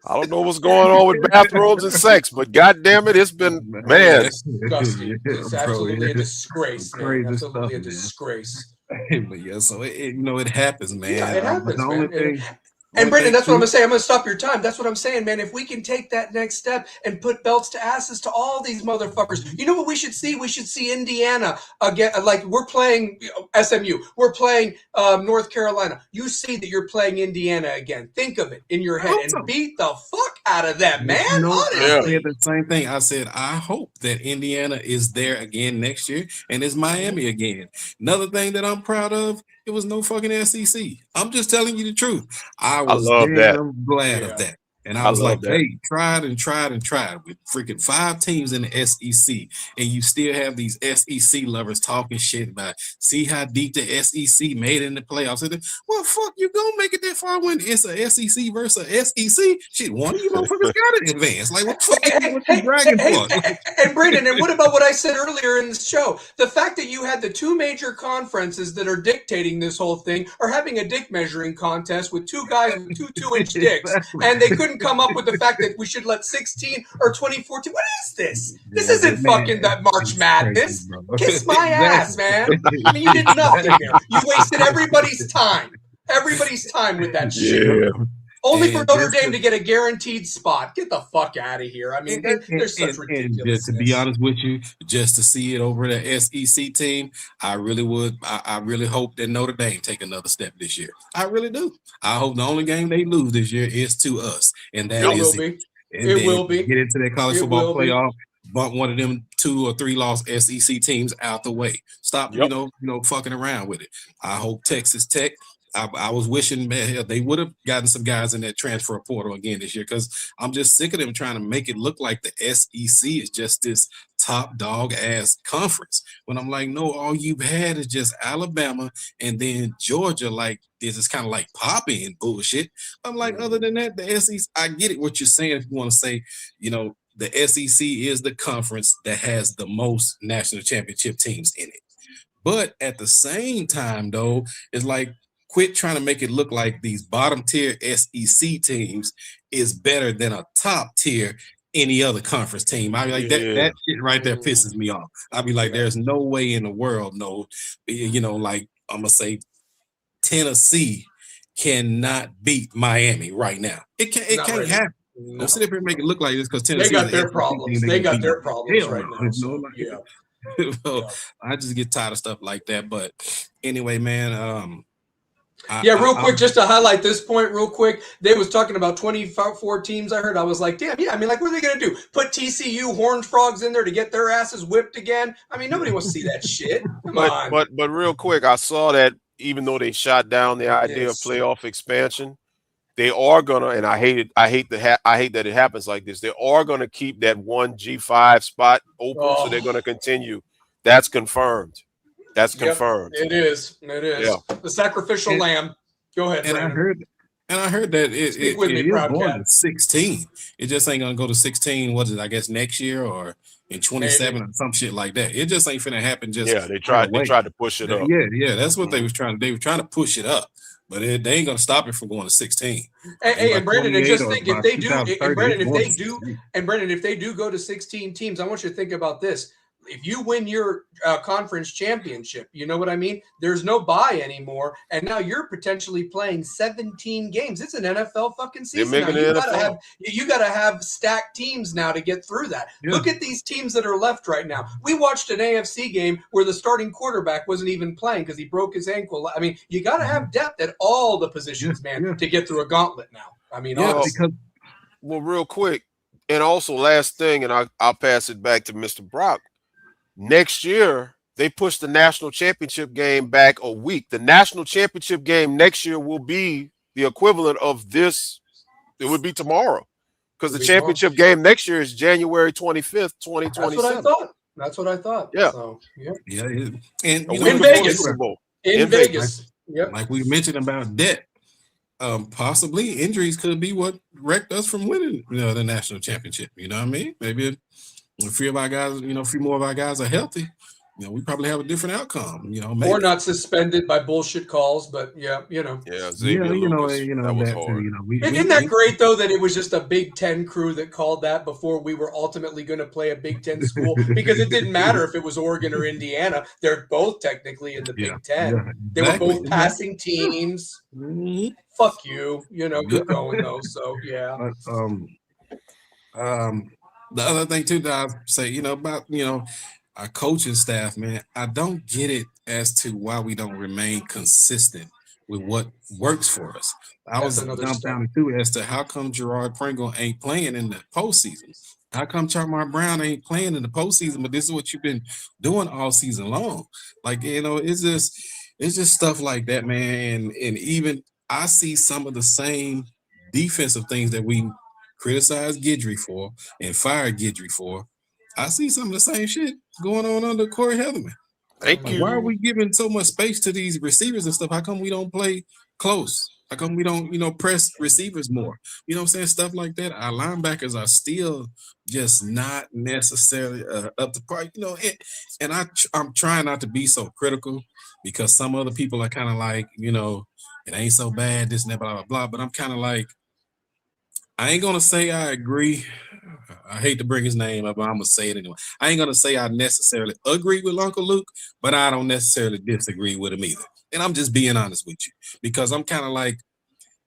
I don't know what's going on with bathrooms and sex, but goddamn it, it's been, man. It's disgusting. It's absolutely a disgrace, man. Absolutely a disgrace. But yeah, so it happens, man. Yeah, it happens, the only thing, And Brendan, that's what I'm gonna say. I'm gonna stop your time. That's what I'm saying, man. If we can take that next step and put belts to asses to all these motherfuckers, you know what we should see? We should see Indiana again. Like we're playing SMU, we're playing North Carolina. You see that you're playing Indiana again. Think of it in your head and beat the fuck out of them, man. Honestly. I said the same thing. I said I hope that Indiana is there again next year, and it's Miami again. Another thing that I'm proud of. It was no fucking SEC. I'm just telling you the truth. I was damn glad of that. And I was like, hey, tried with freaking 5 teams in the SEC, and you still have these SEC lovers talking shit about see how deep the SEC made it in the playoffs. I said, well, fuck, you gonna make it that far when it's a SEC versus a SEC? Shit, one of you motherfuckers got to advance. Like, what the fuck what you bragging for? And Brandon, and what about what I said earlier in the show? The fact that you had the 2 major conferences that are dictating this whole thing are having a dick measuring contest with 2 guys with 2 2-inch dicks, and they couldn't come up with the fact that we should let 16 or 2014. What is this? This isn't fucking that March Madness. Kiss my ass, man. I mean, you did nothing there. You wasted everybody's time. Everybody's time with that shit. Only for Notre Dame to get a guaranteed spot. Get the fuck out of here. I mean, there's such ridiculous. To be honest with you, just to see it over the SEC team, I really would. I really hope that Notre Dame take another step this year. I really do. I hope the only game they lose this year is to us, and that is it. It will be. Get into that college football playoff. Bump one of them 2 or 3 lost SEC teams out the way. Stop, you know, fucking around with it. I hope Texas Tech. I was wishing, man, they would have gotten some guys in that transfer portal again this year, because I'm just sick of them trying to make it look like the SEC is just this top dog ass conference. When I'm like, no, all you've had is just Alabama and then Georgia. Like, this is kind of like pop-in bullshit. I'm like, other than that, the SEC, I get it what you're saying. If you want to say, you know, the SEC is the conference that has the most national championship teams in it. But at the same time, though, it's like, quit trying to make it look like these bottom tier SEC teams is better than a top tier any other conference team. I be like, that shit right there pisses me off. I'd be like, there's no way in the world, you know, like I'm gonna say Tennessee cannot beat Miami right now. It can't happen. No. Don't sit up here and make it look like this because Tennessee got their problems. They got their problems right now. So, well, I just get tired of stuff like that. But anyway, man, real quick, just to highlight this point real quick, they was talking about 24 teams. I heard. I was like, damn, I mean, like, what are they going to do? Put TCU Horned Frogs in there to get their asses whipped again? I mean, nobody wants to see that shit. Come on. But real quick, I saw that even though they shot down the idea of playoff expansion, they are gonna, and I hate that it happens like this. They are gonna keep that 1 G5 spot open, so they're gonna continue. That's confirmed. That's confirmed. It is. Yeah. The sacrificial lamb. Go ahead. And I heard that it is going to 16. It just ain't gonna go to 16. What is it? I guess next year or in 27 or some shit like that. It just ain't finna happen. They tried to push it up. Yeah. That's what they was trying to. They were trying to push it up, but they ain't gonna stop it from going to 16. Hey, and Brandon, and just think if they do, if they do go to 16 teams, I want you to think about this. If you win your conference championship, you know what I mean? There's no bye anymore, and now you're potentially playing 17 games. It's an NFL fucking season. Now. You gotta have stacked teams now to get through that. Yeah. Look at these teams that are left right now. We watched an AFC game where the starting quarterback wasn't even playing because he broke his ankle. I mean, you gotta have depth at all the positions, to get through a gauntlet now. I mean, well, real quick, and also last thing, and I'll pass it back to Mr. Brock. Next year, they pushed the national championship game back a week. The national championship game next year will be the equivalent of this. It would be tomorrow because the championship game next year is January 25th, 2027. That's what I thought. Yeah. So, And in Vegas. In Vegas. Like we mentioned about debt. Possibly injuries could be what wrecked us from winning the national championship. You know what I mean? Maybe a few more of our guys are healthy. we probably have a different outcome. Maybe. Or not suspended by bullshit calls, but yeah, Yeah, Yeah, Xavier Lucas, that was that too. hard. Isn't that great though that it was just a Big Ten crew that called that before we were ultimately going to play a Big Ten school? Because it didn't matter if it was Oregon or Indiana; they're both technically in the Yeah, Big Ten. yeah, They were exactly, both passing teams. Mhm. Fuck you, good going though. So yeah. The other thing too that I say, about our coaching staff, man, I don't get it as to why we don't remain consistent with what works for us. I That's was another step. dumbfounded too as to how come Gerard Pringle ain't playing in the postseason. How come Charmar Brown ain't playing in the postseason? But this is what you've been doing all season long. Like, it's just stuff like that, man. And even I see some of the same defensive things that we criticize Guidry for and fire Guidry for. I see some of the same shit going on under Corey Heatherman. Thank Like, you. why are we giving so much space to these receivers and stuff? How come we don't play close? How come we don't, press receivers more? You know what I'm saying? Stuff like that. Our linebackers are still just not necessarily up to par. And I'm trying not to be so critical because some other people are kind of like, it ain't so bad, this and that, blah, blah, blah. But I'm kind of like, I ain't gonna say I agree. I hate to bring his name up, but I'm gonna say it anyway. I ain't gonna say I necessarily agree with Uncle Luke, but I don't necessarily disagree with him either. And I'm just being honest with you because I'm kind of like,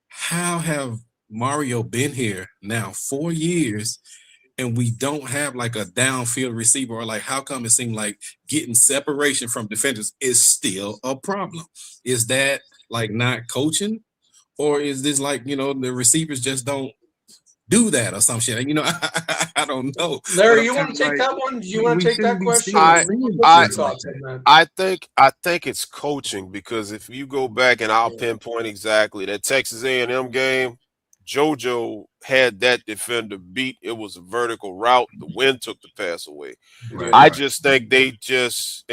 how have Mario been here now 4 years and we don't have like a downfield receiver, or like how come it seemed like getting separation from defenders is still a problem? Is that like not coaching, or is this like the receivers just don't do that or some shit? I don't know. Larry, you want to take that one? Do you want to take that question? I think it's coaching, because if you go back, and I'll pinpoint exactly that Texas A&M game, JoJo had that defender beat. It was a vertical route. The wind took the pass away. Right. I just think and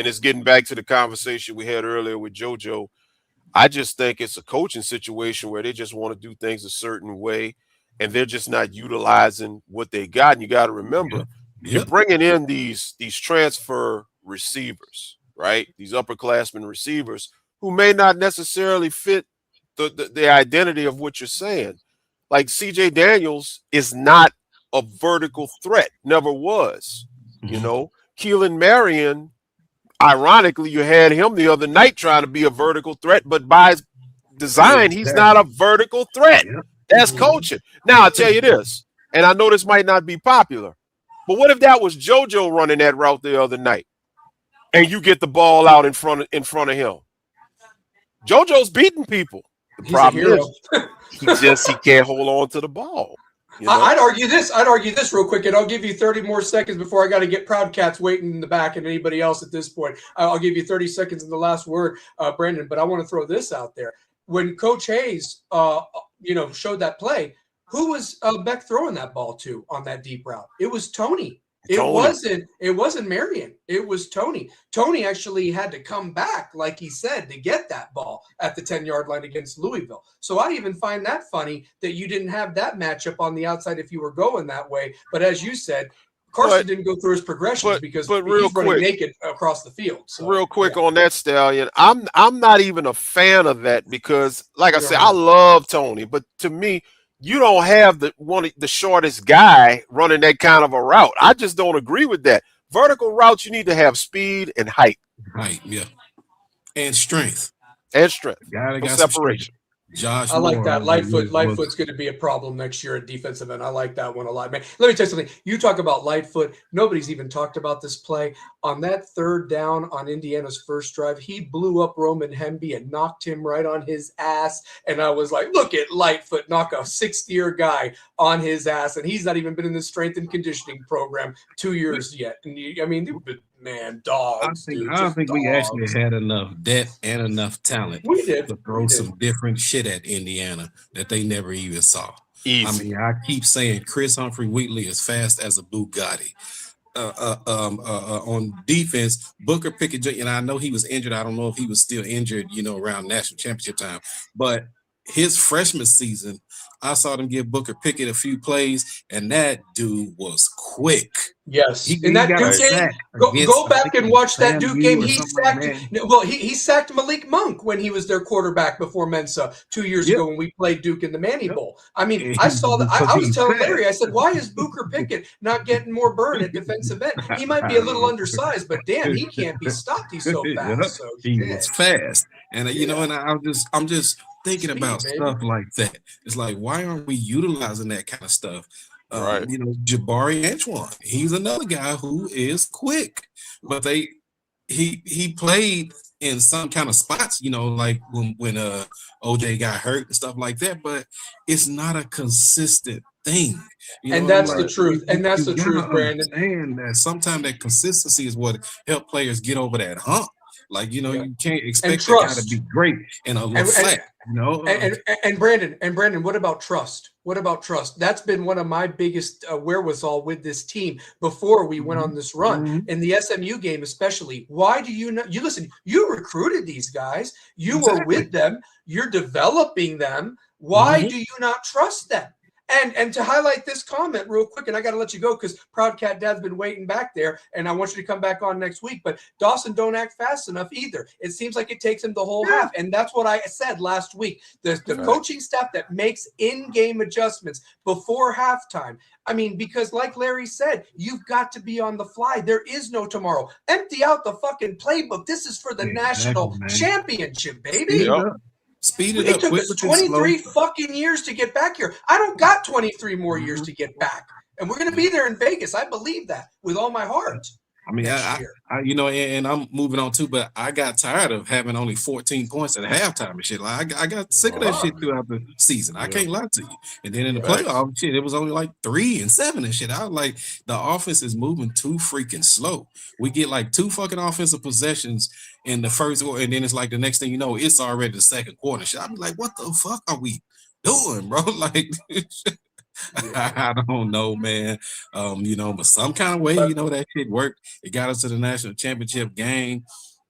it's getting back to the conversation we had earlier with JoJo. I just think it's a coaching situation where they just want to do things a certain way, and they're just not utilizing what they got. And you got to remember, you're bringing in these transfer receivers, right? These upperclassmen receivers who may not necessarily fit the identity of what you're saying. Like CJ Daniels is not a vertical threat, never was. Keelan Marion, ironically, you had him the other night trying to be a vertical threat, but by design, he's not a vertical threat. That's coaching. Now, I'll tell you this, and I know this might not be popular, but what if that was JoJo running that route the other night and you get the ball out in front of him? JoJo's beating people. The problem is he can't hold on to the ball. I'd argue this real quick, and I'll give you 30 more seconds before I got to get Proud Cats waiting in the back and anybody else at this point. I'll give you 30 seconds in the last word, Brandon, but I want to throw this out there. When Coach Hayes, showed that play, who was Beck throwing that ball to on that deep route? It was Tony. It wasn't Marion. It was Tony. Tony actually had to come back, like he said, to get that ball at the 10-yard line against Louisville. So I even find that funny that you didn't have that matchup on the outside if you were going that way. But as you said, Carson didn't go through his progressions because he's running naked across the field. So, real quick on that, Stallion, I'm not even a fan of that because, like I said, I love Tony, but to me, you don't have the shortest guy running that kind of a route. I just don't agree with that. Vertical routes, you need to have speed and height. Height, yeah. And strength. And strength. Guy that got separation. Josh I like Moore, that. Lightfoot's going to be a problem next year at defensive end. I like that one a lot, man. Let me tell you something. You talk about Lightfoot. Nobody's even talked about this play. On that third down on Indiana's first drive, he blew up Roman Hemby and knocked him right on his ass. And I was like, look at Lightfoot knock a sixth-year guy on his ass. And he's not even been in the strength and conditioning program 2 years yet. And dogs. I don't think we actually had enough depth and enough talent to throw some different shit at Indiana that they never even saw. Easy. I mean, I keep saying Chris Humphrey-Wheatley is fast as a Bugatti. On defense, Booker Pickett, and I know he was injured. I don't know if he was still injured, around national championship time. But his freshman season, I saw them give Booker Pickett a few plays, and that dude was quick. Yes, He in that got a Duke game, sack go against, I back think and it watch was that Duke FAMU game. or He something like sacked. that. Well, he sacked Malik Monk when he was their quarterback before Mensa 2 years Yep. ago when we played Duke in the Manny Yep. Bowl. I mean, And I saw that. because I was he's telling fast. Larry, I said, why is Booker Pickett not getting more burn at defensive end? He might be a little undersized, but damn, he can't be stopped. He's so Yep. fast. So He shit. was fast. And you know, and I'm just thinking Speed, about baby. stuff like that. It's like, why aren't we utilizing that kind of stuff? Right. You know, Jabari Antoine, he's another guy who is quick, but he played in some kind of spots, you know, like when OJ got hurt and stuff like that, but it's not a consistent thing. You And know, that's I'm the like, truth. And that's the gotta truth, Brandon. understand that sometimes that consistency is what help players get over that hump. Like, you know, Yeah. you can't And expect a guy to trust. be great and a little flat, you know. And Brandon, what about trust? What about trust? That's been one of my biggest wherewithal with this team before we went on this run in the SMU game, especially. Why do you not? You listen. You recruited these guys. You were with them. You're developing them. Why do you not trust them? And to highlight this comment real quick, and I got to let you go because Proud Cat Dad's been waiting back there, and I want you to come back on next week. But Dawson don't act fast enough either. It seems like it takes him the whole half, and that's what I said last week. The coaching staff that makes in-game adjustments before halftime. I mean, because like Larry said, you've got to be on the fly. There is no tomorrow. Empty out the fucking playbook. This is for the national championship, baby. Speed it It up. took us 23 fucking years to get back here. I don't got 23 more years to get back. And we're going to be there in Vegas. I believe that with all my heart. I mean, I you know, and I'm moving on too, but I got tired of having only 14 points at halftime and shit. Like I got sick of that shit throughout the season. I can't lie to you. And then in the playoffs, shit, it was only like 3 and 7 and shit. I was like, the offense is moving too freaking slow. We get like 2 fucking offensive possessions in the first quarter, and then it's like the next thing you know, it's already the second quarter. Shit, I'm like, what the fuck are we doing, bro? Like. I don't know, man. You know, but some kind of way, you know, that shit worked. It got us to the national championship game.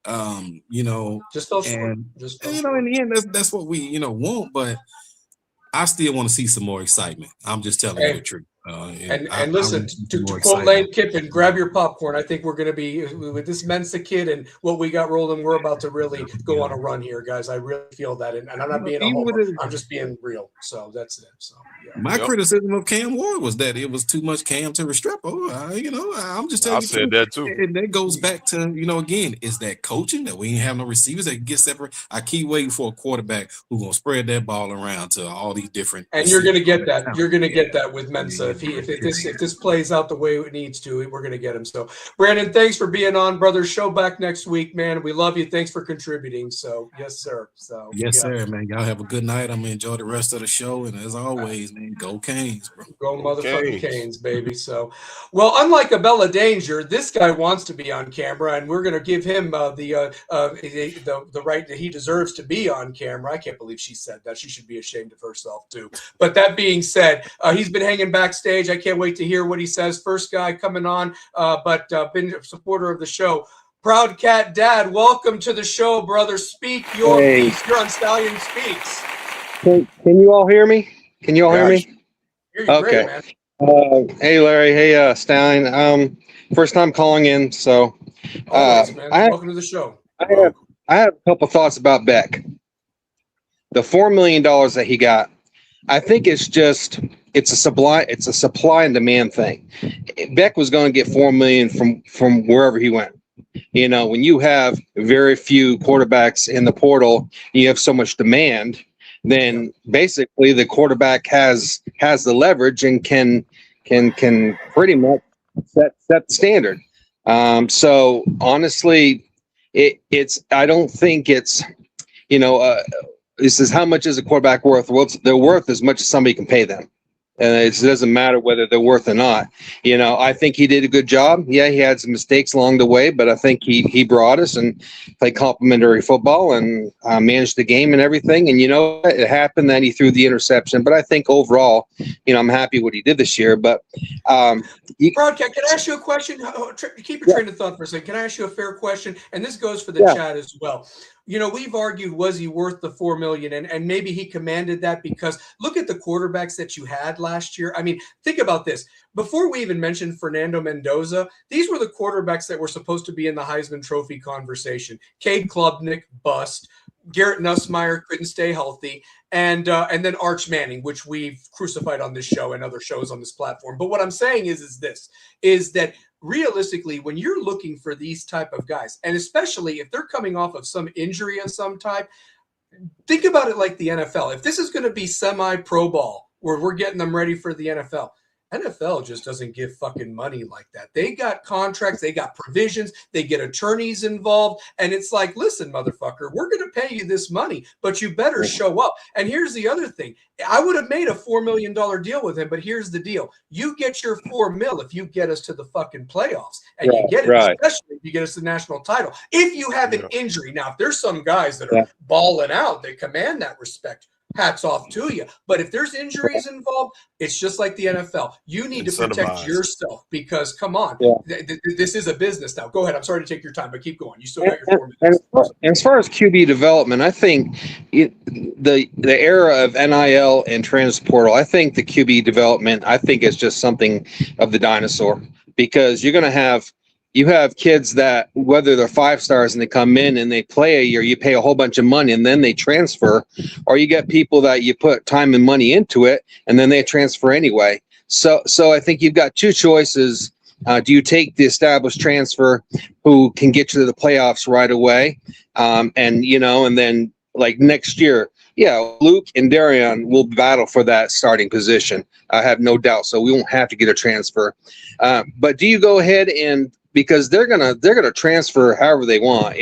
You know, and you know, in the end, that's what we, you know, want. But I still want to see some more excitement. I'm just telling you the truth. And listen, to quote Lane Kiffin, grab your popcorn. I think we're going to be with this Mensa kid and what we got rolling. We're about to really go on a run here, guys. I really feel that, and I'm not being a homer. I'm just being real. So that's it. So my criticism of Cam Ward was that it was too much Cam to Restrepo. You know, I'm just telling you. I said that too. And that goes back to, you know, again, is that coaching that we ain't have no receivers that get separate. I keep waiting for a quarterback who's gonna spread that ball around to all these different. And you're going to get that. You're going to get that with Mensa. If this plays out the way it needs to, we're going to get him. So, Brandon, thanks for being on, brother. Show back next week, man. We love you. Thanks for contributing. So, yes, sir. So, yes, sir, man. Y'all have a good night. I'm gonna enjoy the rest of the show, and as always, man, go Canes, bro. Go motherfucking Canes, baby. So, well, unlike Abella Danger, this guy wants to be on camera, and we're going to give him the right that he deserves to be on camera. I can't believe she said that. She should be ashamed of herself too. But that being said, he's been hanging backstage. I can't wait to hear what he says. First guy coming on, but been a supporter of the show. Proud Cat Dad, welcome to the show, brother. Speak your piece. You're on Stallion Speaks. Can you all hear me? Can you all hear me? Okay. Great, man. Hey, Larry. Hey, Stallion. First time calling in, so man. Welcome to the show. I have a couple thoughts about Beck. The $4 million that he got, I think it's a supply and demand thing. Beck was going to get $4 million from wherever he went. You know, when you have very few quarterbacks in the portal, you have so much demand, then basically the quarterback has the leverage and can pretty much set the standard. So honestly, I don't think it's, you know, this is how much is a quarterback worth? Well, they're worth as much as somebody can pay them. And it doesn't matter whether they're worth or not. You know, I think he did a good job. Yeah, he had some mistakes along the way, but I think he brought us and played complimentary football and managed the game and everything. And, you know, it happened that he threw the interception. But I think overall, you know, I'm happy what he did this year. But Broadcast, can I ask you a question? Keep your train of thought for a second. Can I ask you a fair question? And this goes for the chat as well. you know, we've argued, was he worth the $4 million? And maybe he commanded that because look at the quarterbacks that you had last year. I mean, think about this. Before we even mentioned Fernando Mendoza, these were the quarterbacks that were supposed to be in the Heisman Trophy conversation. Cade Klubnik, bust. Garrett Nussmeier couldn't stay healthy, and then Arch Manning, which we've crucified on this show and other shows on this platform. But what I'm saying is that realistically, when you're looking for these type of guys, and especially if they're coming off of some injury of some type, think about it like the NFL. If this is going to be semi-pro ball, where we're getting them ready for the NFL just doesn't give fucking money like that. They got contracts, they got provisions, they get attorneys involved, and it's like, listen, motherfucker, we're going to pay you this money, but you better show up. And here's the other thing. I would have made a $4 million deal with him, but here's the deal. You get your $4 million if you get us to the fucking playoffs, and you get it, especially if you get us the national title. If you have an injury. Now, if there's some guys that are balling out, they command that respect. Hats off to you. But if there's injuries involved, it's just like the NFL. You need to protect yourself because, come on, this is a business now. Go ahead. I'm sorry to take your time, but keep going. You still got your 4 minutes. And as far as QB development, I think the era of NIL and transfer portal, I think the QB development, I think is just something of the dinosaur because you're going to have kids that whether they're 5 stars and they come in and they play a year, you pay a whole bunch of money and then they transfer, or you get people that you put time and money into it and then they transfer anyway. So I think you've got 2 choices. Do you take the established transfer who can get you to the playoffs right away? And then like next year, Luke and Darian will battle for that starting position. I have no doubt. So we won't have to get a transfer. But do you go ahead and because they're gonna transfer however they want,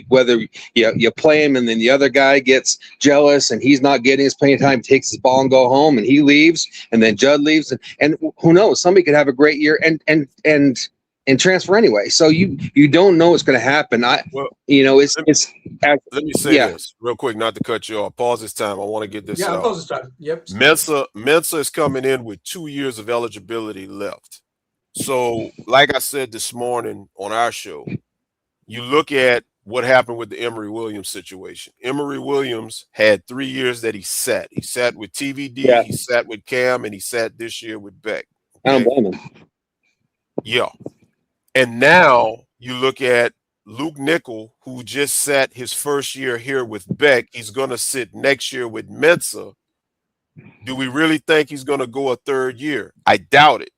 whether you play him and then the other guy gets jealous and he's not getting his playing time, takes his ball and go home and he leaves, and then Judd leaves, and who knows, somebody could have a great year and transfer anyway. So you don't know what's going to happen. Let me say this real quick, not to cut you off. Pause this time. I want to get this out. Pause this time. Yep. Mensa is coming in with 2 years of eligibility left. So, like I said this morning on our show, you look at what happened with the Emory Williams situation. Emory Williams had 3 years that he sat. He sat with TVD, he sat with Cam, and he sat this year with Beck. Okay? I don't blame him. Yeah. And now you look at Luke Nickel, who just sat his first year here with Beck. He's going to sit next year with Mensa. Do we really think he's going to go a 3rd year? I doubt it.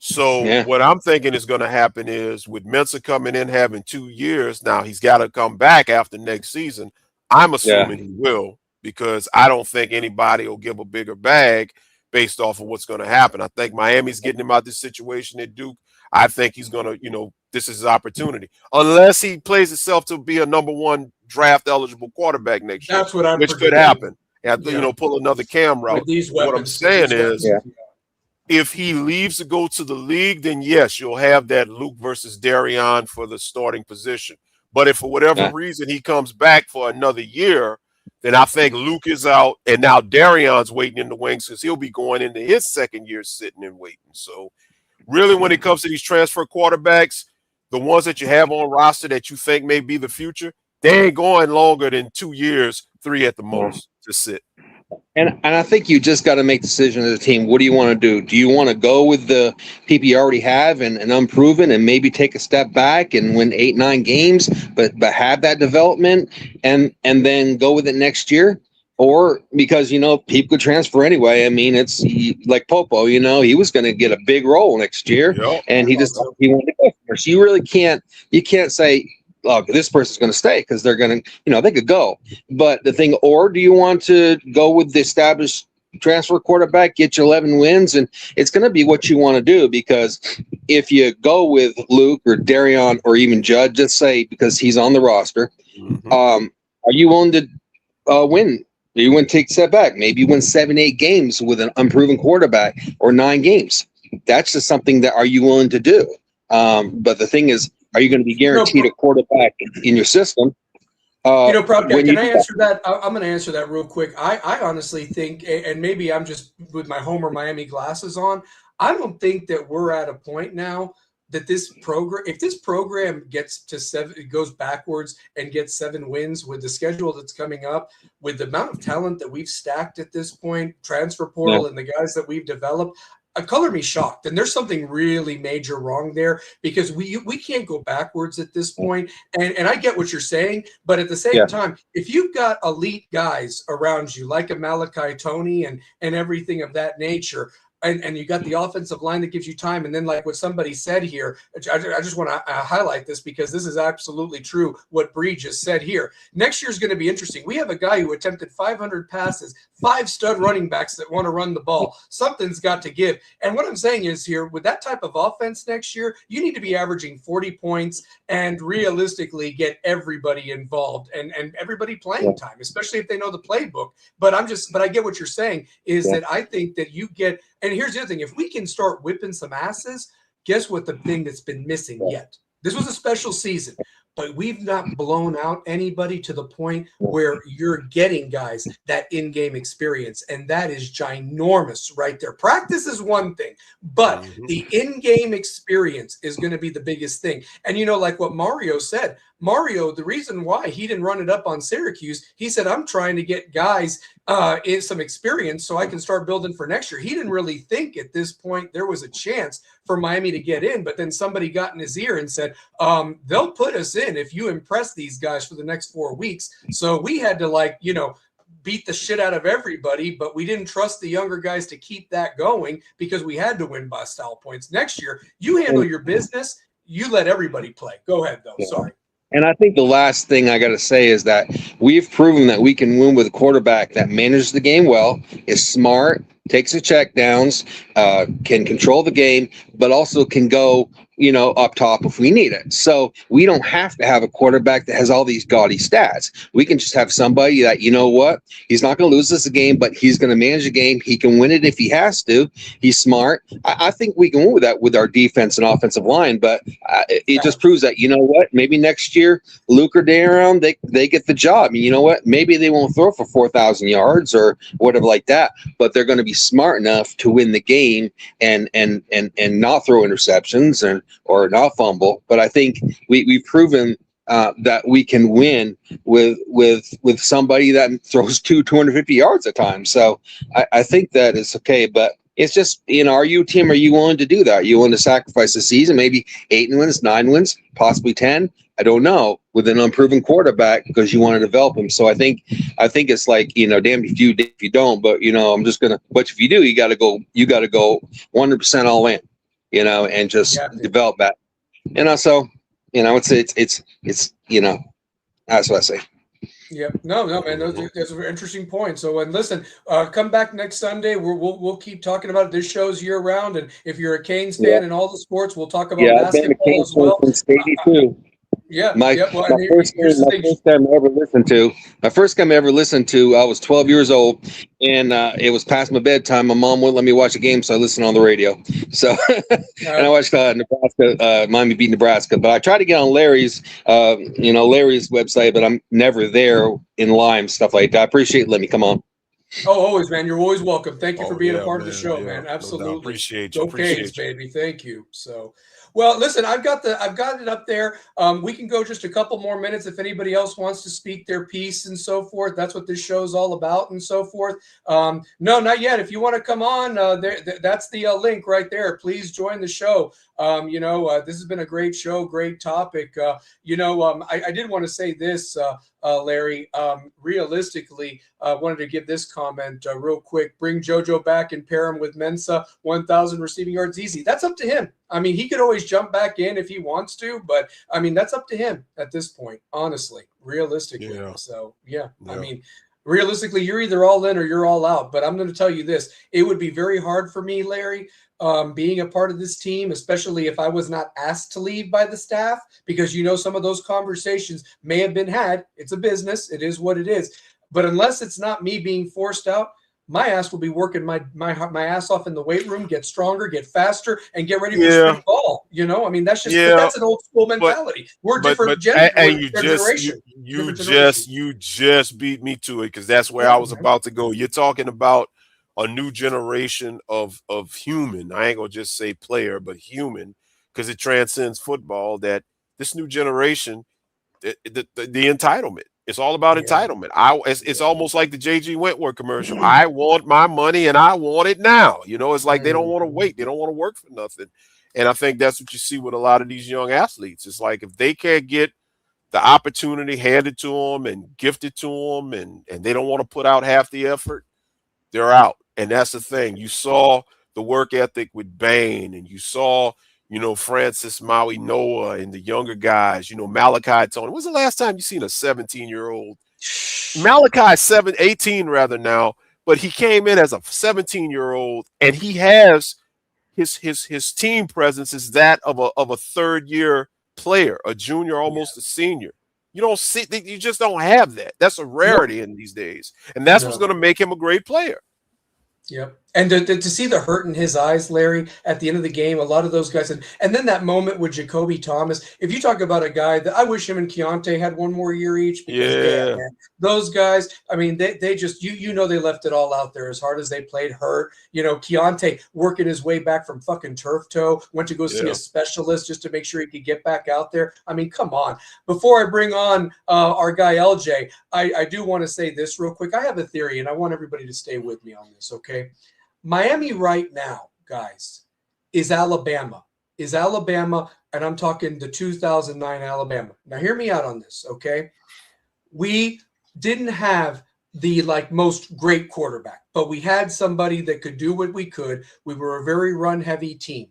So what I'm thinking is going to happen is with Mensa coming in having 2 years, now he's got to come back after next season. I'm assuming he will because I don't think anybody will give a bigger bag based off of what's going to happen. I think Miami's getting him out of this situation at Duke. I think he's going to, this is his opportunity. Unless he plays himself to be a number 1 draft eligible quarterback next year. That's what I'm which could happen. And, pull another Cam route. What I'm saying is if he leaves to go to the league, then yes, you'll have that Luke versus Darian for the starting position. But if for whatever reason he comes back for another year, then I think Luke is out, and now Darian's waiting in the wings because he'll be going into his 2nd year sitting and waiting. So really, when it comes to these transfer quarterbacks, the ones that you have on roster that you think may be the future, they ain't going longer than 2 years, 3 at the most to sit. And I think you just got to make the decision as a team. What do you want to do? Do you want to go with the people you already have and unproven and maybe take a step back and win 8-9 games, but have that development and then go with it next year? Or because, people could transfer anyway. I mean, it's like Popo, he was going to get a big role next year and he wanted to go for it. So you can't say, look, this person's going to stay because they're going to, they could go. But the thing, or do you want to go with the established transfer quarterback, get you 11 wins? And it's going to be what you want to do because if you go with Luke or Darian or even Judd, just say because he's on the roster, are you willing to win? Do you want to take a step back? Maybe you win 7-8 games with an unproven quarterback or 9 games. That's just something that are you willing to do? But the thing is, are you going to be guaranteed a quarterback in your system? Prop guy, can I answer that? I'm going to answer that real quick. I honestly think, and maybe I'm just with my Homer Miami glasses on, I don't think that we're at a point now that this program, if this program gets to 7, it goes backwards and gets 7 wins with the schedule that's coming up, with the amount of talent that we've stacked at this point, transfer portal and the guys that we've developed, color me shocked. And there's something really major wrong there, because we can't go backwards at this point. And I get what you're saying, but at the same time, if you've got elite guys around you like a Malachi Tony and everything of that nature, and you got the offensive line that gives you time. And then, like what somebody said here, I just want to highlight this because this is absolutely true what Bree just said here. Next year's going to be interesting. We have a guy who attempted 500 passes, 5 stud running backs that want to run the ball. Something's got to give. And what I'm saying is here, with that type of offense next year, you need to be averaging 40 points and realistically get everybody involved and everybody playing time, especially if they know the playbook. But I get what you're saying is that I think that you get. And here's the other thing. If we can start whipping some asses, guess what the thing that's been missing yet? This was a special season, but we've not blown out anybody to the point where you're getting guys that in-game experience, and that is ginormous right there. Practice is one thing, but the in-game experience is going to be the biggest thing. And, like what Mario said, the reason why he didn't run it up on Syracuse, he said, I'm trying to get guys in some experience so I can start building for next year. He didn't really think at this point there was a chance for Miami to get in, but then somebody got in his ear and said, they'll put us in if you impress these guys for the next 4 weeks. So we had to beat the shit out of everybody, but we didn't trust the younger guys to keep that going because we had to win by style points. Next year, you handle your business, you let everybody play. Go ahead, though. Sorry. And I think the last thing I got to say is that we've proven that we can win with a quarterback that manages the game well, is smart, takes the check downs, can control the game, but also can go, up top if we need it. So we don't have to have a quarterback that has all these gaudy stats. We can just have somebody that, he's not going to lose us a game, but he's going to manage the game. He can win it if he has to. He's smart. I think we can win with that with our defense and offensive line, but it just proves that, maybe next year, Luke or Darren, they get the job. Maybe they won't throw for 4,000 yards or whatever like that, but they're going to be smart enough to win the game and not throw interceptions or not fumble. But I think we've proven that we can win with somebody that throws 250 yards at times. So I think that is okay. But it's just, are you willing to do that? Are you willing to sacrifice the season? Maybe 8 wins, 9 wins, possibly 10. I don't know, with an unproven quarterback because you want to develop him. So I think it's like, damn if you don't, but but if you do, you got to go 100% all in, and just develop that. So, it's that's what I say. Yep. No, man. Those are interesting points. So, and listen, come back next Sunday. We'll keep talking about it. This show's year round, and if you're a Canes fan in all the sports, we'll talk about basketball as well. My first game I ever listened to, I was 12 years old, and it was past my bedtime. My mom wouldn't let me watch a game, so I listened on the radio. So, and I watched Nebraska, Miami beat Nebraska. But I tried to get on Larry's website, but I'm never there in Lime, stuff like that. I appreciate it. Let me come on. Oh, always, man. You're always welcome. Thank you for being a part of the show, man. Absolutely. No, appreciate you. Go Canes, baby. Thank you. So, well, listen, I've got it up there. We can go just a couple more minutes if anybody else wants to speak their piece and so forth. That's what this show is all about and so forth. No, not yet. If you want to come on, that's the link right there. Please join the show. This has been a great show, great topic. I did want to say this, Larry. Realistically, I wanted to give this comment real quick. Bring JoJo back and pair him with Mensah. 1,000 receiving yards, easy. That's up to him. I mean, he could always jump back in if he wants to, but I mean, that's up to him at this point, honestly, realistically. Yeah. So, yeah, I mean, realistically, you're either all in or you're all out. But I'm going to tell you this. It would be very hard for me, Larry, being a part of this team, especially if I was not asked to leave by the staff, because, some of those conversations may have been had. It's a business. It is what it is. But unless it's not me being forced out, my ass will be working my ass off in the weight room, get stronger, get faster, and get ready for spring ball. I mean, that's just that's an old school mentality. We're different generation. You just beat me to it, because that's where I was about to go. You're talking about a new generation of human. I ain't gonna just say player, but human, because it transcends football, that this new generation, the entitlement. It's all about entitlement. It's almost like the JG Wentworth commercial. I want my money and I want it now. You know, it's like they don't want to wait. They don't want to work for nothing. And I think that's what you see with a lot of these young athletes. It's like if they can't get the opportunity handed to them and gifted to them, and they don't want to put out half the effort, they're out. And that's the thing. You saw the work ethic with Bain, and you saw, Francis Maui Noah and the younger guys, Malachi Tony. When's the last time you seen a 17-year-old? Malachi 18 rather now, but he came in as a 17-year-old, and he has his team presence is that of a third year player, a junior, almost a senior. You don't see, you just don't have that. That's a rarity in these days, and that's what's going to make him a great player. Yep. And to see the hurt in his eyes, Larry, at the end of the game, a lot of those guys, and then that moment with Jacoby Thomas, if you talk about a guy that I wish him and Keontae had one more year each, because damn, man, those guys, I mean, they just, they left it all out there as hard as they played hurt. Keontae working his way back from fucking turf toe, went to go see a specialist just to make sure he could get back out there. I mean, come on. Before I bring on our guy, LJ, I do want to say this real quick. I have a theory, and I want everybody to stay with me on this, okay? Miami right now, guys, is Alabama. And I'm talking the 2009 Alabama. Now, hear me out on this, okay? We didn't have the most great quarterback, but we had somebody that could do what we could. We were a very run-heavy team.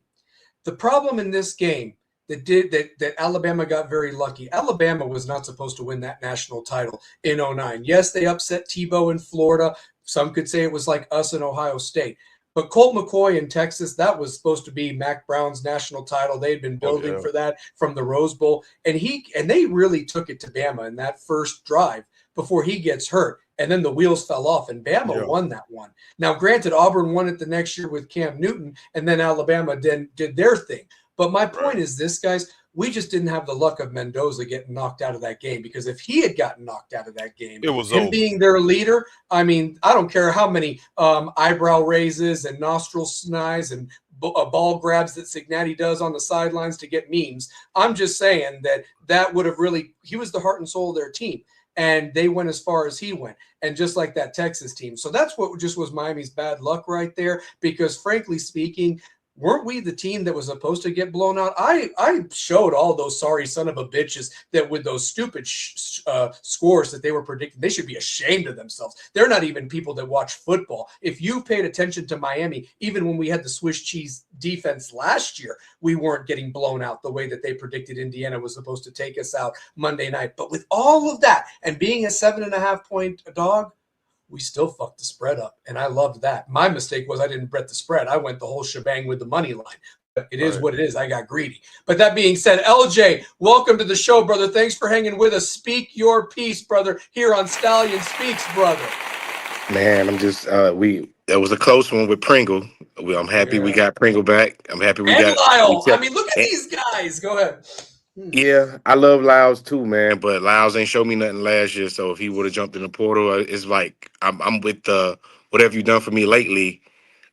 The problem in this game that Alabama got very lucky. Alabama was not supposed to win that national title in 2009. Yes, they upset Tebow in Florida. Some could say it was like us in Ohio State. But Colt McCoy in Texas, that was supposed to be Mac Brown's national title. They had been building for that from the Rose Bowl. And they really took it to Bama in that first drive before he gets hurt. And then the wheels fell off, and Bama won that one. Now, granted, Auburn won it the next year with Cam Newton, and then Alabama did their thing. But my point is this, guys, we just didn't have the luck of Mendoza getting knocked out of that game, because if he had gotten knocked out of that game, it was him over. Being their leader, I mean, I don't care how many eyebrow raises and nostril snize and ball grabs that Cignati does on the sidelines to get memes. I'm just saying that would have really – he was the heart and soul of their team, and they went as far as he went, and just like that Texas team. So that's what just was Miami's bad luck right there, because frankly speaking – weren't we the team that was supposed to get blown out? I showed all those sorry son of a bitches that with those stupid scores that they were predicting, they should be ashamed of themselves. They're not even people that watch football. If you paid attention to Miami, even when we had the Swiss cheese defense last year, we weren't getting blown out the way that they predicted Indiana was supposed to take us out Monday night. But with all of that and being a 7.5 point dog, we still fucked the spread up, and I loved that. My mistake was I didn't bet the spread. I went the whole shebang with the money line. But it is what it is. I got greedy. But that being said, LJ, welcome to the show, brother. Thanks for hanging with us. Speak your piece, brother, here on Stallion Speaks, brother. Man, I'm just that was a close one with Pringle. I'm happy we got Pringle back. I'm happy we got Lyle. I mean, look at these guys. Go ahead. Yeah, I love Lyles too, man. But Lyles ain't showed me nothing last year. So if he would have jumped in the portal, it's like I'm with the whatever you done for me lately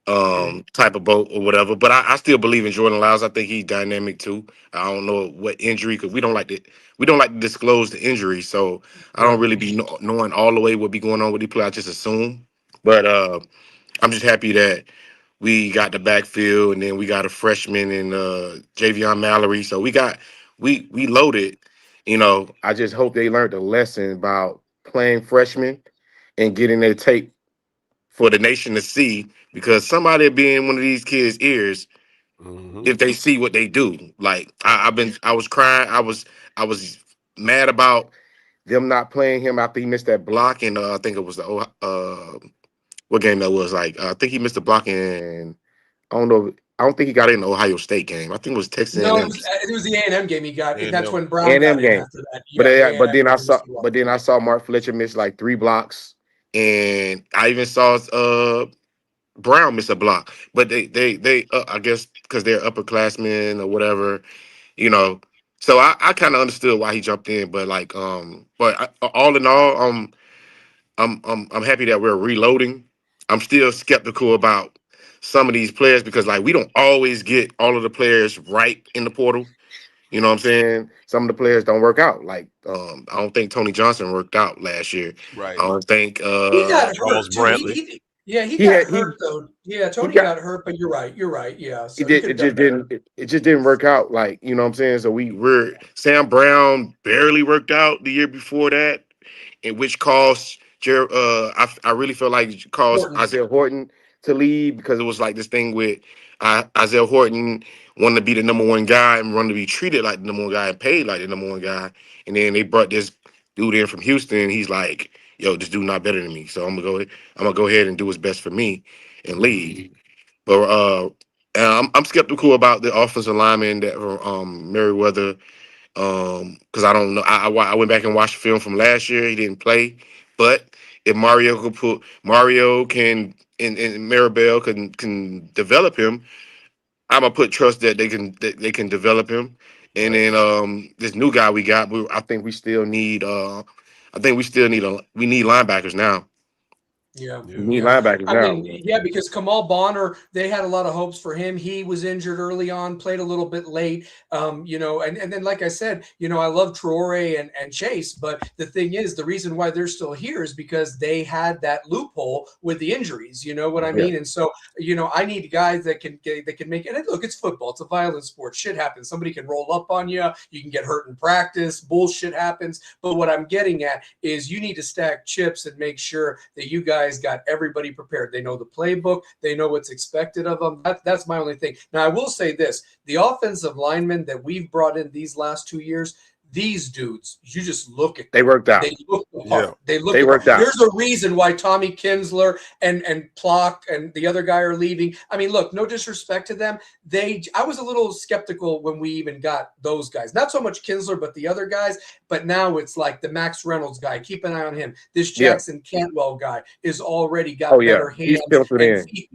type of boat or whatever. But I still believe in Jordan Lyles. I think he's dynamic too. I don't know what injury, because we don't like to disclose the injury. So I don't really be knowing all the way what be going on with the play. I just assume. But I'm just happy that we got the backfield, and then we got a freshman in Javion Mallory. So we loaded. I just hope they learned a lesson about playing freshmen and getting their tape for the nation to see, because somebody be in one of these kids' ears if they see what they do. Like I was crying. I was mad about them not playing him after he missed that block, and I think it was the what game that was. Like I think he missed the block in, I don't know. I don't think he got in the Ohio State game. I think it was Texas A&M. No, it was the A&M game he got. A&M. That's when Brown A&M got in game. after that. But then I saw Mark Fletcher miss like 3 blocks, and I even saw Brown miss a block. But they I guess because they're upperclassmen or whatever, So I kind of understood why he jumped in. But all in all, I'm happy that we're reloading. I'm still skeptical about some of these players because like we don't always get all of the players right in the portal. You know what I'm saying? Some of the players don't work out. Like I don't think Tony Johnson worked out last year. Right. I don't think He got Charles hurt too. Brantley. He he got had hurt though. Yeah, he Tony got got hurt, but you're right. You're right. Yeah, it so he did could it have done just better. didn't it just didn't work out. Like, you know what I'm saying? So we're Sam Brown barely worked out the year before that, in which caused I really feel like it caused Horton. Isaiah Horton to leave because it was like this thing with Isaiah Horton wanted to be the number one guy and wanted to be treated like the number one guy and paid like the number one guy. And then they brought this dude in from Houston. He's like, yo, this dude not better than me. So I'm gonna go ahead and do what's best for me and leave. But I'm skeptical about the offensive lineman that Merriweather because I don't know. I went back and watched the film from last year. He didn't play, but if Mario and Maribel can develop him, I'm gonna put trust that they can develop him. And Right. then this new guy we got, I think we still need we need linebackers now. Yeah, We need yeah. linebackers I now. mean, yeah, because Kamal Bonner, they had a lot of hopes for him. He was injured early on, played a little bit late. And then like I said, I love Traore and Chase, but the thing is, the reason why they're still here is because they had that loophole with the injuries. You know what I Yeah. mean? And so, I need guys that can make it. And look, it's football, it's a violent sport. Shit happens. Somebody can roll up on you. You can get hurt in practice. Bullshit happens. But what I'm getting at is you need to stack chips and make sure that you guys got everybody prepared. They know the playbook. They know what's expected of them. That's my only thing. Now, I will say this. The offensive linemen that we've brought in these last 2 years, these dudes, you just look at them. They worked out. They look the part. Yeah. They look They the worked part. out. There's a reason why Tommy Kinsler and Plock and the other guy are leaving. I mean, look, no disrespect to them. I was a little skeptical when we even got those guys. Not so much Kinsler, but the other guys. But now it's like the Max Reynolds guy. Keep an eye on him. This Jackson Cantwell guy is already got Oh yeah, better he's hands penciled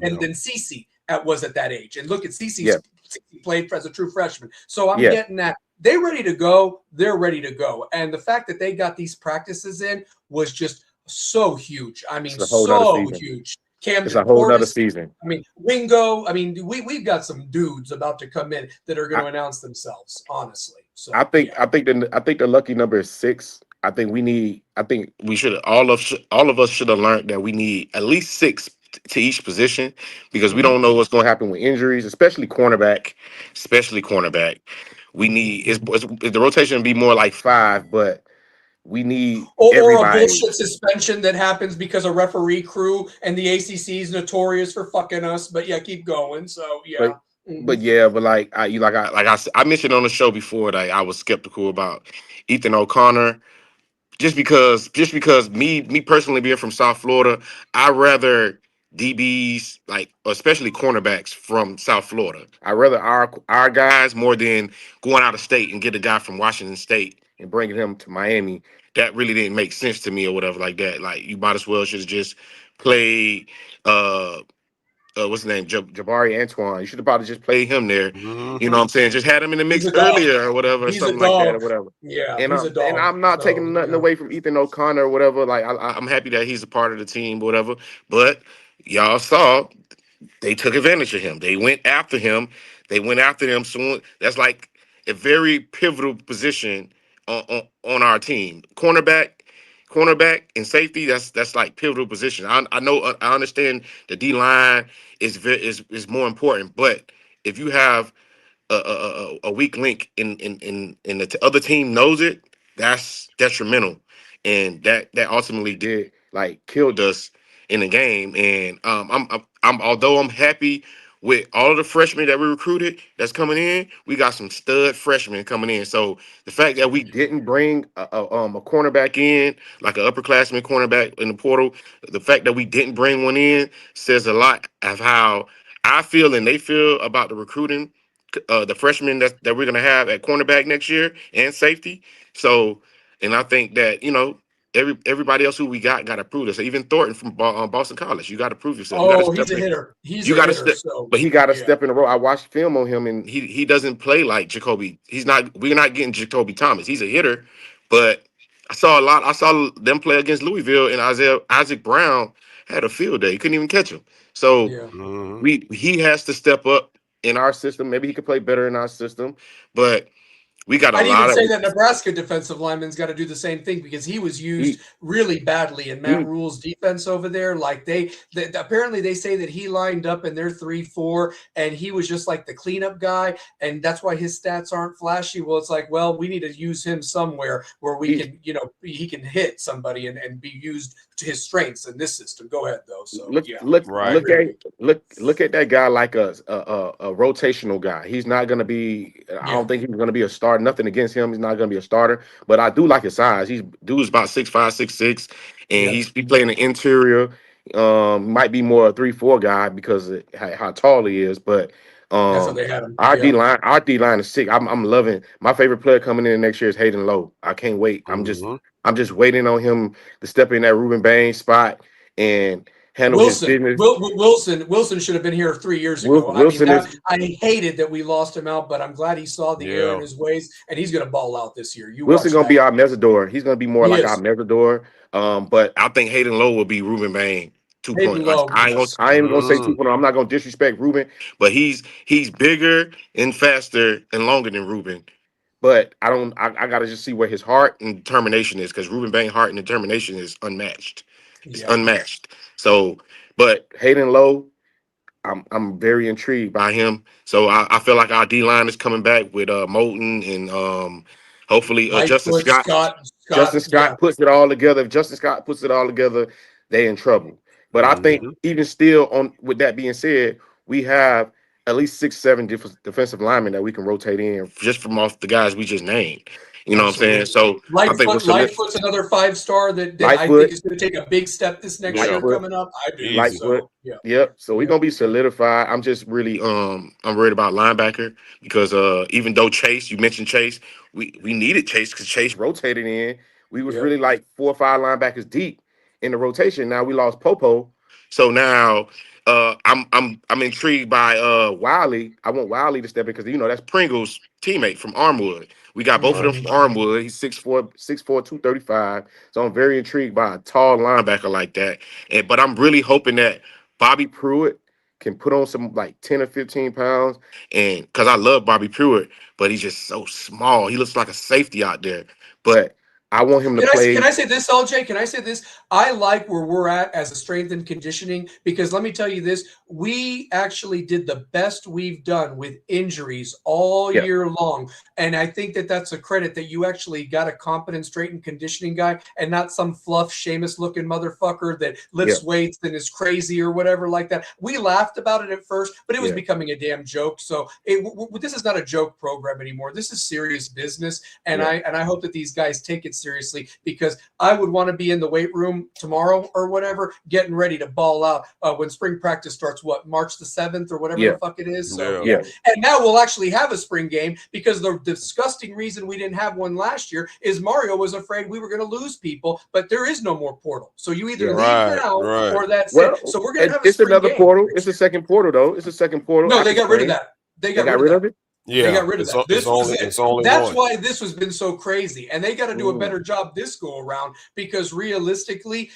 in. than Cece was at that age. And look at Cece's Yeah. Cece played as a true freshman. So I'm Yeah. getting that. They're ready to go. They're ready to go. And the fact that they got these practices in was just so huge. I mean, It's a whole nother so season. huge. It's a Camden whole nother Portis. season. I mean, Wingo. I mean, we've got some dudes about to come in that are going to announce themselves. Honestly, so I think the lucky number is 6. I think we should all of us should have learned that we need at least 6 to each position because we don't know what's going to happen with injuries, especially cornerback. We need the rotation to be more like 5, but we need or a everybody. bullshit suspension that happens because a referee crew and the ACC is notorious for fucking us. But yeah, keep going. So yeah. But like I mentioned on the show before that I was skeptical about Ethan O'Connor. Just because me personally being from South Florida, I rather DBs like especially cornerbacks from South Florida. I rather our guys more than going out of state and get a guy from Washington State and bringing him to Miami. That really didn't make sense to me or whatever like that. Like you might as well should have just played what's his name? Jabari Antoine. You should have probably just played him there. You know what I'm saying? Just had him in the He's mix a dog. earlier or whatever, or He's a something like that or dog. whatever. Yeah, And he's a dog. I'm not So, taking nothing yeah. away from Ethan O'Connor or whatever. Like I'm happy that he's a part of the team or whatever. But y'all saw they took advantage of him. They went after him. They went after him soon. That's like a very pivotal position on our team. Cornerback and safety. That's like pivotal position. I know. I understand the D line is more important, but if you have a weak link in the other team knows it, that's detrimental, and that ultimately did like killed us in the game. And I'm although I'm happy with all of the freshmen that we recruited that's coming in, we got some stud freshmen coming in. So the fact that we didn't bring a cornerback in, like an upperclassman cornerback in the portal, the fact that we didn't bring one in says a lot of how I feel and they feel about the recruiting, the freshmen that we're gonna have at cornerback next year and safety. So, and I think that everybody else who we got to prove this. Even Thornton from Boston College, you got to prove yourself. You got to Oh, step he's a in. hitter. He's You a got to hitter. step, So but he got to yeah. step in the role. I watched film on him, and he doesn't play like Jacoby. He's not. We're not getting Jacoby Thomas. He's a hitter, but I saw them play against Louisville and Isaac Brown. had a field day. He couldn't even catch him. So Yeah. he has to step up in our system. Maybe he could play better in our system, but we got a I'd even lot of say that Nebraska defensive lineman's got to do the same thing because he was used really badly in Matt he Rule's defense over there. Like apparently they say that he lined up in their 3-4 and he was just like the cleanup guy, and that's why his stats aren't flashy. Well, it's like, well, we need to use him somewhere where we can, he can hit somebody and be used to his strengths in this system. Go ahead though. So look yeah, look Right. look at that guy like a rotational guy. He's not gonna be. I don't think he's gonna be a starter. Nothing against him. He's not gonna be a starter. But I do like his size. Dude's about 6'5", 6'6", and he's playing the interior. Might be more a 3-4 guy because of how tall he is. But that's how they had him. our D line is sick. I'm loving. My favorite player coming in next year is Hayden Lowe. I can't wait. I'm just waiting on him to step in that Ruben Bain spot and handle his business. Wilson should have been here 3 years ago. Wilson I hated that we lost him out, but I'm glad he saw the error in his ways, and he's going to ball out this year. Wilson going to be our Mesidor. He's going to be more like our is. Mesidor. But I think Hayden Lowe will be Ruben Bain 2.0. Lowe, I ain't gonna say 2.0. I'm not going to disrespect Ruben, but he's bigger and faster and longer than Ruben. But I got to just see where his heart and determination is, because Ruben Bain heart and determination is unmatched. It's unmatched. So, but Hayden Lowe, I'm very intrigued by him. So I feel like our D line is coming back with Moulton and hopefully Justin Scott. Justin Scott puts it all together. If Justin Scott puts it all together, they in trouble. But I think even still, with that being said, we have at least 6-7 defensive linemen that we can rotate in just from off the guys we just named. You know what I'm saying? So Lightfoot's another 5-star that I think is going to take a big step this next year coming up. I do. Lightfoot. Yep. So we're gonna be solidified. I'm just really I'm worried about linebacker because even though Chase, you mentioned Chase, we needed Chase because Chase rotated in. We was really like 4 or 5 linebackers deep in the rotation. Now we lost Popo. So now I'm intrigued by Wiley. I want Wiley to step in because that's Pringle's teammate from Armwood. We got both of them from Armwood. He's 6'4", 235. So I'm very intrigued by a tall linebacker like that. But I'm really hoping that Bobby Pruitt can put on some like 10 or 15 pounds. And because I love Bobby Pruitt, but he's just so small. He looks like a safety out there. But I want him to play. Can I say this, LJ? Can I say this? I like where we're at as a strength and conditioning because let me tell you this. We actually did the best we've done with injuries all year long. And I think that that's a credit that you actually got a competent strength and conditioning guy and not some fluff, Seamus-looking motherfucker that lifts weights and is crazy or whatever like that. We laughed about it at first, but it was becoming a damn joke. So this is not a joke program anymore. This is serious business. And I hope that these guys take it seriously because I would want to be in the weight room tomorrow or whatever, getting ready to ball out when spring practice starts, March the 7th or whatever the fuck it is. So, And now we'll actually have a spring game because the disgusting reason we didn't have one last year is Mario was afraid we were going to lose people, but there is no more portal. So you either leave now or that's it. So we're going to have a spring another game. Portal. It's a second portal, though. It's a second portal. No, they got rid of that. They got rid of it. Yeah, they got rid of that. It's only that's one. why this has been so crazy, and they got to do a better job this go around because realistically,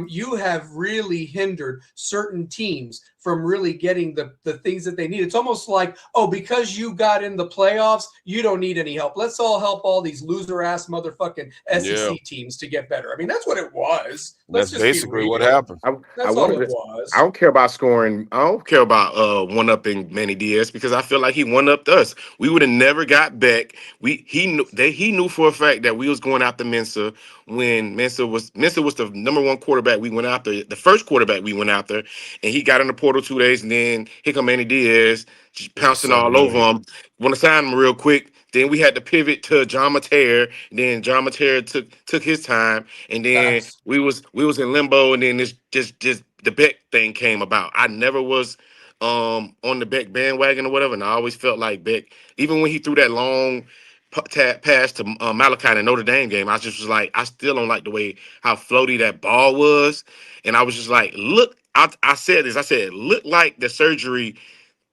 you have really hindered certain teams from really getting the things that they need. It's almost like, because you got in the playoffs, you don't need any help. Let's all help all these loser ass motherfucking SEC teams to get better. I mean, that's what it was. That's basically what happened. That's all it was. I don't care about scoring. I don't care about one-upping Manny Diaz because I feel like he one-upped us. We would have never got Beck. He knew for a fact that we was going after Mensa when Mensa was the number one quarterback we went after, the first quarterback we went after, and he got in the portal 2 days, and then here come Manny Diaz just pouncing all over him. Want to sign him real quick. Then we had to pivot to John Mateer. Then John Mateer took his time, and then we was in limbo, and then this just the Beck thing came about. I never was on the Beck bandwagon or whatever, and I always felt like Beck, even when he threw that long pass to Malachi in the Notre Dame game, I just was like, I still don't like the way how floaty that ball was, and I was just like, look, I said this, I said it looked like the surgery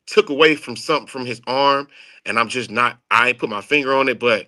took away from something from his arm, and I'm just not, I ain't put my finger on it, but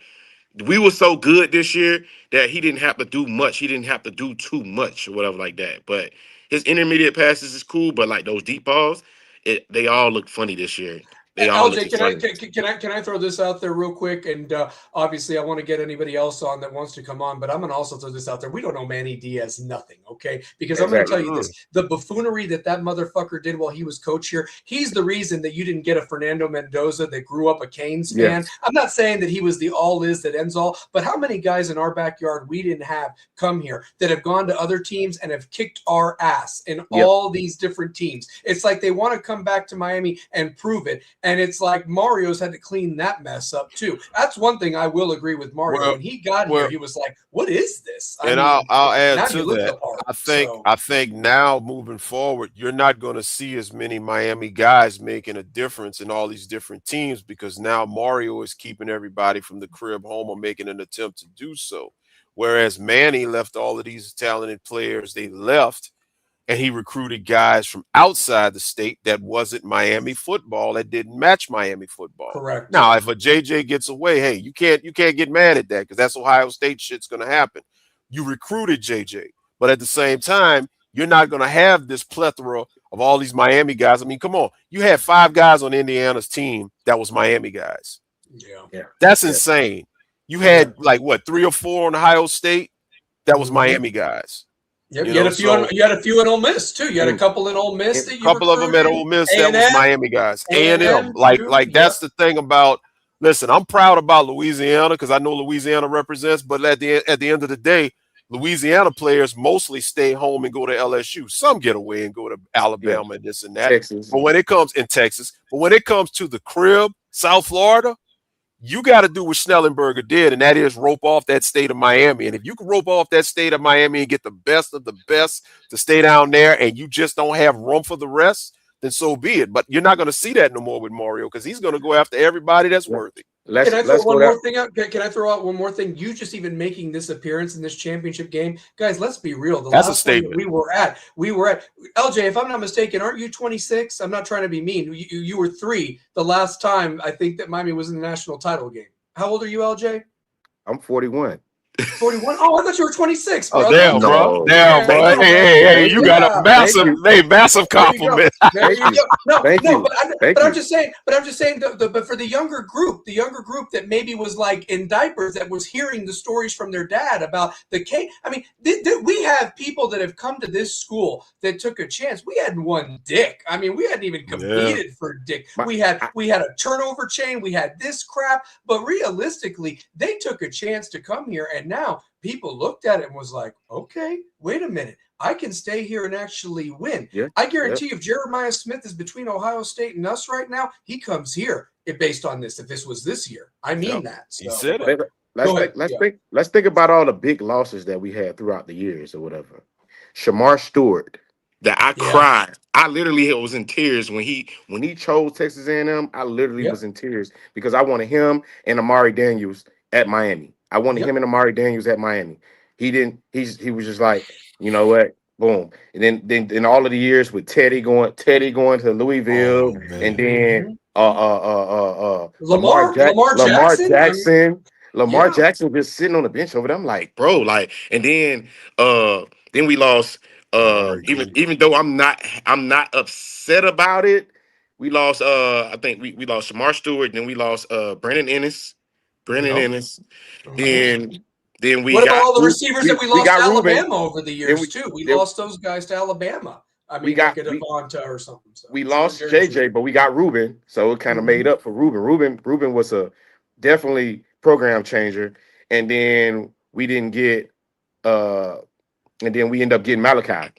we were so good this year that he didn't have to do much. He didn't have to do too much or whatever like that. But his intermediate passes is cool, but like those deep balls, they all look funny this year. They all look LJ, funny. can I throw this out there real quick? And obviously, I want to get anybody else on that wants to come on, but I'm going to also throw this out there. We don't know Manny Diaz nothing, okay? Because I'm going to tell you this: the buffoonery that motherfucker did while he was coach here, he's the reason that you didn't get a Fernando Mendoza that grew up a Canes fan. Yes. I'm not saying that he was the all is that ends all, but how many guys in our backyard we didn't have come here that have gone to other teams and have kicked our ass in all these different teams? It's like they want to come back to Miami and prove it. And it's like Mario's had to clean that mess up too. That's one thing I will agree with Mario. When he got here, he was like, "What is this?" I'll add to that. Part, I think now moving forward, you're not going to see as many Miami guys making a difference in all these different teams because now Mario is keeping everybody from the crib home or making an attempt to do so. Whereas Manny left all of these talented players, they left. And he recruited guys from outside the state that wasn't Miami football, that didn't match Miami football. Correct. Now, if a JJ gets away, hey, you can't get mad at that because that's Ohio State shit's going to happen. You recruited JJ, but at the same time, you're not going to have this plethora of all these Miami guys. I mean, come on, you had 5 guys on Indiana's team that was Miami guys. Yeah. That's insane. You had like what 3 or 4 on Ohio State that was Miami guys. Yep, you had a few in Ole Miss too. You had a couple in Ole Miss. A couple of them at Ole Miss that was Miami guys. A&M, like that's the thing about. Listen, I'm proud about Louisiana because I know Louisiana represents. But at the end of the day, Louisiana players mostly stay home and go to LSU. Some get away and go to Alabama and this and that. Texas. But when it comes in Texas, but when it comes to the crib, South Florida, you got to do what Schnellenberger did, and that is rope off that state of Miami. And if you can rope off that state of Miami and get the best of the best to stay down there and you just don't have room for the rest, then so be it. But you're not going to see that no more with Mario because he's going to go after everybody that's worthy. Can I throw one more thing out? Can I throw out one more thing? You just even making this appearance in this championship game, guys. Let's be real. That's a statement. We were at LJ. If I'm not mistaken, aren't you 26? I'm not trying to be mean. You were 3 the last time I think that Miami was in the national title game. How old are you, LJ? I'm 41. 41. Oh, I thought you were 26. Bro. Oh, damn, bro. Damn, bro. Hey, you got a massive compliment. There you go. No, but I'm just saying. But for the younger group that maybe was like in diapers that was hearing the stories from their dad about the K. I mean, we have people that have come to this school that took a chance. We hadn't won dick. I mean, we hadn't even competed for dick. We had a turnover chain. We had this crap. But realistically, they took a chance to come here, and now people looked at it and was like, okay, wait a minute. I can stay here and actually win. Yeah, I guarantee if Jeremiah Smith is between Ohio State and us right now, he comes here based on this. If this was this year, I mean that. So, he said it. Let's think about all the big losses that we had throughout the years or whatever. Shamar Stewart, that I cried. I literally was in tears when he chose Texas A&M. I literally was in tears because I wanted him and Amari Daniels at Miami. I wanted him and Amari Daniels at Miami. He didn't. He was just like, you know what? Boom. And then all of the years with Teddy going to Louisville, and then Lamar Jackson. Lamar Jackson just sitting on the bench over there. I'm like, bro, like, and then we lost. Even though I'm not upset about it, we lost. I think we lost Shamar Stewart, then we lost Brandon Ennis. Then we what got about all the receivers that we lost to Alabama Ruben. over the years too? We lost those guys to Alabama. I mean, we got Devonta or something. So. We lost JJ, but we got Ruben, so it kind of made up for Ruben. Ruben was a definitely program changer, and then we didn't get and then we end up getting Malachi.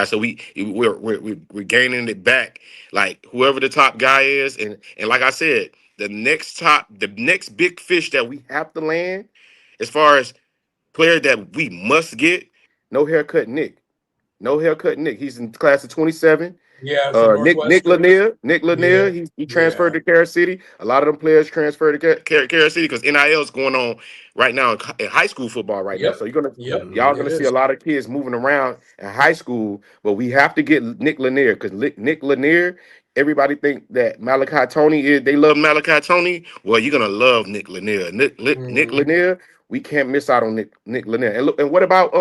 So we're gaining it back. Like whoever the top guy is, and like I said, the next big fish that we have to land, as far as player that we must get, no haircut Nick. He's in class of 27. Yeah, Nick Lanier. He transferred to Carol City. A lot of them players transferred to Carol City because NIL is going on right now in high school football right now. So y'all gonna see a lot of kids moving around in high school. But we have to get Nick Lanier because Nick Lanier. Everybody think that Malachi Tony they love Malachi Tony. Well, you're gonna love Nick Lanier. Nick Lanier. We can't miss out on Nick Lanier. And look, and what about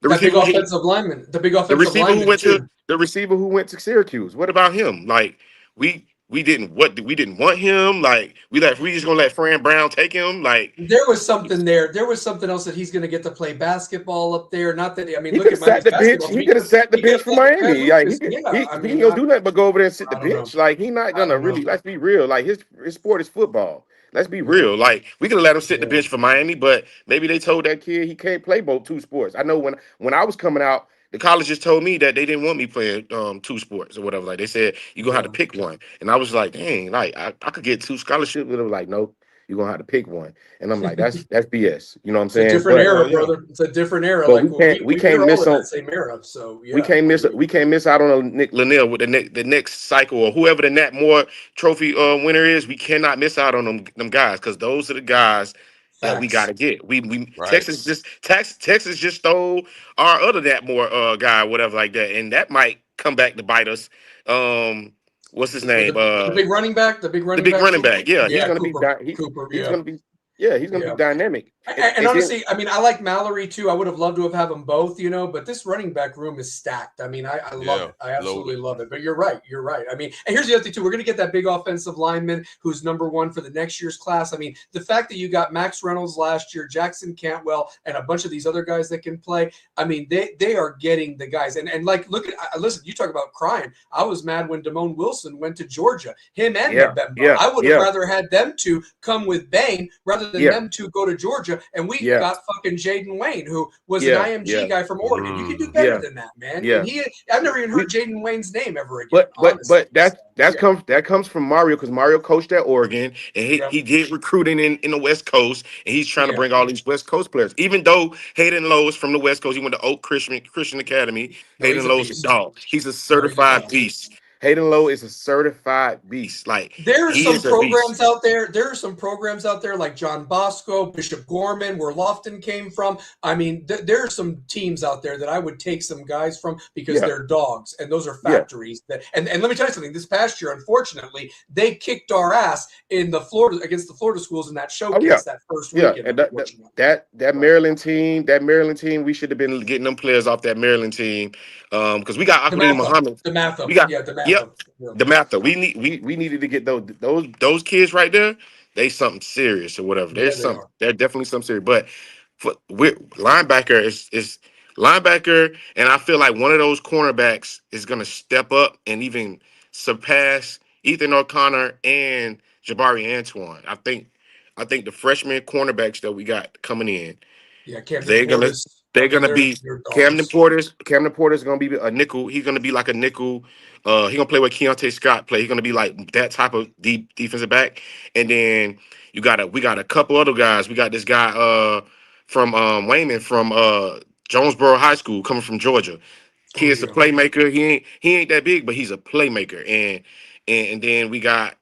The That big receiver who, offensive lineman. The big the offensive receiver who lineman went to too. the receiver who went to Syracuse. What about him? Like we didn't want him. Like we just gonna let Fran Brown take him. Like There was something there. There was something else that he's going to get to play basketball up there. Not that I mean, he look could at have sat Miami's the bench. basketball He team. could have sat the He could bench have for played with Pat Miami. Like Lucas. Yeah, I he mean, ain't gonna do nothing but go over there and sit the I don't know. bench. Like he not I gonna don't really. know. Let's be real. Like his sport is football. Let's be Yeah, real. Like we could have let him sit the yeah. bench for Miami, but maybe they told that kid he can't play both two sports. I know when I was coming out, the colleges told me that they didn't want me playing two sports or whatever. Like they said you're gonna have to Yeah. pick one, and I was like, dang, like I could get two scholarships, but it was like, no, you're gonna have to pick one, and I'm like, that's BS. You know what I'm It's a saying? different But era, brother. It's a different era. but Like we we're can't all miss in on that same era. So we yeah, can't I miss agree. we can't miss out on a Nick Lanier with the next cycle or whoever the Nat Moore Trophy winner is. We cannot miss out on them guys because those are the guys that we got Facts. to get. We Right. Texas just stole our other Nat Moore guy, whatever like that, and that might come back to bite us. What's his With name? the big running back, The big running Cooper. back. Yeah, he's Yeah, gonna be Cooper. he's Yeah, gonna be yeah he's gonna be yeah. dynamic. And And then honestly, I mean, I like Mallory too. I would have loved to have had them both, but this running back room is stacked. I mean, I love Yeah. it. I absolutely Loaded. love it. But you're right. You're right. I mean, and here's the other thing too. We're going to get that big offensive lineman who's number one for the next year's class. I mean, the fact that you got Max Reynolds last year, Jackson Cantwell, and a bunch of these other guys that can play. I mean, they are getting the guys. And like, look at listen. You talk about crying. I was mad when Damone Wilson went to Georgia. Him and Mbemba. I would have rather had them two come with Bain rather than them two go to Georgia. And we got fucking Jaden Wayne, who was an IMG guy from Oregon. You can do better than that, man. And I've never even heard Jaden Wayne's name ever again. But that comes from Mario because Mario coached at Oregon and he did recruiting in the West Coast and he's trying to bring all these West Coast players. Even though Hayden Lowe is from the West Coast, he went to Oak Christian Academy. No, he's Hayden a Lowe's a beast. dog. He's a No, he's a certified dog. beast. Hayden Lowe is a certified beast. Like There are he some is a programs beast. out there. There are some programs out there like John Bosco, Bishop Gorman, where Lofton came from. I mean, there are some teams out there that I would take some guys from because they're dogs, and those are factories. And let me tell you something. This past year, unfortunately, they kicked our ass in the against the Florida schools in that showcase that first weekend. And that Maryland team, we should have been getting them players off that Maryland team. Because we got Aquilini Muhammad. The Matha. We got the Matha. the Matha. We needed to get those kids right there. They something serious or whatever. They're definitely something serious. But linebacker is linebacker, and I feel like one of those cornerbacks is gonna step up and even surpass Ethan O'Connor and Jabari Antoine. I think the freshman cornerbacks that we got coming in, Camden Portis. they're gonna be they're Camden Portis. Camden Portis is gonna be a nickel. He's gonna be like a nickel. He's gonna play with Keontae Scott play. He's gonna be like that type of deep defensive back. And then we got a couple other guys. We got this guy from Wayman from Jonesboro High School coming from Georgia. Kid's a playmaker. He ain't that big, but he's a playmaker. And then we got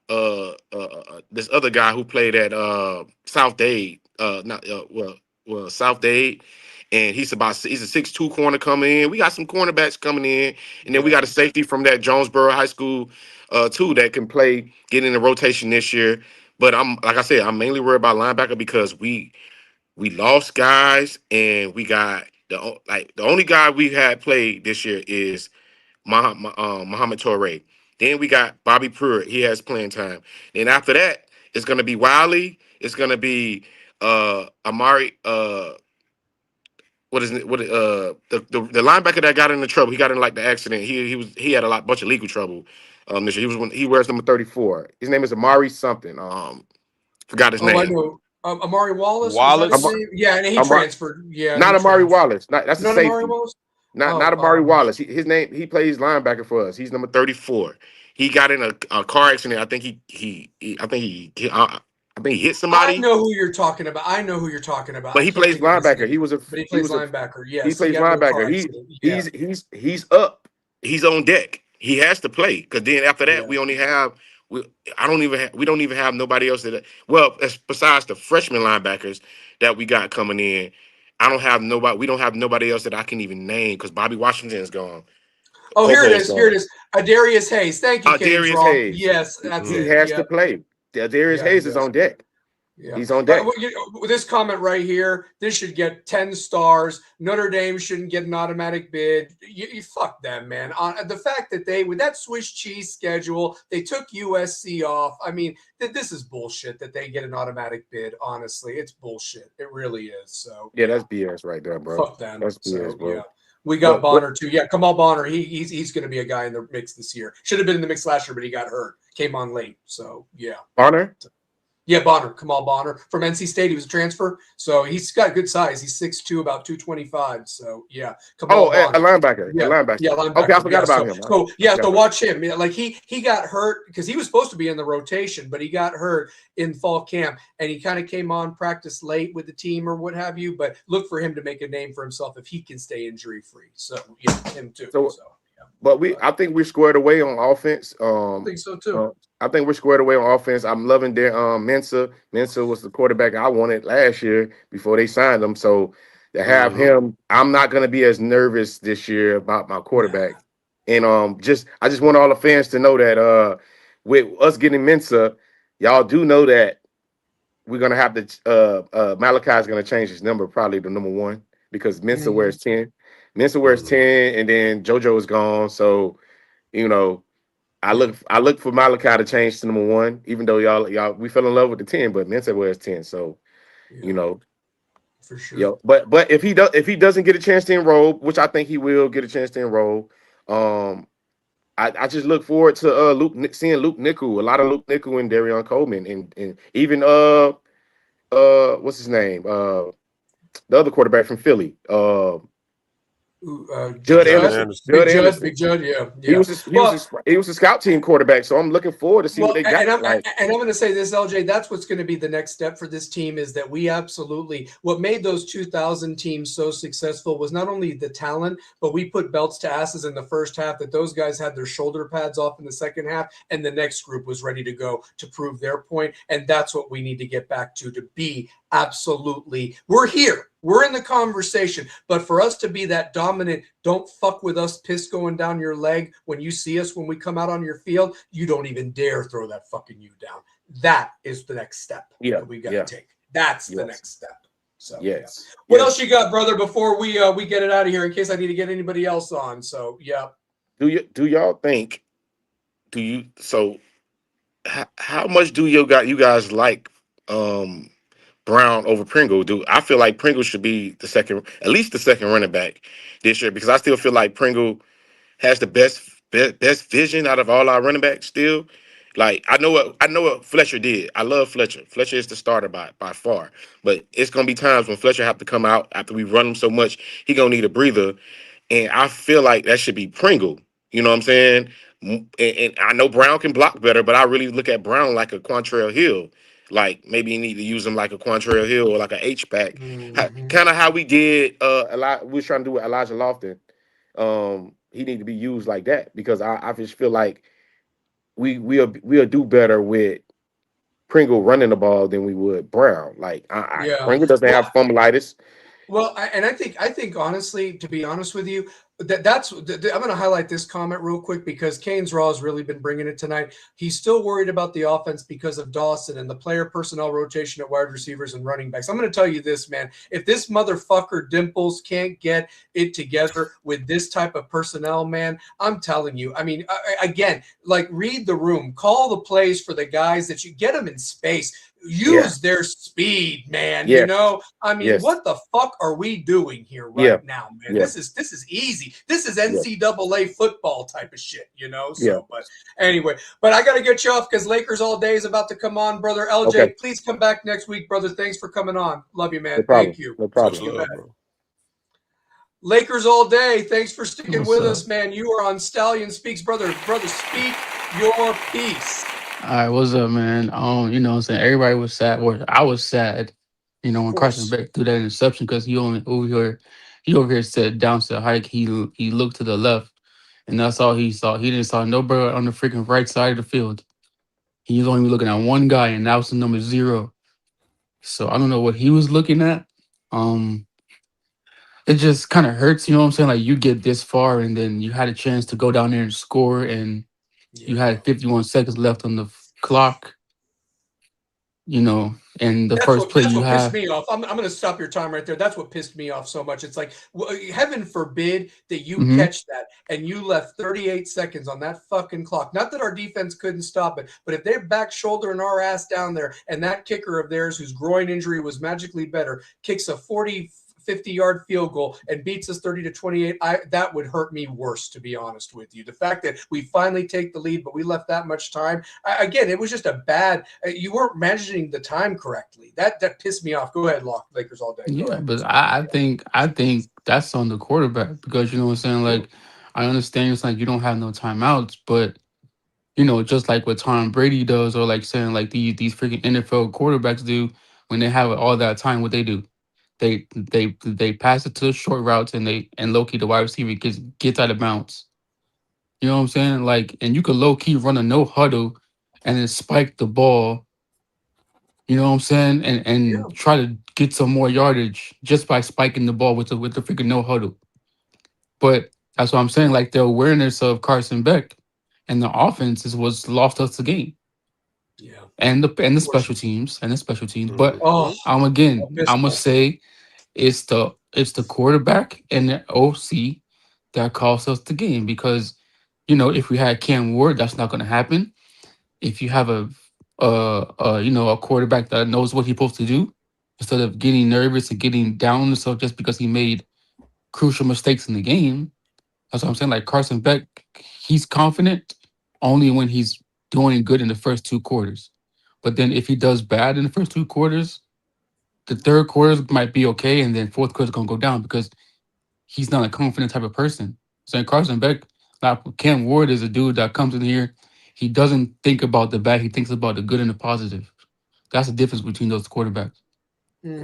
this other guy who played at South Dade. South Dade. And he's a 6'2" corner coming in. We got some cornerbacks coming in, and then we got a safety from that Jonesboro High School too that can get in the rotation this year. But I'm mainly worried about linebacker because we lost guys, and we got the only guy we had played this year is Muhammad Torre. Then we got Bobby Pruitt. He has playing time. And after that, it's gonna be Wiley. It's gonna be Amari. What is it? The linebacker that got into trouble? He got in the accident. He had a bunch of legal trouble. This year. He wears number 34. His name is Amari something. Forgot his name. I know. Amari Wallace. Wallace. Was that his name? Yeah, and he transferred. Yeah, not Amari Wallace. That's the safety. Amari Wallace? Not Amari Wallace. His name. He plays linebacker for us. He's number 34. He got in a car accident. I think he hit somebody. I know who you're talking about. But he plays linebacker. But he plays linebacker. Yes, he plays linebacker. He's up. He's on deck. He has to play because then after that we only have we don't even have nobody else besides the freshman linebackers that we got coming in. We don't have nobody else that I can even name because Bobby Washington is gone. Oh, here it is. Adarius Hayes. Thank you, Adarius Hayes. Yes, that's he it. has to play. Adarius Hayes is on deck. Yeah. He's on deck. This comment right here, this should get 10 stars. Notre Dame shouldn't get an automatic bid. You fuck them, man. The fact that they, with that Swiss cheese schedule, they took USC off. I mean, this is bullshit that they get an automatic bid. Honestly, it's bullshit. It really is. So Yeah, that's BS right there, bro. fuck them. That's BS, so, bro. Yeah. We got But Bonner too. Yeah, Kamal Bonner. He's going to be a guy in the mix this year. Should have been in the mix last year, but he got hurt. Came on late. So yeah. Bonner? Yeah, Bonner, Kamal Bonner from NC State. He was a transfer, so he's got good size. He's 6'2", about 225. So yeah, Kamal Bonner. A linebacker. Yeah, a linebacker. Yeah, linebacker. Okay, I forgot about him. So watch him. Yeah, like he got hurt because he was supposed to be in the rotation, but he got hurt in fall camp, and he kind of came on practice late with the team or what have you. But look for him to make a name for himself if he can stay injury free. So yeah, him too. But I think we're squared away on offense. I think so too. I think we're squared away on offense. I'm loving their Mensa. Mensa was the quarterback I wanted last year before they signed him. So to have him, I'm not going to be as nervous this year about my quarterback. And I just want all the fans to know that with us getting Mensa, y'all do know that we're going to have to Malachi is going to change his number probably to number 1 because Mensa wears 10. Mensa wears 10, and then JoJo is gone. So, I look for Malachi to change to number 1, even though y'all we fell in love with the 10, but Mensa wears 10. So, for sure. Yeah, but if he doesn't get a chance to enroll, which I think he will get a chance to enroll, I just look forward to seeing Luke Nickel, a lot of Luke Nickel and Darion Coleman, and even what's his name, the other quarterback from Philly, Judd Anderson. Big Judd, yeah. He was a scout team quarterback, so I'm looking forward to see what they got. And I'm going to say this, LJ, that's what's going to be the next step for this team is that we absolutely, what made those 2000 teams so successful was not only the talent, but we put belts to asses in the first half, that those guys had their shoulder pads off in the second half, and the next group was ready to go to prove their point. And that's what we need to get back to be absolutely, we're here. We're in the conversation, but for us to be that dominant, don't fuck with us, piss going down your leg when you see us, when we come out on your field, you don't even dare throw that fucking U down. That is the next step that we got to take. That's the next step. So what else you got, brother, before we get it out of here in case I need to get anybody else on? So do y'all think, how much do you guys like Brown over Pringle? I feel like Pringle should be at least the second running back this year, because I still feel like Pringle has the best vision out of all our running backs still. Like I know what Fletcher did. I love Fletcher. Fletcher is the starter by far. But it's gonna be times when Fletcher have to come out after we run him so much, he gonna need a breather. And I feel like that should be Pringle. You know what I'm saying? And I know Brown can block better, but I really look at Brown like a Quantrell Hill. Like maybe you need to use him like a Quantrell Hill or like an H-back. Kind of how we did we were trying to do with Elijah Lofton. He need to be used like that, because I just feel like we'll do better with Pringle running the ball than we would Brown. Like Pringle doesn't have fumbleitis. Well, and I think honestly, to be honest with you, that's I'm going to highlight this comment real quick, because Kane's Raw has really been bringing it tonight. He's still worried about the offense because of Dawson and the player personnel rotation at wide receivers and running backs. I'm going to tell you this, man. If this motherfucker Dimples can't get it together with this type of personnel, man, I'm telling you. I mean, again, like read the room, call the plays for the guys that you get them in space. Use their speed, man. You know, I mean, what the fuck are we doing here right now, man? This is easy. This is NCAA football type of shit, you know. So, but anyway, I got to get you off because Lakers all day is about to come on, brother. LJ, please come back next week, brother. Thanks for coming on. Love you, man. No problem. Thank you. No problem. Lakers all day. Thanks for sticking with us, man. You are on Stallion Speaks, brother. Brother, speak your piece. All right, what's up, man? You know what I'm saying? Everybody was sad, or I was sad, you know, when Carson Beck threw that interception, because he over here said down to the hike. He looked to the left, and that's all he saw. He didn't saw nobody on the freaking right side of the field. He was only looking at one guy, and that was the number 0. So I don't know what he was looking at. It just kind of hurts, you know what I'm saying? Like, you get this far, and then you had a chance to go down there and score, and you had 51 seconds left on the clock. you know, and the That's first what play that's you what pissed have. me off. I'm going to stop your time right there. That's what pissed me off so much. It's like, heaven forbid that you Mm-hmm. catch that and you left 38 seconds on that fucking clock. Not that our defense couldn't stop it, but if they're back shouldering our ass down there and that kicker of theirs, whose groin injury was magically better, kicks a 50-yard field goal and beats us 30-28, that would hurt me worse, to be honest with you. The fact that we finally take the lead, but we left that much time. Again, it was just a bad. You weren't managing the time correctly. That pissed me off. Go ahead, Lakers all day. Go Yeah, ahead. but I think that's on the quarterback because you know what I'm saying. Like, I understand it's like you don't have no timeouts, but you know, just like what Tom Brady does, or like saying like these freaking NFL quarterbacks do when they have all that time, what they do, they pass it to the short routes and low key the wide receiver gets out of bounds. You know what I'm saying? Like, and you could low key run a no huddle and then spike the ball. You know what I'm saying? And try to get some more yardage just by spiking the ball with the freaking no huddle. But that's what I'm saying. Like, the awareness of Carson Beck and the offense is what's lost us the game. Yeah. And the special teams. But Oh, I'm pissed gonna off. say it's the quarterback and the OC that cost us the game because you know if we had Cam Ward, that's not gonna happen. If you have you know, a quarterback that knows what he's supposed to do instead of getting nervous and getting down so just because he made crucial mistakes in the game. That's what I'm saying. Like Carson Beck, he's confident only when he's doing good in the first two quarters. But then if he does bad in the first two quarters, the third quarter might be okay, and then fourth quarter is gonna go down because he's not a confident type of person. So Carson Beck, like Cam Ward is a dude that comes in here. He doesn't think about the bad. He thinks about the good and the positive. That's the difference between those quarterbacks.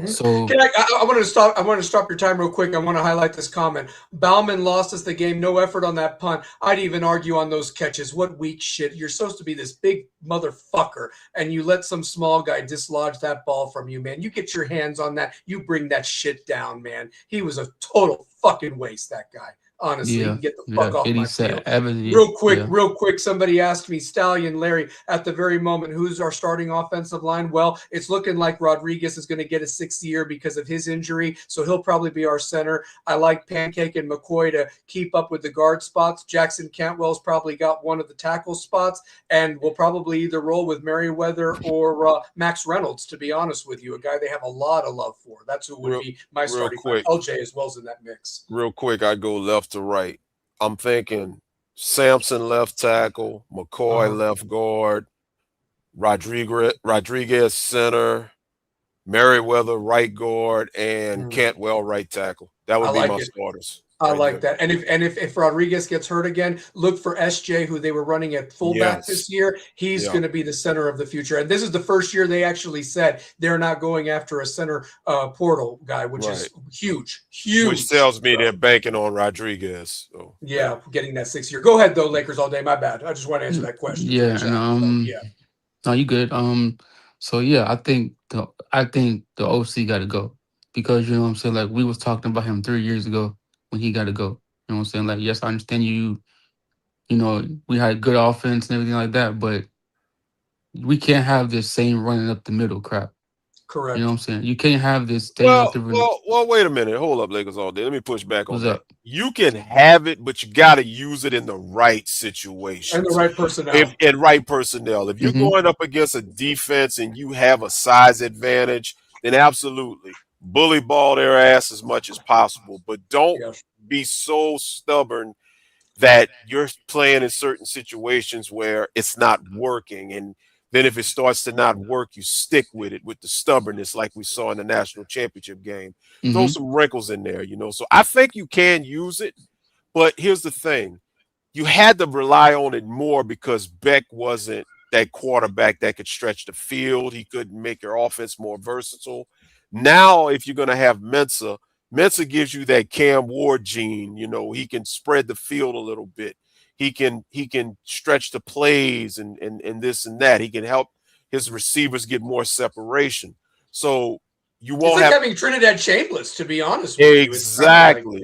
So Can I want to stop. I want to stop your time real quick. I want to highlight this comment. Bauman lost us the game. No effort on that punt. I'd even argue on those catches. What weak shit. You're supposed to be this big motherfucker, and you let some small guy dislodge that ball from you, man. You get your hands on that. You bring that shit down, man. He was a total fucking waste, that guy. Honestly, he yeah, can get the yeah, fuck off Eddie my field. said Evans, Real yeah. quick, somebody asked me, Stallion, Larry, at the very moment, who's our starting offensive line? Well, it's looking like Rodriguez is going to get a sixth year because of his injury, so he'll probably be our center. I like Pancake and McCoy to keep up with the guard spots. Jackson Cantwell's probably got one of the tackle spots, and we'll probably either roll with Merriweather or Max Reynolds, to be honest with you, a guy they have a lot of love for. That's who would be my starting line. LJ as well as in that mix. Real quick, I go left to right. I'm thinking Sampson left tackle, McCoy left guard, Rodriguez center, Merriweather right guard, and Cantwell right tackle. That would be my starters. I like that. And if Rodriguez gets hurt again, look for SJ, who they were running at fullback this year. He's going to be the center of the future. And this is the first year they actually said they're not going after a center portal guy, which is huge. Which tells me they're banking on Rodriguez. So, getting that 6 year. Go ahead though, Lakers all day. My bad. I just want to answer that question. Yeah, and no, you good. So yeah, I think the OC got to go because you know what I'm saying. Like we was talking about him 3 years ago when he got to go. You know what I'm saying? Like yes, I understand you. You know we had good offense and everything like that, but we can't have this same running up the middle crap. Correct. You know what I'm saying? You can't have this thing. Well, wait a minute. Hold up, Lakers all day. Let me push back on that. Up? You can have it, but you got to use it in the right situation. And the right personnel. If you're going up against a defense and you have a size advantage, then absolutely bully ball their ass as much as possible. But don't be so stubborn that you're playing in certain situations where it's not working. And then if it starts to not work, you stick with it with the stubbornness like we saw in the national championship game. Throw some wrinkles in there, you know. So I think you can use it. But here's the thing. You had to rely on it more because Beck wasn't that quarterback that could stretch the field. He couldn't make your offense more versatile. Now, if you're going to have Mensah gives you that Cam Ward gene. You know, he can spread the field a little bit. He can stretch the plays and this and that. He can help his receivers get more separation. So you won't have having Trinidad Chambliss, to be honest with you. Exactly.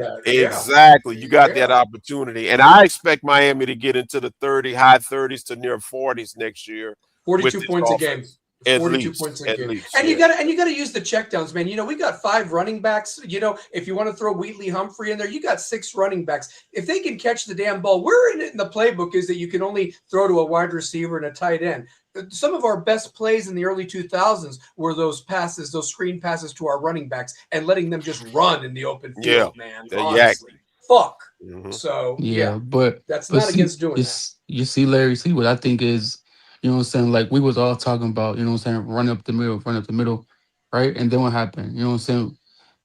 You got that opportunity. And I expect Miami to get into the high 30s to near 40s next year. 42 points a game. At 42 least, points a at game. least. And Yeah. you gotta use the checkdowns, man. You know, we got 5 running backs. You know, if you want to throw Wheatley Humphrey in there, you got 6 running backs. If they can catch the damn ball, we're in it in the playbook is that you can only throw to a wide receiver and a tight end. Some of our best plays in the early 2000s were those passes, those screen passes to our running backs and letting them just run in the open Yeah. field, man. The yak. Honestly. Fuck. Mhm. So Yeah, but that's not see, against doing that. you see, Larry, see what I think is, you know what I'm saying? Like we was all talking about, you know what I'm saying, run up the middle, right? And then what happened? You know what I'm saying?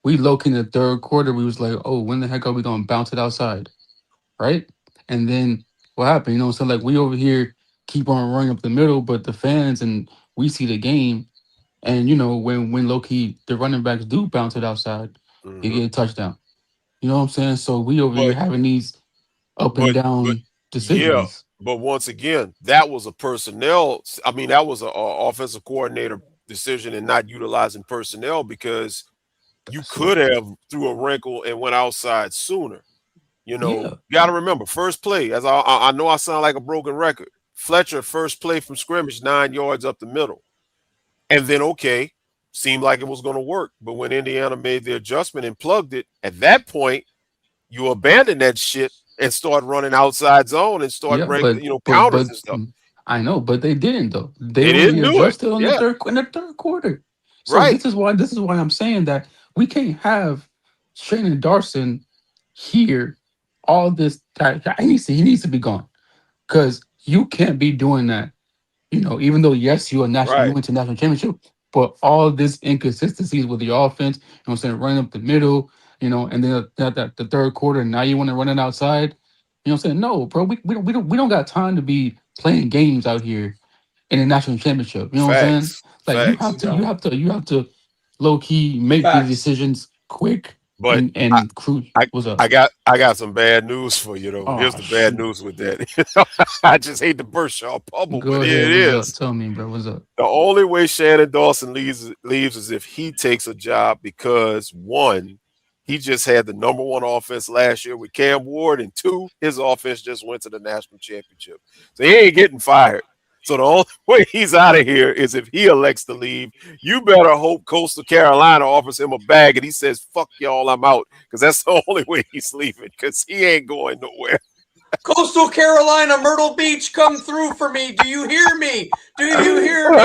We low key in the third quarter, we was like, oh, when the heck are we gonna bounce it outside? Right? And then what happened? You know what I'm saying? Like we over here keep on running up the middle, but the fans and we see the game, and you know, when low key the running backs do bounce it outside, you Mhm. get a touchdown. You know what I'm saying? So we over here But having these up and but down yeah, decisions. but once again, that was a personnel. I mean, that was a offensive coordinator decision in not utilizing personnel because you So could have threw a wrinkle and went outside sooner. You know, yeah, you got to remember first play. As I know, I sound like a broken record. Fletcher first play from scrimmage 9 yards up the middle, and then okay, seemed like it was going to work. But when Indiana made the adjustment and plugged it, at that point you abandon that shit and start running outside zone and start yeah, bringing, counters and stuff. I know, but they didn't though. They They didn't do it. readjusted on Yeah, the third quarter. So right. this is why I'm saying that we can't have Shannon Darson here all this time. He needs to be gone because you can't be doing that. You know, even though yes, you Right. went to national championship, but all this inconsistencies with the offense, you know what I'm saying, running up the middle, you know, and then the third quarter, now you want to run it outside. You know what I'm saying? No, bro, we don't got time to be playing games out here in the national championship. You know what I'm saying? Facts. Like Facts. you have to low key make these Facts. decisions quick But and crew. I What's up? I got some bad news for you though. Here's Oh the bad shoot. news with that. I just hate to burst y'all bubble, Go but here ahead. it What's up? is. Tell me, bro. What's up? The only way Shannon Dawson leaves is if he takes a job because one, he just had the #1 offense last year with Cam Ward, and two, his offense just went to the national championship. So he ain't getting fired. So the only way he's out of here is if he elects to leave. You better hope Coastal Carolina offers him a bag and he says, fuck y'all, I'm out. Because that's the only way he's leaving, because he ain't going nowhere. Coastal Carolina, Myrtle Beach, come through for me. Do you hear me? Do you hear me?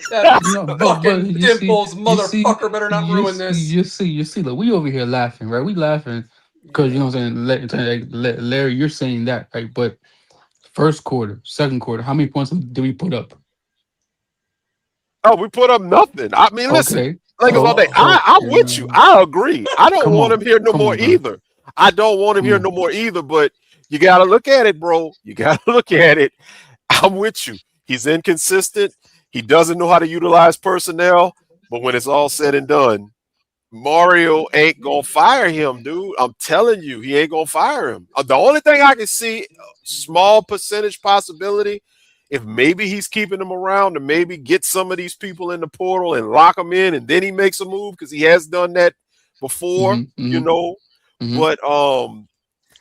That No, but fucking Dimples motherfucker better not ruin this. you see, look, we over here laughing, right? We laughing because you know what I'm saying. Larry, you're saying that, right? But first quarter, second quarter, how many points did we put up? Oh, we put up nothing. I mean, listen, Okay, like all day. so I'm with you. I agree. I don't want him here no come more on, bro, either. I don't want him come here no on. more either. But you got to look at it, bro. You got to look at it. I'm with you. He's inconsistent. He doesn't know how to utilize personnel. But when it's all said and done, Mario ain't gonna fire him, dude. I'm telling you, he ain't gonna fire him. The only thing I can see, small percentage possibility, if maybe he's keeping him around to maybe get some of these people in the portal and lock them in, and then he makes a move because he has done that before, Mm-hmm, you know. mm-hmm. But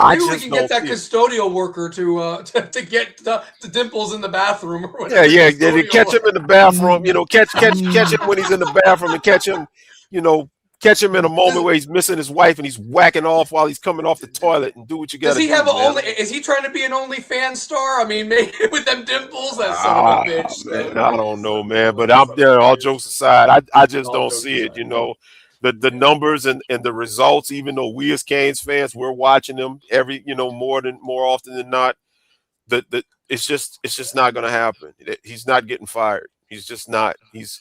I Maybe we just can get don't that see it. custodial worker to get the Dimples in the bathroom or Yeah, whatever. yeah. They catch him in the bathroom, you know, catch him Mm, when he's in the bathroom and catch him, you know, catch him in a moment where he's missing his wife and he's whacking off while he's coming off the toilet, and do what you got Does to he do, have a man. only? Is he trying to be an OnlyFans star? I mean, maybe with them dimples, that son of a Ah, bitch. man, I don't know, man. But I'm there. All jokes aside, I just All don't jokes see it. aside. You know, the numbers and the results. Even though we as Canes fans, we're watching them every, more often than not. The it's just not going to happen. He's not getting fired. He's just not. He's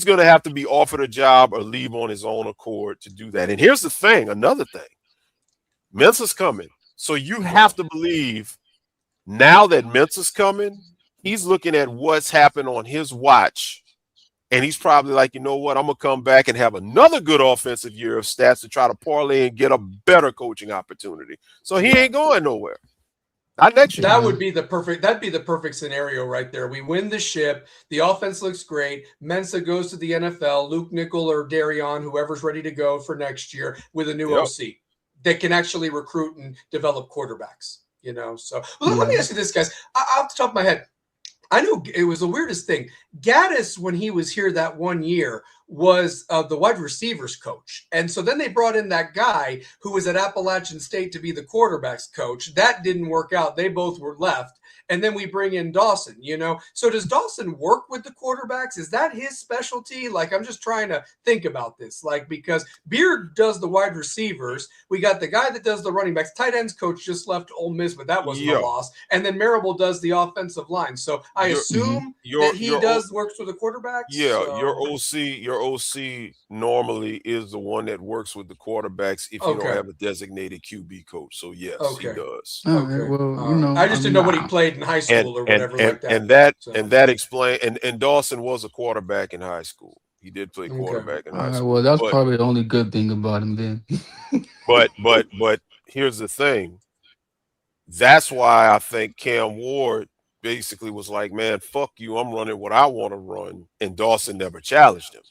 going to have to be offered a job or leave on his own accord to do that. And here's the thing. Another thing. Mensa's coming, so you have to believe. Now that Mensa's coming, he's looking at what's happened on his watch, and he's probably like, you know what, I'm going to come back and have another good offensive year of stats to try to parlay and get a better coaching opportunity. So he ain't going nowhere. Not next year. That'd be the perfect scenario right there. We win the ship. The offense looks great. Mensa goes to the NFL. Luke Nickel or Darion, whoever's ready to go for next year with a new Yep. OC that can actually recruit and develop quarterbacks. So let Yeah. me ask you this, guys. Off the top of my head, I know it was the weirdest thing. Gaddis, when he was here that 1 year, was the wide receivers coach. And so then they brought in that guy who was at Appalachian State to be the quarterbacks coach. That didn't work out. They both were left. And then we bring in Dawson, you know. So does Dawson work with the quarterbacks? Is that his specialty? Like, I'm just trying to think about this. Like, because Beard does the wide receivers. We got the guy that does the running backs. Tight ends coach just left Ole Miss, but that wasn't a loss. And then Marable does the offensive line. So I assume that he works with the quarterbacks. Yeah, so. your OC normally is the one that works with the quarterbacks if you don't have a designated QB coach. So yes, he does. Okay. Well, you know, I just didn't know what he played in high school or whatever like that. And that explains. And Dawson was a quarterback in high school. He did play quarterback in high school. Well, that's probably the only good thing about him then. but here's the thing. That's why I think Cam Ward basically was like, man, fuck you. I'm running what I want to run. And Dawson never challenged him.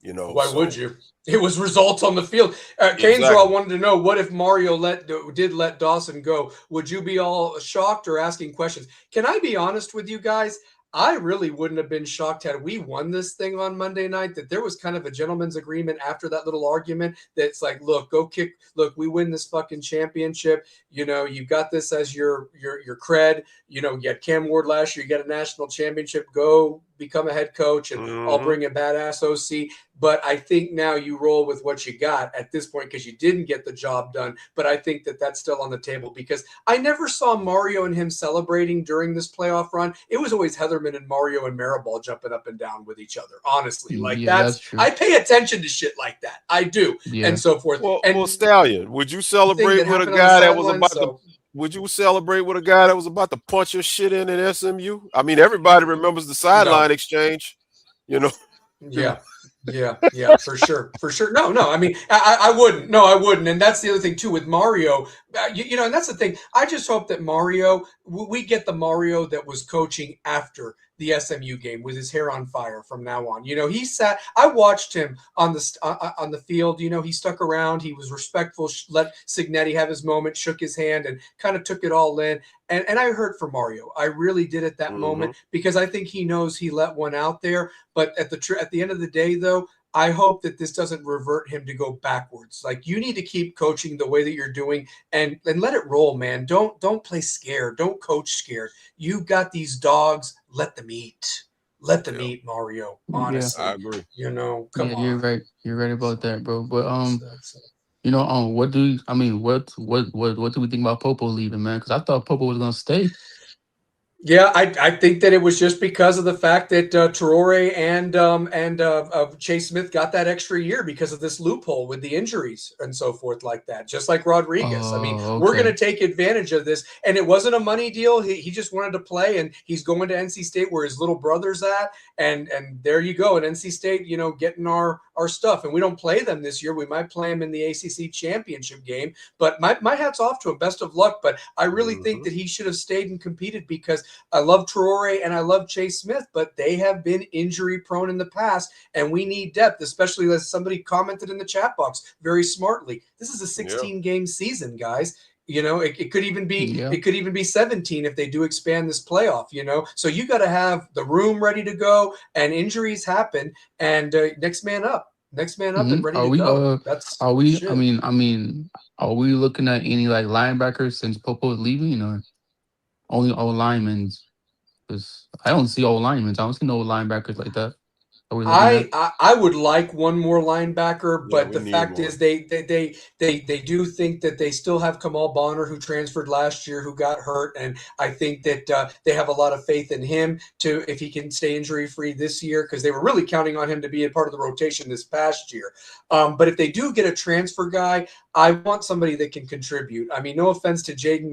You know, why would you? It was results on the field. Canesraw wanted to know, what if Mario did let Dawson go? Would you be all shocked or asking questions? Can I be honest with you guys? I really wouldn't have been shocked had we won this thing on Monday night, that there was kind of a gentleman's agreement after that little argument that's like, look, we win this fucking championship. You know, you got this as your cred. You know, you had Cam Ward last year, you got a national championship, go become a head coach, and I'll bring a badass OC. But I think now you roll with what you got at this point because you didn't get the job done. But I think that that's still on the table because I never saw Mario and him celebrating during this playoff run. It was always Heatherman and Mario and Maribel jumping up and down with each other. Honestly, like that's true. I pay attention to shit like that. I do, and so forth. Well, Stallion, would you celebrate with a guy that was about to? Would you celebrate with a guy that was about to punch your shit in SMU? I mean, everybody remembers the sideline exchange, you know? Yeah, for sure. No, I mean, I wouldn't. No, I wouldn't. And that's the other thing, too, with Mario. You know, and that's the thing. I just hope that Mario, we get the Mario that was coaching after the SMU game with his hair on fire from now on. You know, I watched him on the field. You know, he stuck around. He was respectful, let Signetti have his moment, shook his hand, and kind of took it all in. And I hurt for Mario. I really did at that moment because I think he knows he let one out there. But at the end of the day, though, I hope that this doesn't revert him to go backwards. Like, you need to keep coaching the way that you're doing and let it roll, man. Don't play scared. Don't coach scared. You got these dogs. Let them eat. Let them eat, Mario. Honestly, I agree. You know, come on. You're right. You're right about that, bro. But you know, what do we think about Popo leaving, man? Because I thought Popo was gonna stay. Yeah, I think that it was just because of the fact that Traore and Chase Smith got that extra year because of this loophole with the injuries and so forth like that. Just like Rodriguez. I mean, we're going to take advantage of this. And it wasn't a money deal. He just wanted to play, and he's going to NC State where his little brother's at. And there you go. And NC State, you know, getting our stuff. And we don't play them this year. We might play them in the ACC championship game. But my hat's off to him. Best of luck. But I really think that he should have stayed and competed because I love Traore and I love Chase Smith, but they have been injury prone in the past, and we need depth, especially as somebody commented in the chat box very smartly. This is a 16-game season, guys. You know, it could even be 17 if they do expand this playoff, you know. So you got to have the room ready to go, and injuries happen, and next man up and ready to go. Are we shit. I mean, are we looking at any like linebackers since Popo is leaving, or only old linemen? Because I don't see old linemen. I don't see no linebackers like that. I would like one more linebacker, but the fact is they do think that they still have Kamal Bonner, who transferred last year, who got hurt, and I think that they have a lot of faith in him if he can stay injury free this year, because they were really counting on him to be a part of the rotation this past year. But if they do get a transfer guy, I want somebody that can contribute. I mean, no offense to Jaden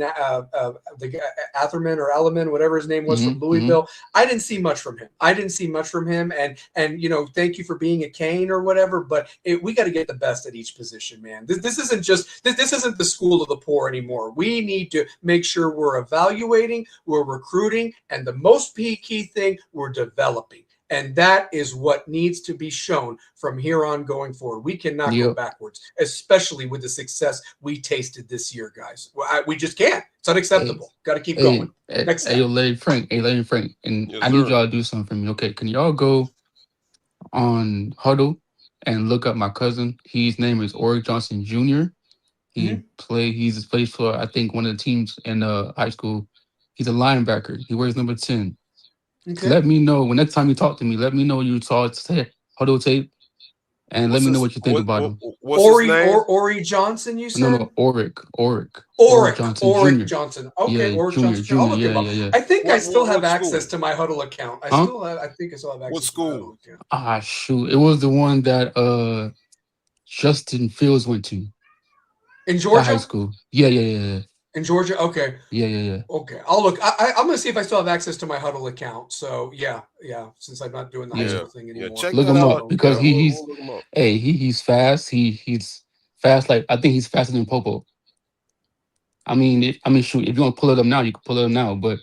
Atherman or Alleman, whatever his name was from Louisville. I didn't see much from him. And you know, thank you for being a Cane or whatever, but we got to get the best at each position, man. This isn't the school of the poor anymore. We need to make sure we're evaluating, we're recruiting, and the most key thing, we're developing. And that is what needs to be shown from here on going forward. We cannot go backwards, especially with the success we tasted this year, guys. We just can't. It's unacceptable. Got to keep going. Next hey, yo, Larry Frank. Hey, Larry Frank. And Yes, I need sir. y'all to do something for me. Okay, can y'all go on Huddle and look up my cousin? His name is Ori Johnson Jr. He's plays for, I think, one of the teams in high school. He's a linebacker. He wears number 10. Okay. Let me know when next time you talk to me. Let me know you saw it, Huddle tape, and let me know what you think about him. What's his name? Ori Johnson, you said? No, Oric Johnson. Okay, Yeah, Oric Junior, Johnson. I'll look him up. yeah. I think I still have what access school? to my Huddle account. I Huh? think I still have access What to my Huddle school? account. Ah, shoot. It was the one that Justin Fields went to. In That high Georgia? school. Yeah. In Georgia? Okay. Yeah. Okay. I'll look. I'm gonna see if I still have access to my Huddle account. So yeah. Since I'm not doing the high school thing anymore. Check Look that him out. up because We'll he's look him up. hey, he's fast. He's fast, like I think he's faster than Popo. I mean, shoot, if you want to pull it up now, you can pull it up now. But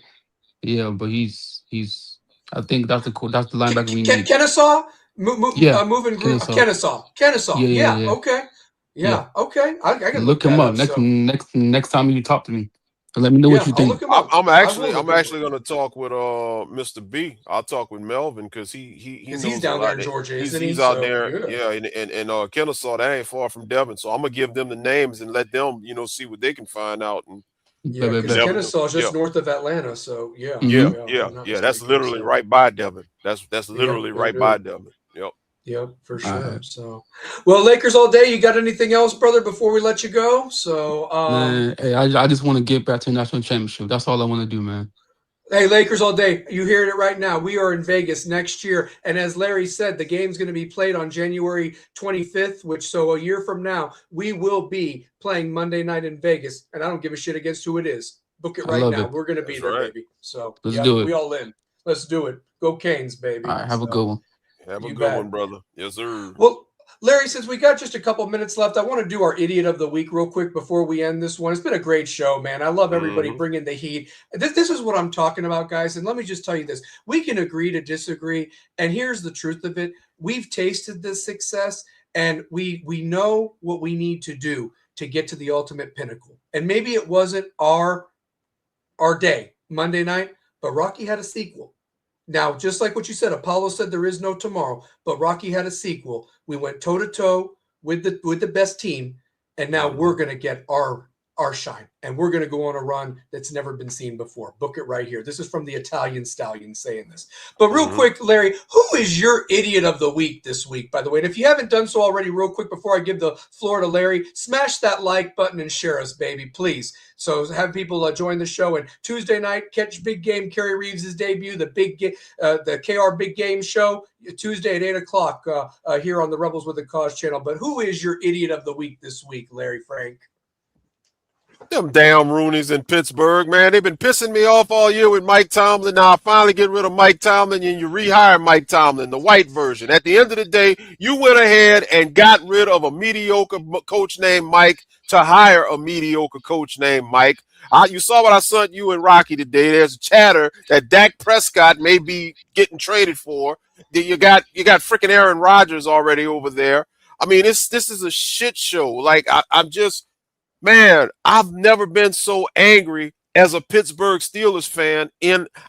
yeah, but he's I think that's the linebacker we need. Kennesaw? Moving group. Kennesaw. Kennesaw. Yeah. Okay. Yeah. Okay. I can Look look him that up up. next time you talk to me. And let me know what you I'll think. look him up. I'm I actually will look him up. going to talk with Mr. B. I'll talk with Melvin because he knows he's down a lot. there in Georgia, isn't he? He's out So, there, and Kennesaw, that ain't far from Devon. So I'm gonna give them the names and let them, see what they can find out. And yeah, because Kennesaw is just north of Atlanta. So yeah. mistaken, That's literally so. right by Devon. That's literally right by Devon. Yep. Yep, for sure. So, well, Lakers all day. You got anything else, brother, before we let you go? So, man, hey, I just want to get back to the national championship. That's all I want to do, man. Hey, Lakers all day. You heard it right now. We are in Vegas next year. And as Larry said, the game's going to be played on January 25th, so a year from now, we will be playing Monday night in Vegas. And I don't give a shit against who it is. Book it right now. We're going to be there, baby. So let's do it. We all in. Let's do it. Go Canes, baby. All right, have a good one. Have a good one, brother. Yes, sir. Well, Larry, since we got just a couple minutes left, I want to do our Idiot of the Week real quick before we end this one. It's been a great show, man. I love everybody bringing the heat. This is what I'm talking about, guys. And let me just tell you this. We can agree to disagree. And here's the truth of it. We've tasted this success, and we know what we need to do to get to the ultimate pinnacle. And maybe it wasn't our day, Monday night, but Rocky had a sequel. Now, just like what you said, Apollo said there is no tomorrow, but Rocky had a sequel. We went toe-to-toe with the best team, and now we're going to get our shine, and we're going to go on a run that's never been seen before. Book it right here. This is from the Italian Stallion saying this. But real quick, Larry, who is your Idiot of the Week this week, by the way? And if you haven't done so already, real quick, before I give the floor to Larry, smash that like button and share us, baby, please. So have people join the show. And Tuesday night, catch Big Game, Kerry Reeves' debut, the KR Big Game show, Tuesday at 8 o'clock here on the Rebels with a Cause channel. But who is your Idiot of the Week this week, Larry Frank? Them damn Roonies in Pittsburgh, man. They've been pissing me off all year with Mike Tomlin. Now I finally get rid of Mike Tomlin and you rehire Mike Tomlin, the white version. At the end of the day, you went ahead and got rid of a mediocre coach named Mike to hire a mediocre coach named Mike. You saw what I sent you and Rocky today. There's a chatter that Dak Prescott may be getting traded for. You got freaking Aaron Rodgers already over there. I mean, this is a shit show. Like I'm just. Man, I've never been so angry as a Pittsburgh Steelers fan.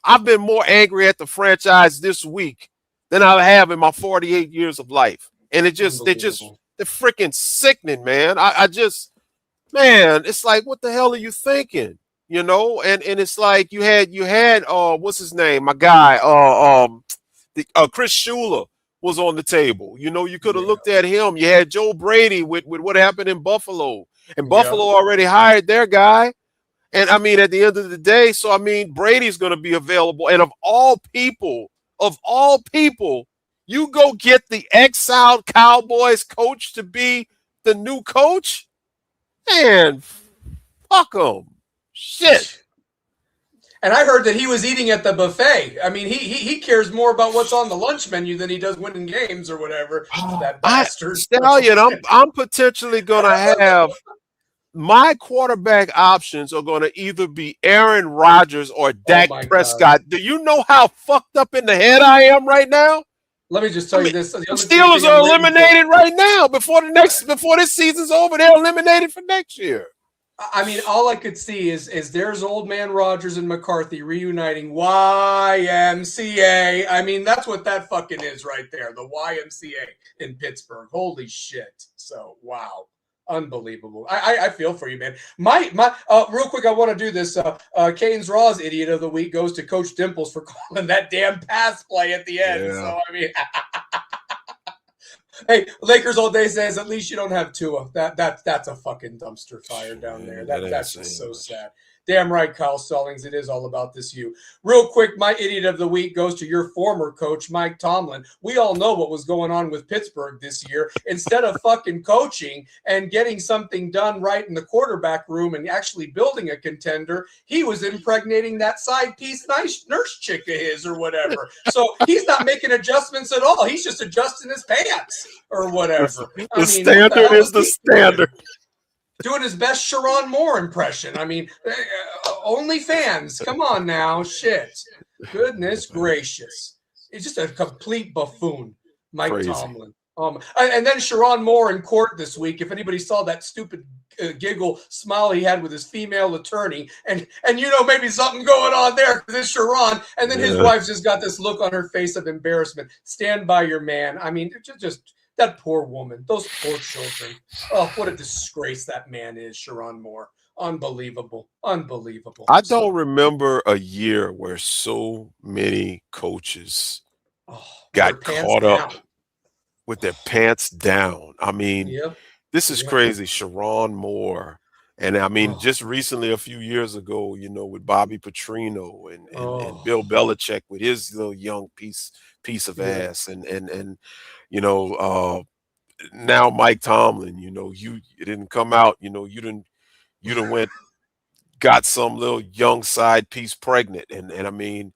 I've been more angry at the franchise this week than I have in my 48 years of life. And they're freaking sickening, man. Man, it's like, what the hell are you thinking? And it's like you had what's his name? My guy, Chris Shula was on the table. You could have looked at him. You had Joe Brady with what happened in Buffalo. And Buffalo already hired their guy. And, I mean, at the end of the day, so, I mean, Brady's going to be available. And of all people, you go get the exiled Cowboys coach to be the new coach? Man, fuck him. Shit. And I heard that he was eating at the buffet. I mean, he cares more about what's on the lunch menu than he does winning games or whatever. That bastard. Stallion, I'm potentially going to have my quarterback options are going to either be Aaron Rodgers or Dak Prescott. God. Do you know how fucked up in the head I am right now? let me just tell you this. The Steelers are eliminated right now before this season's over. They're eliminated for next year. I mean, all I could see is there's old man Rogers and McCarthy reuniting YMCA. I mean, that's what that fucking is right there. The YMCA in Pittsburgh. Holy shit. So, wow. Unbelievable. I feel for you, man. My real quick, I want to do this. Kane's Raw's idiot of the week goes to Coach Dimples for calling that damn pass play at the end. Yeah. So, I mean, hey, Lakers all day says at least you don't have Tua. That's a fucking dumpster fire down there. That's just so sad. Damn right, Kyle Stallings. It is all about this you. Real quick, my idiot of the week goes to your former coach, Mike Tomlin. We all know what was going on with Pittsburgh this year. Instead of fucking coaching and getting something done right in the quarterback room and actually building a contender, he was impregnating that side piece nice nurse chick of his or whatever. So he's not making adjustments at all. He's just adjusting his pants or whatever. The standard is the standard. Doing his best Sharon Moore impression. I mean, only fans. Come on now. Shit. Goodness gracious. He's just a complete buffoon, Mike Tomlin. And then Sharon Moore in court this week. If anybody saw that stupid giggle smile he had with his female attorney, and you know maybe something going on there because it's Sharon, and then his wife's just got this look on her face of embarrassment. Stand by your man. I mean, just that poor woman, those poor children. Oh, what a disgrace that man is, Sharon Moore. Unbelievable. Unbelievable. I don't remember a year where so many coaches got caught up with their pants down. I mean, this is crazy. Sharon Moore. And I mean, just recently, a few years ago, you know, with Bobby Petrino and Bill Belichick with his little young piece of ass. And you know, now Mike Tomlin, you know, you didn't come out, you know, you didn't got some little young side piece pregnant. And I mean,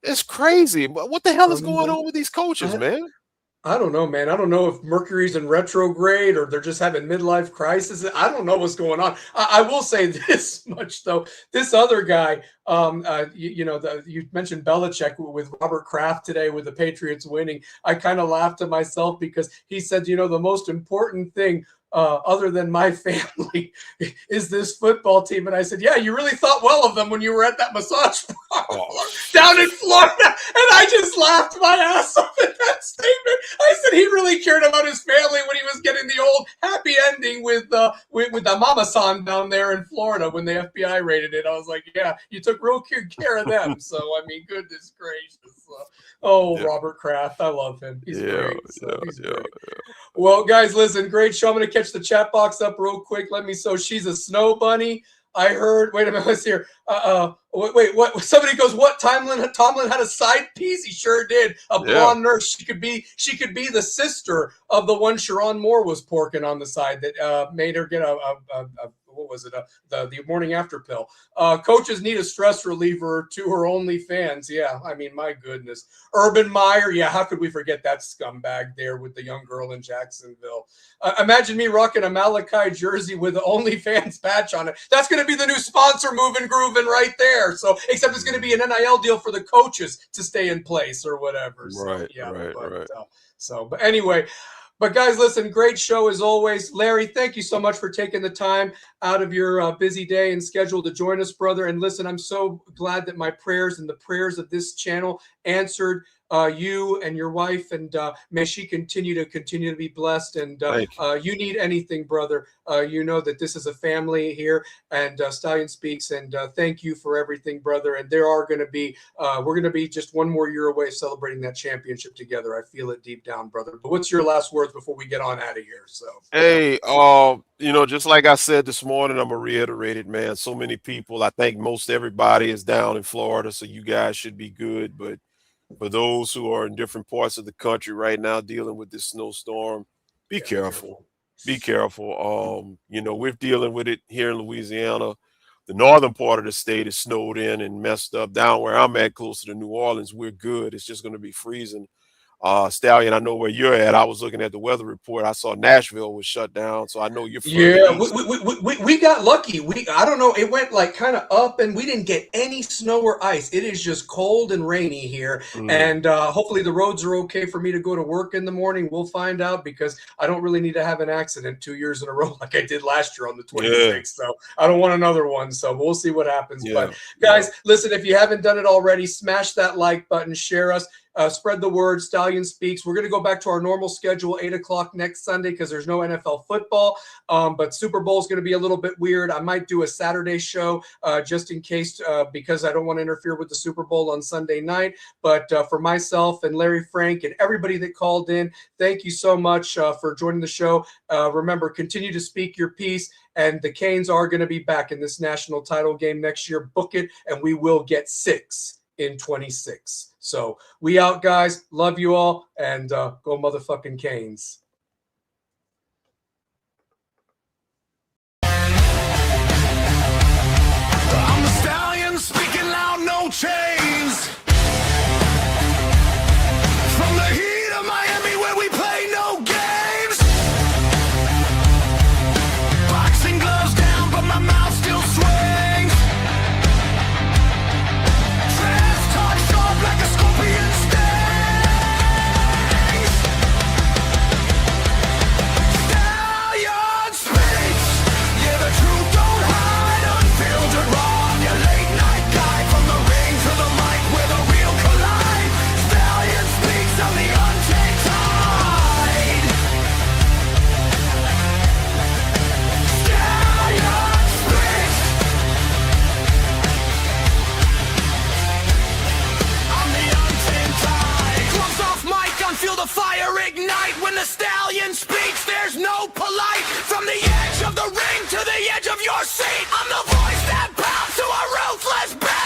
it's crazy. What the hell is going on with these coaches, man? I don't know, man. I don't know if Mercury's in retrograde or they're just having midlife crisis. I don't know what's going on. I will say this much, though. This other guy, you mentioned Belichick with Robert Kraft today with the Patriots winning. I kind of laughed to myself because he said, you know, the most important thing other than my family is this football team. And I said, yeah, you really thought well of them when you were at that massage parlor down in Florida. And I just laughed my ass off at that statement. I said he really cared about his family when he was getting the old happy ending with the Mama-san down there in Florida when the FBI raided it. I was like, yeah, you took real care of them. So, I mean, goodness gracious. Robert Kraft. I love him. He's great. He's great. Well, guys, listen, great show. I'm going to catch the chat box up real quick. So she's a snow bunny. I heard, wait a minute, let's hear. Wait, what? Somebody goes, what? Tomlin had a side piece? He sure did. A blonde nurse. She could be the sister of the one Sharon Moore was porking on the side that made her get what was it? The morning after pill. Coaches need a stress reliever to her OnlyFans. Yeah, I mean, my goodness. Urban Meyer. Yeah, how could we forget that scumbag there with the young girl in Jacksonville? Imagine me rocking a Malachi jersey with an OnlyFans patch on it. That's going to be the new sponsor moving grooving right there. So, except it's going to be an NIL deal for the coaches to stay in place or whatever. So, right. But anyway. But guys, listen, great show as always. Larry, thank you so much for taking the time out of your busy day and schedule to join us, brother. And listen, I'm so glad that my prayers and the prayers of this channel answered you and your wife, and may she continue to be blessed. And you need anything, brother, you know that this is a family here, and Stallion Speaks. And thank you for everything, brother. And there are going to be, we're going to be just one more year away celebrating that championship together. I feel it deep down, brother. But what's your last words before we get on out of here? So, hey, you know, just like I said this morning, I'm gonna reiterate it, man. So many people, I think most everybody is down in Florida, so you guys should be good. But for those who are in different parts of the country right now dealing with this snowstorm, be careful. Be careful. You know, we're dealing with it here in Louisiana. The northern part of the state is snowed in and messed up. Down where I'm at, closer to New Orleans, we're good. It's just going to be freezing Stallion, I know where you're at. I was looking at the weather report. I saw Nashville was shut down, so I know you're further Yeah, east. we got lucky. I don't know, it went like kind of up, and we didn't get any snow or ice. It is just cold and rainy here, and hopefully the roads are okay for me to go to work in the morning. We'll find out, because I don't really need to have an accident 2 years in a row like I did last year on the 26th. So I don't want another one. So we'll see what happens. But guys, listen, if you haven't done it already, smash that like button, share us. Spread the word. Stallion Speaks. We're going to go back to our normal schedule, 8 o'clock next Sunday, because there's no NFL football. But Super Bowl is going to be a little bit weird. I might do a Saturday show just in case, because I don't want to interfere with the Super Bowl on Sunday night. But for myself and Larry Frank and everybody that called in, thank you so much for joining the show. Remember, continue to speak your piece. And the Canes are going to be back in this national title game next year. Book it, and we will get 6 in 26. So we out, guys. Love you all, and go motherfucking Canes. I'm the stallion, speaking loud, no chains. From the heat of Miami, where we play no games. Boxing gloves down, but my mouth still swings. Trash talk sharp like a scorpion stings. Stallion speaks. Yeah, the truth don't hide. Unfiltered raw. Your late night guy, from the ring to the mic where the real collide. Stallion speaks on the untamed tide. Stallion speaks. I'm the untamed tide. Gloves off mic, on feel the fire ignite. When the stallion speaks, there's no polite. From the edge of the ring to the edge of your seat, I'm the voice that bounds to a ruthless beat.